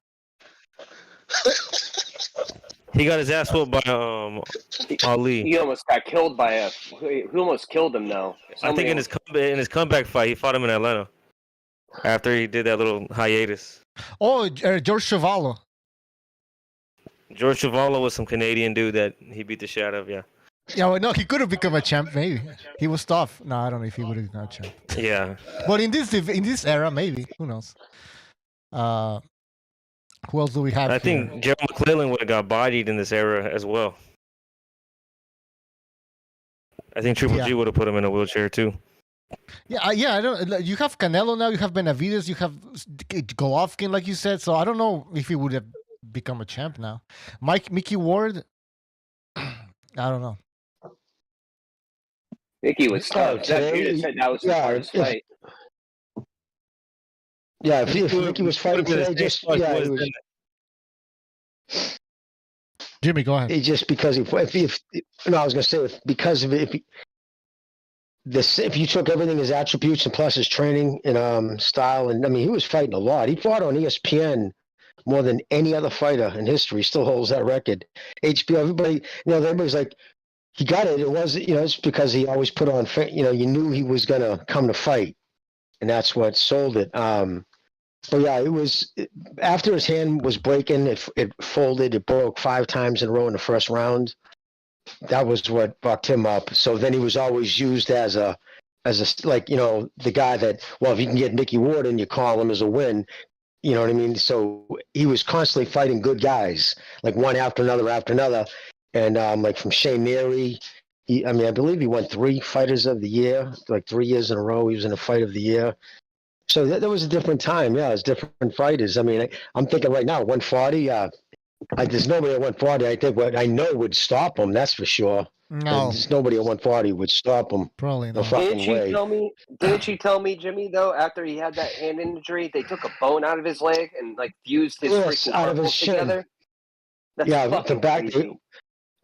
He got his ass whooped by Ali. He almost got killed by who almost killed him though. I think in his comeback fight, he fought him in Atlanta after he did that little hiatus. Oh, George Chuvalo. George Chuvalo was some Canadian dude that he beat the shit out of. Yeah. Yeah, well, no, he could have become a champ. Maybe he was tough. No, I don't know if he would have become a champ. Yeah. But in this era, maybe, who knows? Who else do we have? I think Gerald McClellan would have got bodied in this era as well. I think Triple G would have put him in a wheelchair too. Yeah, I don't. You have Canelo now. You have Benavidez. You have Golovkin, like you said. So I don't know if he would have become a champ now. Mickey Ward. I don't know. Mickey was tough. That dude said that was his hardest fight. Yeah, if Mickey was fighting today, Jimmy, go ahead. It's just because I was gonna say because of it. If you took everything, his attributes and plus his training and style, and I mean, he was fighting a lot. He fought on ESPN more than any other fighter in history. Still holds that record. HBO, everybody, everybody's like, he got it. It was, it's because he always put on. You knew he was gonna come to fight, and that's what sold it. But yeah, it was after his hand was breaking. It folded. It broke 5 times in a row in the first round. That was what fucked him up. So then he was always used as a the guy that, well, if you can get Mickey Ward in, you call him as a win. You know what I mean? So he was constantly fighting good guys, like one after another. And like from Shane Neary, I believe he won 3 Fighters of the Year, like 3 years in a row. He was in a Fight of the Year. So that was a different time. Yeah, it was different fighters. I mean, I'm thinking right now, 140. There's nobody at 140. I think what I know would stop him. That's for sure. No, there's nobody at 140 would stop him. Probably no not. fucking way. Didn't you tell me, Jimmy? Though after he had that hand injury, they took a bone out of his leg and like fused his freaking out of his shin. Together. That's the back.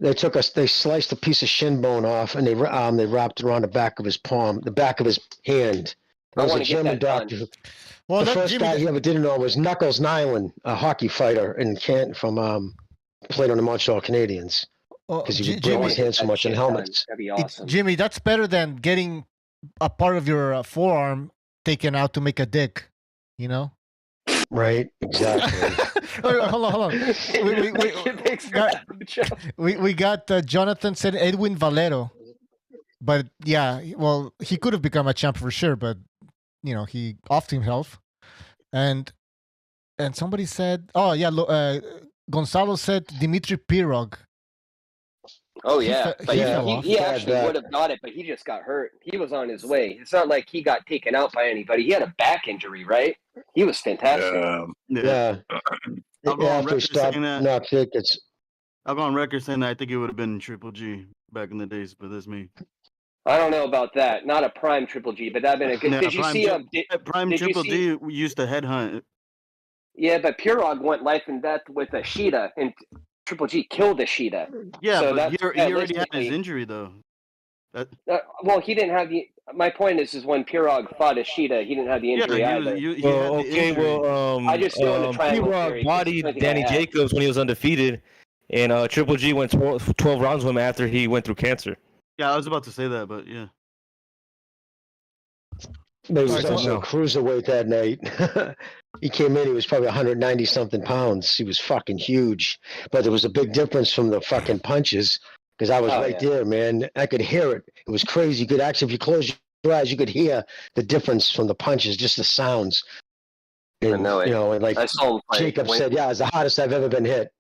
They sliced a piece of shin bone off and they wrapped it around the back of his palm, the back of his hand. There was a German doctor. Well, the first guy he ever did it on was Knuckles Nyland, a hockey fighter in Kent from played on the Montreal Canadiens because he would break his hand so much in helmets. That'd be awesome. Jimmy, that's better than getting a part of your forearm taken out to make a dick. You know? Right. Exactly. Hold on. We got Jonathan said Edwin Valero. But yeah, well, he could have become a champ for sure, but he offed himself. And somebody said, oh yeah, Gonzalo said Dmitry Pirog. Oh yeah, he actually would have got it, but he just got hurt. He was on his way. It's not like he got taken out by anybody. He had a back injury, right? He was fantastic. Yeah. I'll go on record saying that I think it would have been Triple G back in the days, but that's me. I don't know about that. Not a prime Triple G, but that'd been a good. Yeah, did you see prime Triple G used to headhunt? Yeah, but Pirog went life and death with Ashita, and Triple G killed Ashita. Yeah, so but he already had his injury though. Well, he didn't have the. My point is when Pirog fought Ashita, he didn't have the injury either. I just doing the triangle Pirog bodied Danny Jacobs when he was undefeated, and Triple G went 12 rounds with him after he went through cancer. Yeah, I was about to say that, but yeah. But he was also cruiserweight that night. He came in, he was probably 190 something pounds. He was fucking huge. But there was a big difference from the fucking punches because I was there, man. I could hear it. It was crazy. You could actually, if you close your eyes, you could hear the difference from the punches, just the sounds. And, I know it. And like I saw him fight. Jacob said, yeah, it's the hardest I've ever been hit.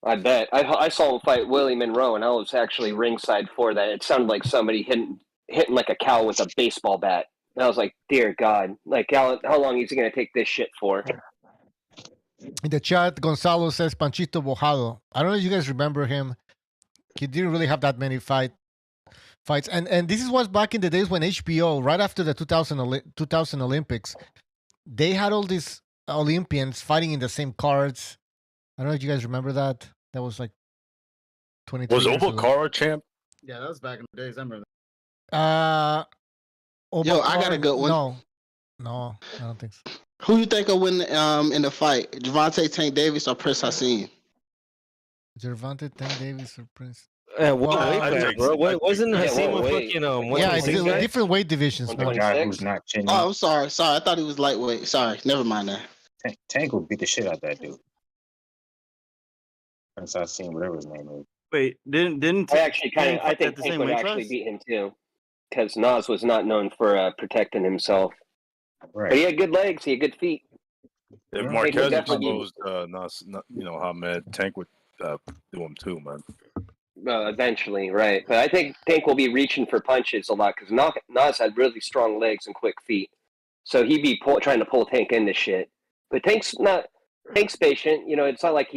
I bet. I saw him fight Willie Monroe, and I was actually ringside for that. It sounded like somebody hitting like a cow with a baseball bat. And I was like, dear God, like how long is he going to take this shit for? In the chat, Gonzalo says Panchito Bojado. I don't know if you guys remember him. He didn't really have that many fights. And this was back in the days when HBO, right after the 2000 Olympics, they had all these Olympians fighting in the same cards. I don't know if you guys remember that. That was like 23 Was years ago. Obakara champ? Yeah, that was back in the days. I remember that. Yo, I got a good one. No, I don't think so. Who you think will win in the fight? Gervonta Tank Davis or Prince Hassan? Gervonta, Tank Davis, or Prince. What weight class, bro? Wasn't Hasima fucking Yeah, it's different weight divisions, man. Who's not chinny. Oh, I'm sorry. I thought he was lightweight. Sorry, never mind that. Tank would beat the shit out of that dude. Once I seen whatever his name is. Wait, didn't I think Tank would actually beat him too, because Nas was not known for protecting himself. Right. But he had good legs. He had good feet. If Tank Marquez would definitely exposed Hamed, Tank would do him too, man. Eventually, right. But I think Tank will be reaching for punches a lot because Nas had really strong legs and quick feet. So he'd be trying to pull Tank into shit. But Tank's patient. You know, it's not like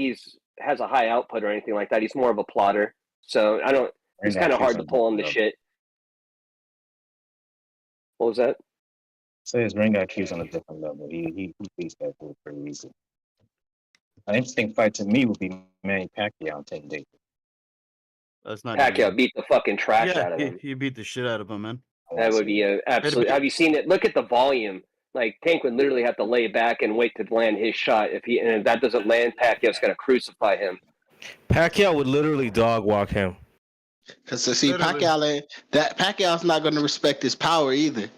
has a high output or anything like that. He's more of a plotter. So it's kind of hard to pull him to shit. What was that? So his ring IQ's on a different level. He beats that dude pretty easy. An interesting fight to me would be Manny Pacquiao and Tank Davis. That's not Pacquiao easy. beat the fucking trash out of him. He beat the shit out of him, man. That would be a absolute. Have you seen it? Look at the volume. Like Tank would literally have to lay back and wait to land his shot. If that doesn't land, Pacquiao's gonna crucify him. Pacquiao would literally dog walk him. Because see, Pacquiao's not going to respect his power either.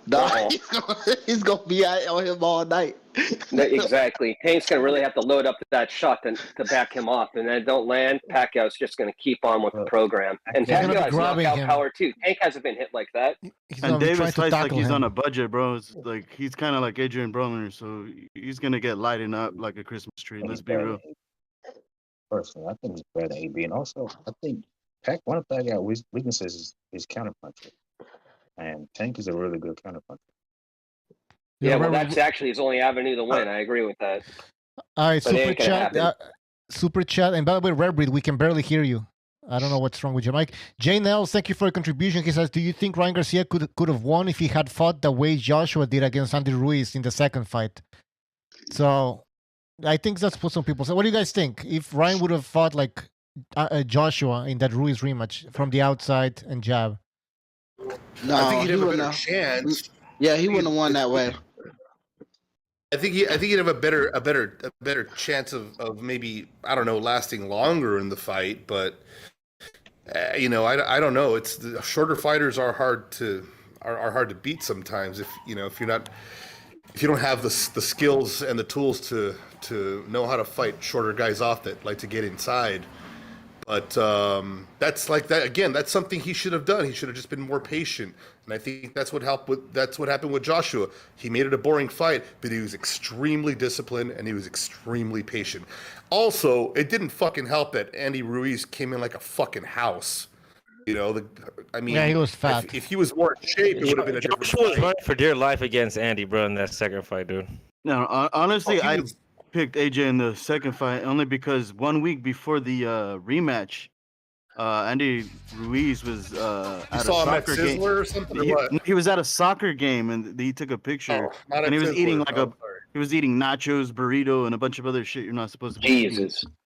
Dog, he's gonna be out on him all night. Exactly. Tank's gonna really have to load up that shot to back him off, and then it don't land. Pacquiao's just gonna keep on with the program. And Pacquiao has knockout power too. Tank hasn't been hit like that. And Davis fights like he's on a budget, bro. It's like he's kind of like Adrian Broner, so he's gonna get lighting up like a Christmas tree. Let's be real. Personally, I think he's better than AB, and also I think one of Pacquiao's weaknesses is his counterpuncher, and Tank is a really good counterpuncher. Yeah, well, that's actually his only avenue to win. I agree with that. All right, super chat, and by the way, Rare Breed, we can barely hear you. I don't know what's wrong with your mic. Jay Nels, thank you for your contribution. He says, "Do you think Ryan Garcia could have won if he had fought the way Joshua did against Andy Ruiz in the second fight?" So, I think that's what some people say. What do you guys think? If Ryan would have fought like Joshua in that Ruiz rematch from the outside and jab? No, I think he'd have a better chance. Yeah, he wouldn't have won that way. I think he'd have a better chance of maybe, I don't know, lasting longer in the fight, but I don't know. It's the shorter fighters are hard to beat sometimes if you don't have the skills and the tools to know how to fight shorter guys off that like to get inside. But that's like that again. That's something he should have done. He should have just been more patient. And I think that's what happened with Joshua. He made it a boring fight, but he was extremely disciplined and he was extremely patient. Also, it didn't fucking help that Andy Ruiz came in like a fucking house. He was fat. If he was more in shape, it would have been a different Joshua was running for dear life against Andy, bro, in that second fight, dude. No, honestly, I picked AJ in the second fight only because 1 week before the rematch, Andy Ruiz was at a soccer game. Or something, or what? He was at a soccer game and he took a picture. And he was eating he was eating nachos, burrito, and a bunch of other shit you're not supposed to be eating.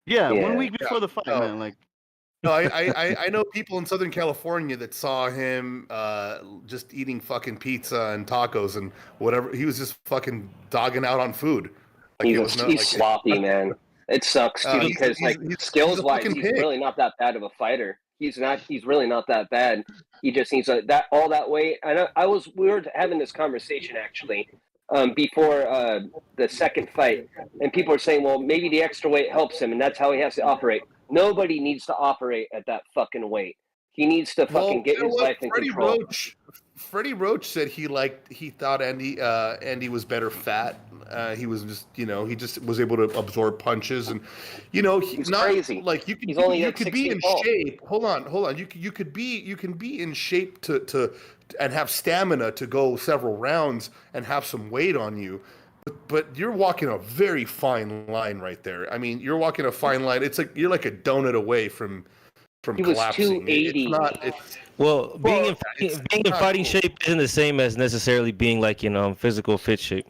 Yeah, 1 week before the fight, man. Like, no, I know people in Southern California that saw him just eating fucking pizza and tacos and whatever. He was just fucking dogging out on food. Like, he's sloppy, man. It sucks too because skills wise, he's really not that bad of a fighter. He's really not that bad. He just needs all that weight. We were having this conversation actually before the second fight, and people are saying, well, maybe the extra weight helps him, and that's how he has to operate. Nobody needs to operate at that fucking weight. He needs to fucking get his life in control. Freddie Roach said he thought Andy was better fat. He was just, he just was able to absorb punches, and he's not crazy. Like you could be in shape. Hold on. You can be in shape to and have stamina to go several rounds and have some weight on you. But you're walking a very fine line right there. I mean, you're walking a fine line. It's like you're like a donut away from collapsing. He was 280. Being in fighting shape isn't the same as necessarily being like physical fit shape.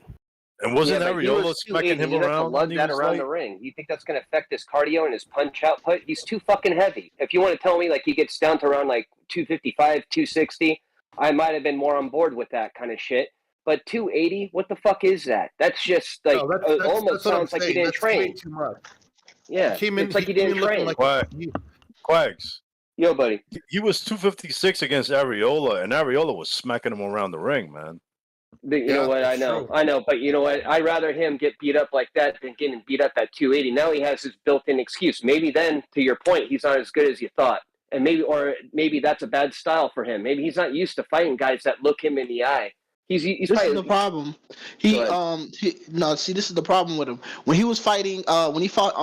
And wasn't Ariolo smacking him around? Lug that around the ring. You think that's going to affect his cardio and his punch output? He's too fucking heavy. If you want to tell me like he gets down to around like 255, 260, I might have been more on board with that kind of shit. But 280, what the fuck is that? That's just like almost sounds like he didn't train. Way too much. Yeah, it's like he didn't train. Quags. Yo, buddy. He was 256 against Areola, and Areola was smacking him around the ring, man. But you know what? I know, but you know what? I'd rather him get beat up like that than getting beat up at 280. Now he has his built-in excuse. Maybe then, to your point, he's not as good as you thought, and maybe that's a bad style for him. Maybe he's not used to fighting guys that look him in the eye. This is the problem. This is the problem with him. When he was fighting, when he fought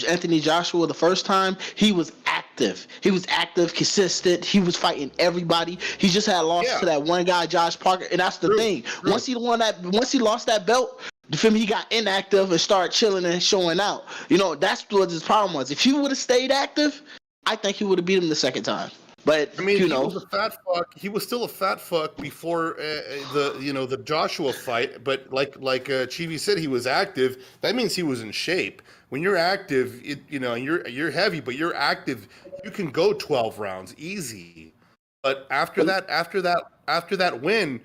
Anthony Joshua the first time, he was active. He was active, consistent. He was fighting everybody. He just had lost to that one guy, Josh Parker, and that's the thing. Once he lost that belt, he got inactive and started chilling and showing out. You know, that's what his problem was. If he would have stayed active, I think he would have beat him the second time. But I mean, he was a fat fuck. He was still a fat fuck before the Joshua fight. But like Chivi said, he was active. That means he was in shape. When you're active, you're heavy, but you're active. You can go 12 rounds easy. But after that win,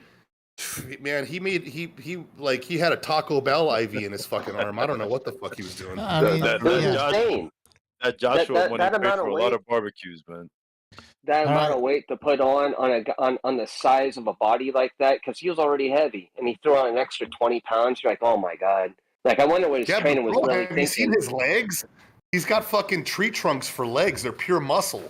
man, he had a Taco Bell IV in his fucking arm. I don't know what the fuck he was doing. That Joshua money paid for a lot of barbecues, man. That amount of weight to put on the size of a body like that, because he was already heavy, and he threw on an extra 20 pounds. You're like, oh my god! Like, I wonder what his trainer was really thinking. Have you seen his legs? He's got fucking tree trunks for legs. They're pure muscle.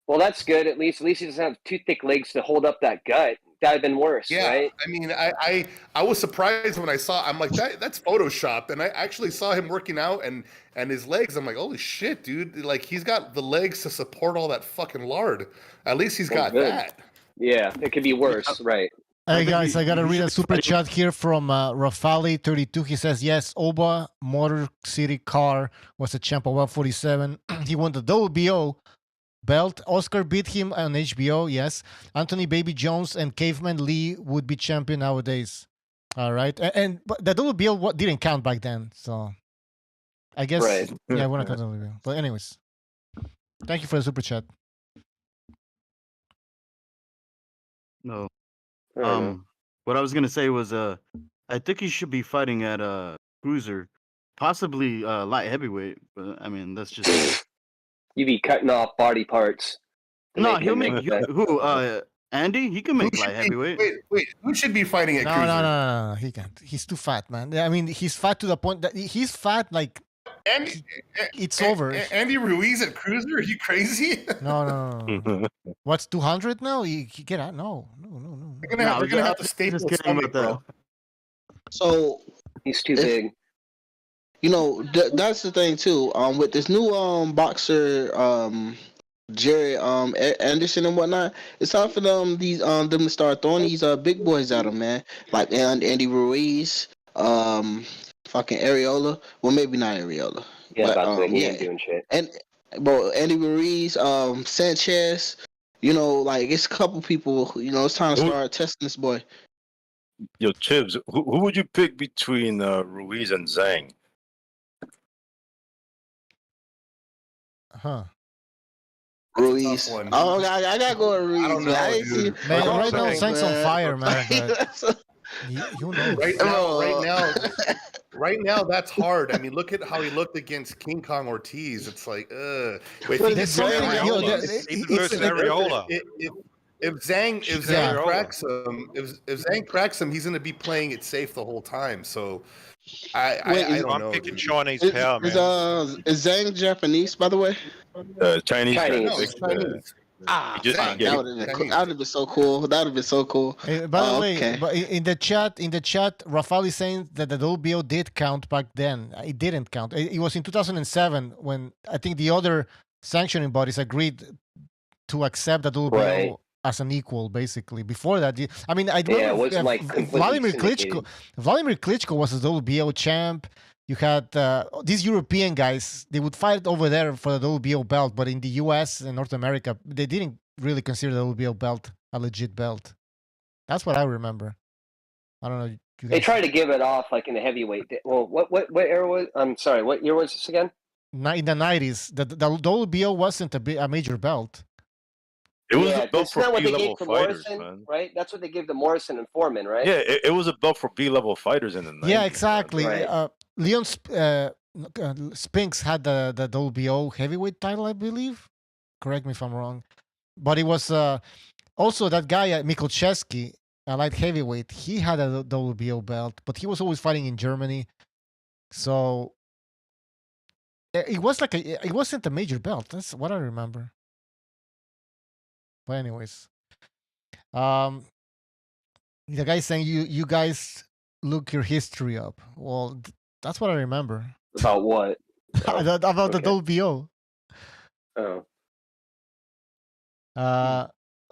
Well, that's good. At least he doesn't have too thick legs to hold up that gut. That'd have been worse, right? I mean, I was surprised when I saw. I'm like, that's photoshopped, and I actually saw him working out and his legs. I'm like, holy shit, dude! Like, he's got the legs to support all that fucking lard. At least he's got that. Yeah, it could be worse, right? Hey guys, I gotta read a super chat here from Rafali32. He says, yes, Oba Motor City Car was a champ of 147. He won the WBO belt. Oscar beat him on HBO, yes. Anthony Baby Jones and Caveman Lee would be champion nowadays. All right. But the WBO didn't count back then, so I guess yeah, we're not counting WBO. But anyways, thank you for the super chat. No. What I was gonna say was I think he should be fighting at cruiser, possibly light heavyweight, but I mean that's just You be cutting off body parts. No, he'll make Andy? He can make light heavyweight. Wait, who should be fighting at cruiser? No, he can't. He's too fat, man. I mean, he's fat to the point that he's fat like it's over. Andy Ruiz at cruiser? Are you crazy? No. What's 200 now? He get out? No. We're gonna have to stay with that, bro. So he's too big. You know, that's the thing too. With this new boxer, Jerry Anderson and whatnot, it's time for them to start throwing these big boys at him, man. Like Andy Ruiz, fucking Areola. Well, maybe not Areola. Yeah, but, he ain't doing shit. And bro, Andy Ruiz, Sanchez. You know, like it's a couple people. You know, it's time to start testing this boy. Yo, Chibs, who would you pick between Ruiz and Zhang? Huh. Ruiz. Oh, I gotta go with Ruiz. I don't know, dude. Man, right now, Zhang's on fire, man. You know. Right now, that's hard. I mean, look at how he looked against King Kong Ortiz. It's like, Wait, there's something. It's Areola. If Zhang cracks him, he's going to be playing it safe the whole time. So I don't know. I'm picking Chinese power, man. Is Zhang Japanese, by the way? Chinese. Chinese. That would have been so cool. That would have been so cool. By the way, but in the chat, Rafal is saying that the WBO did count back then. It didn't count. It was in 2007 when I think the other sanctioning bodies agreed to accept the WBO as an equal. Basically, before that, I mean, I remember it wasn't like Vladimir Klitschko. Vladimir Klitschko was the WBO champ. You had these European guys, they would fight over there for the WBO belt, but in the US and North America, they didn't really consider the WBO belt a legit belt. That's what I remember. I don't know. They tried to give it off like in the heavyweight. Well, what era was? I'm sorry, what year was this again? In the 90s, the WBO wasn't a major belt. It was a belt for B-level fighters, Morrison, man. Right? That's what they gave to Morrison and Foreman, right? Yeah, it was a belt for B-level fighters in the 90s. Yeah, exactly. Right. Leon Spinks had the WBO heavyweight title, I believe. Correct me if I'm wrong. But it was also that guy, Michalczewski, a light heavyweight. He had a WBO belt, but he was always fighting in Germany. So it was like it wasn't a major belt. That's what I remember. But anyways, the guy saying you guys look your history up. Well, that's what I remember. About what? About the WBO. Oh.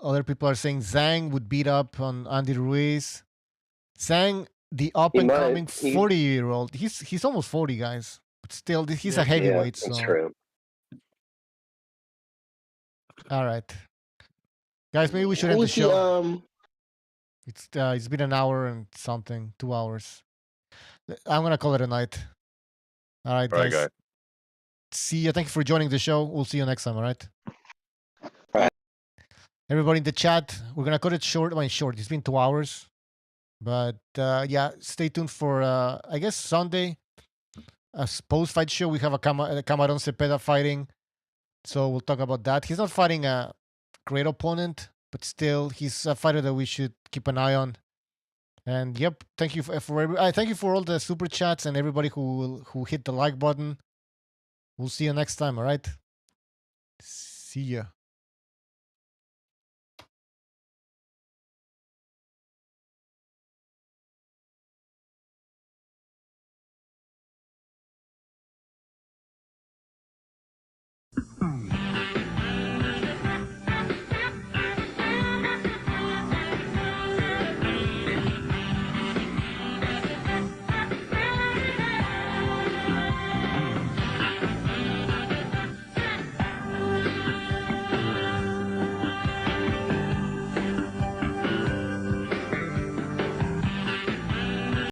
Other people are saying Zhang would beat up on Andy Ruiz. Zhang, the up and coming 40-year-old. He's almost 40, guys. But still, he's a heavyweight. Yeah, that's so. true. All right, guys. Maybe we should end the show. It's been an hour and something, 2 hours. I'm gonna call it a night. All right, guys. Guy. See you. Thank you for joining the show. We'll see you next time. All right. Everybody in the chat, we're gonna cut it short. Short. It's been 2 hours, but yeah, stay tuned for I guess Sunday, a post-fight show. We have a Camarón Cepeda fighting, so we'll talk about that. He's not fighting a great opponent, but still, he's a fighter that we should keep an eye on. And yep, thank you thank you for all the super chats and everybody who hit the like button. We'll see you next time. All right. See ya.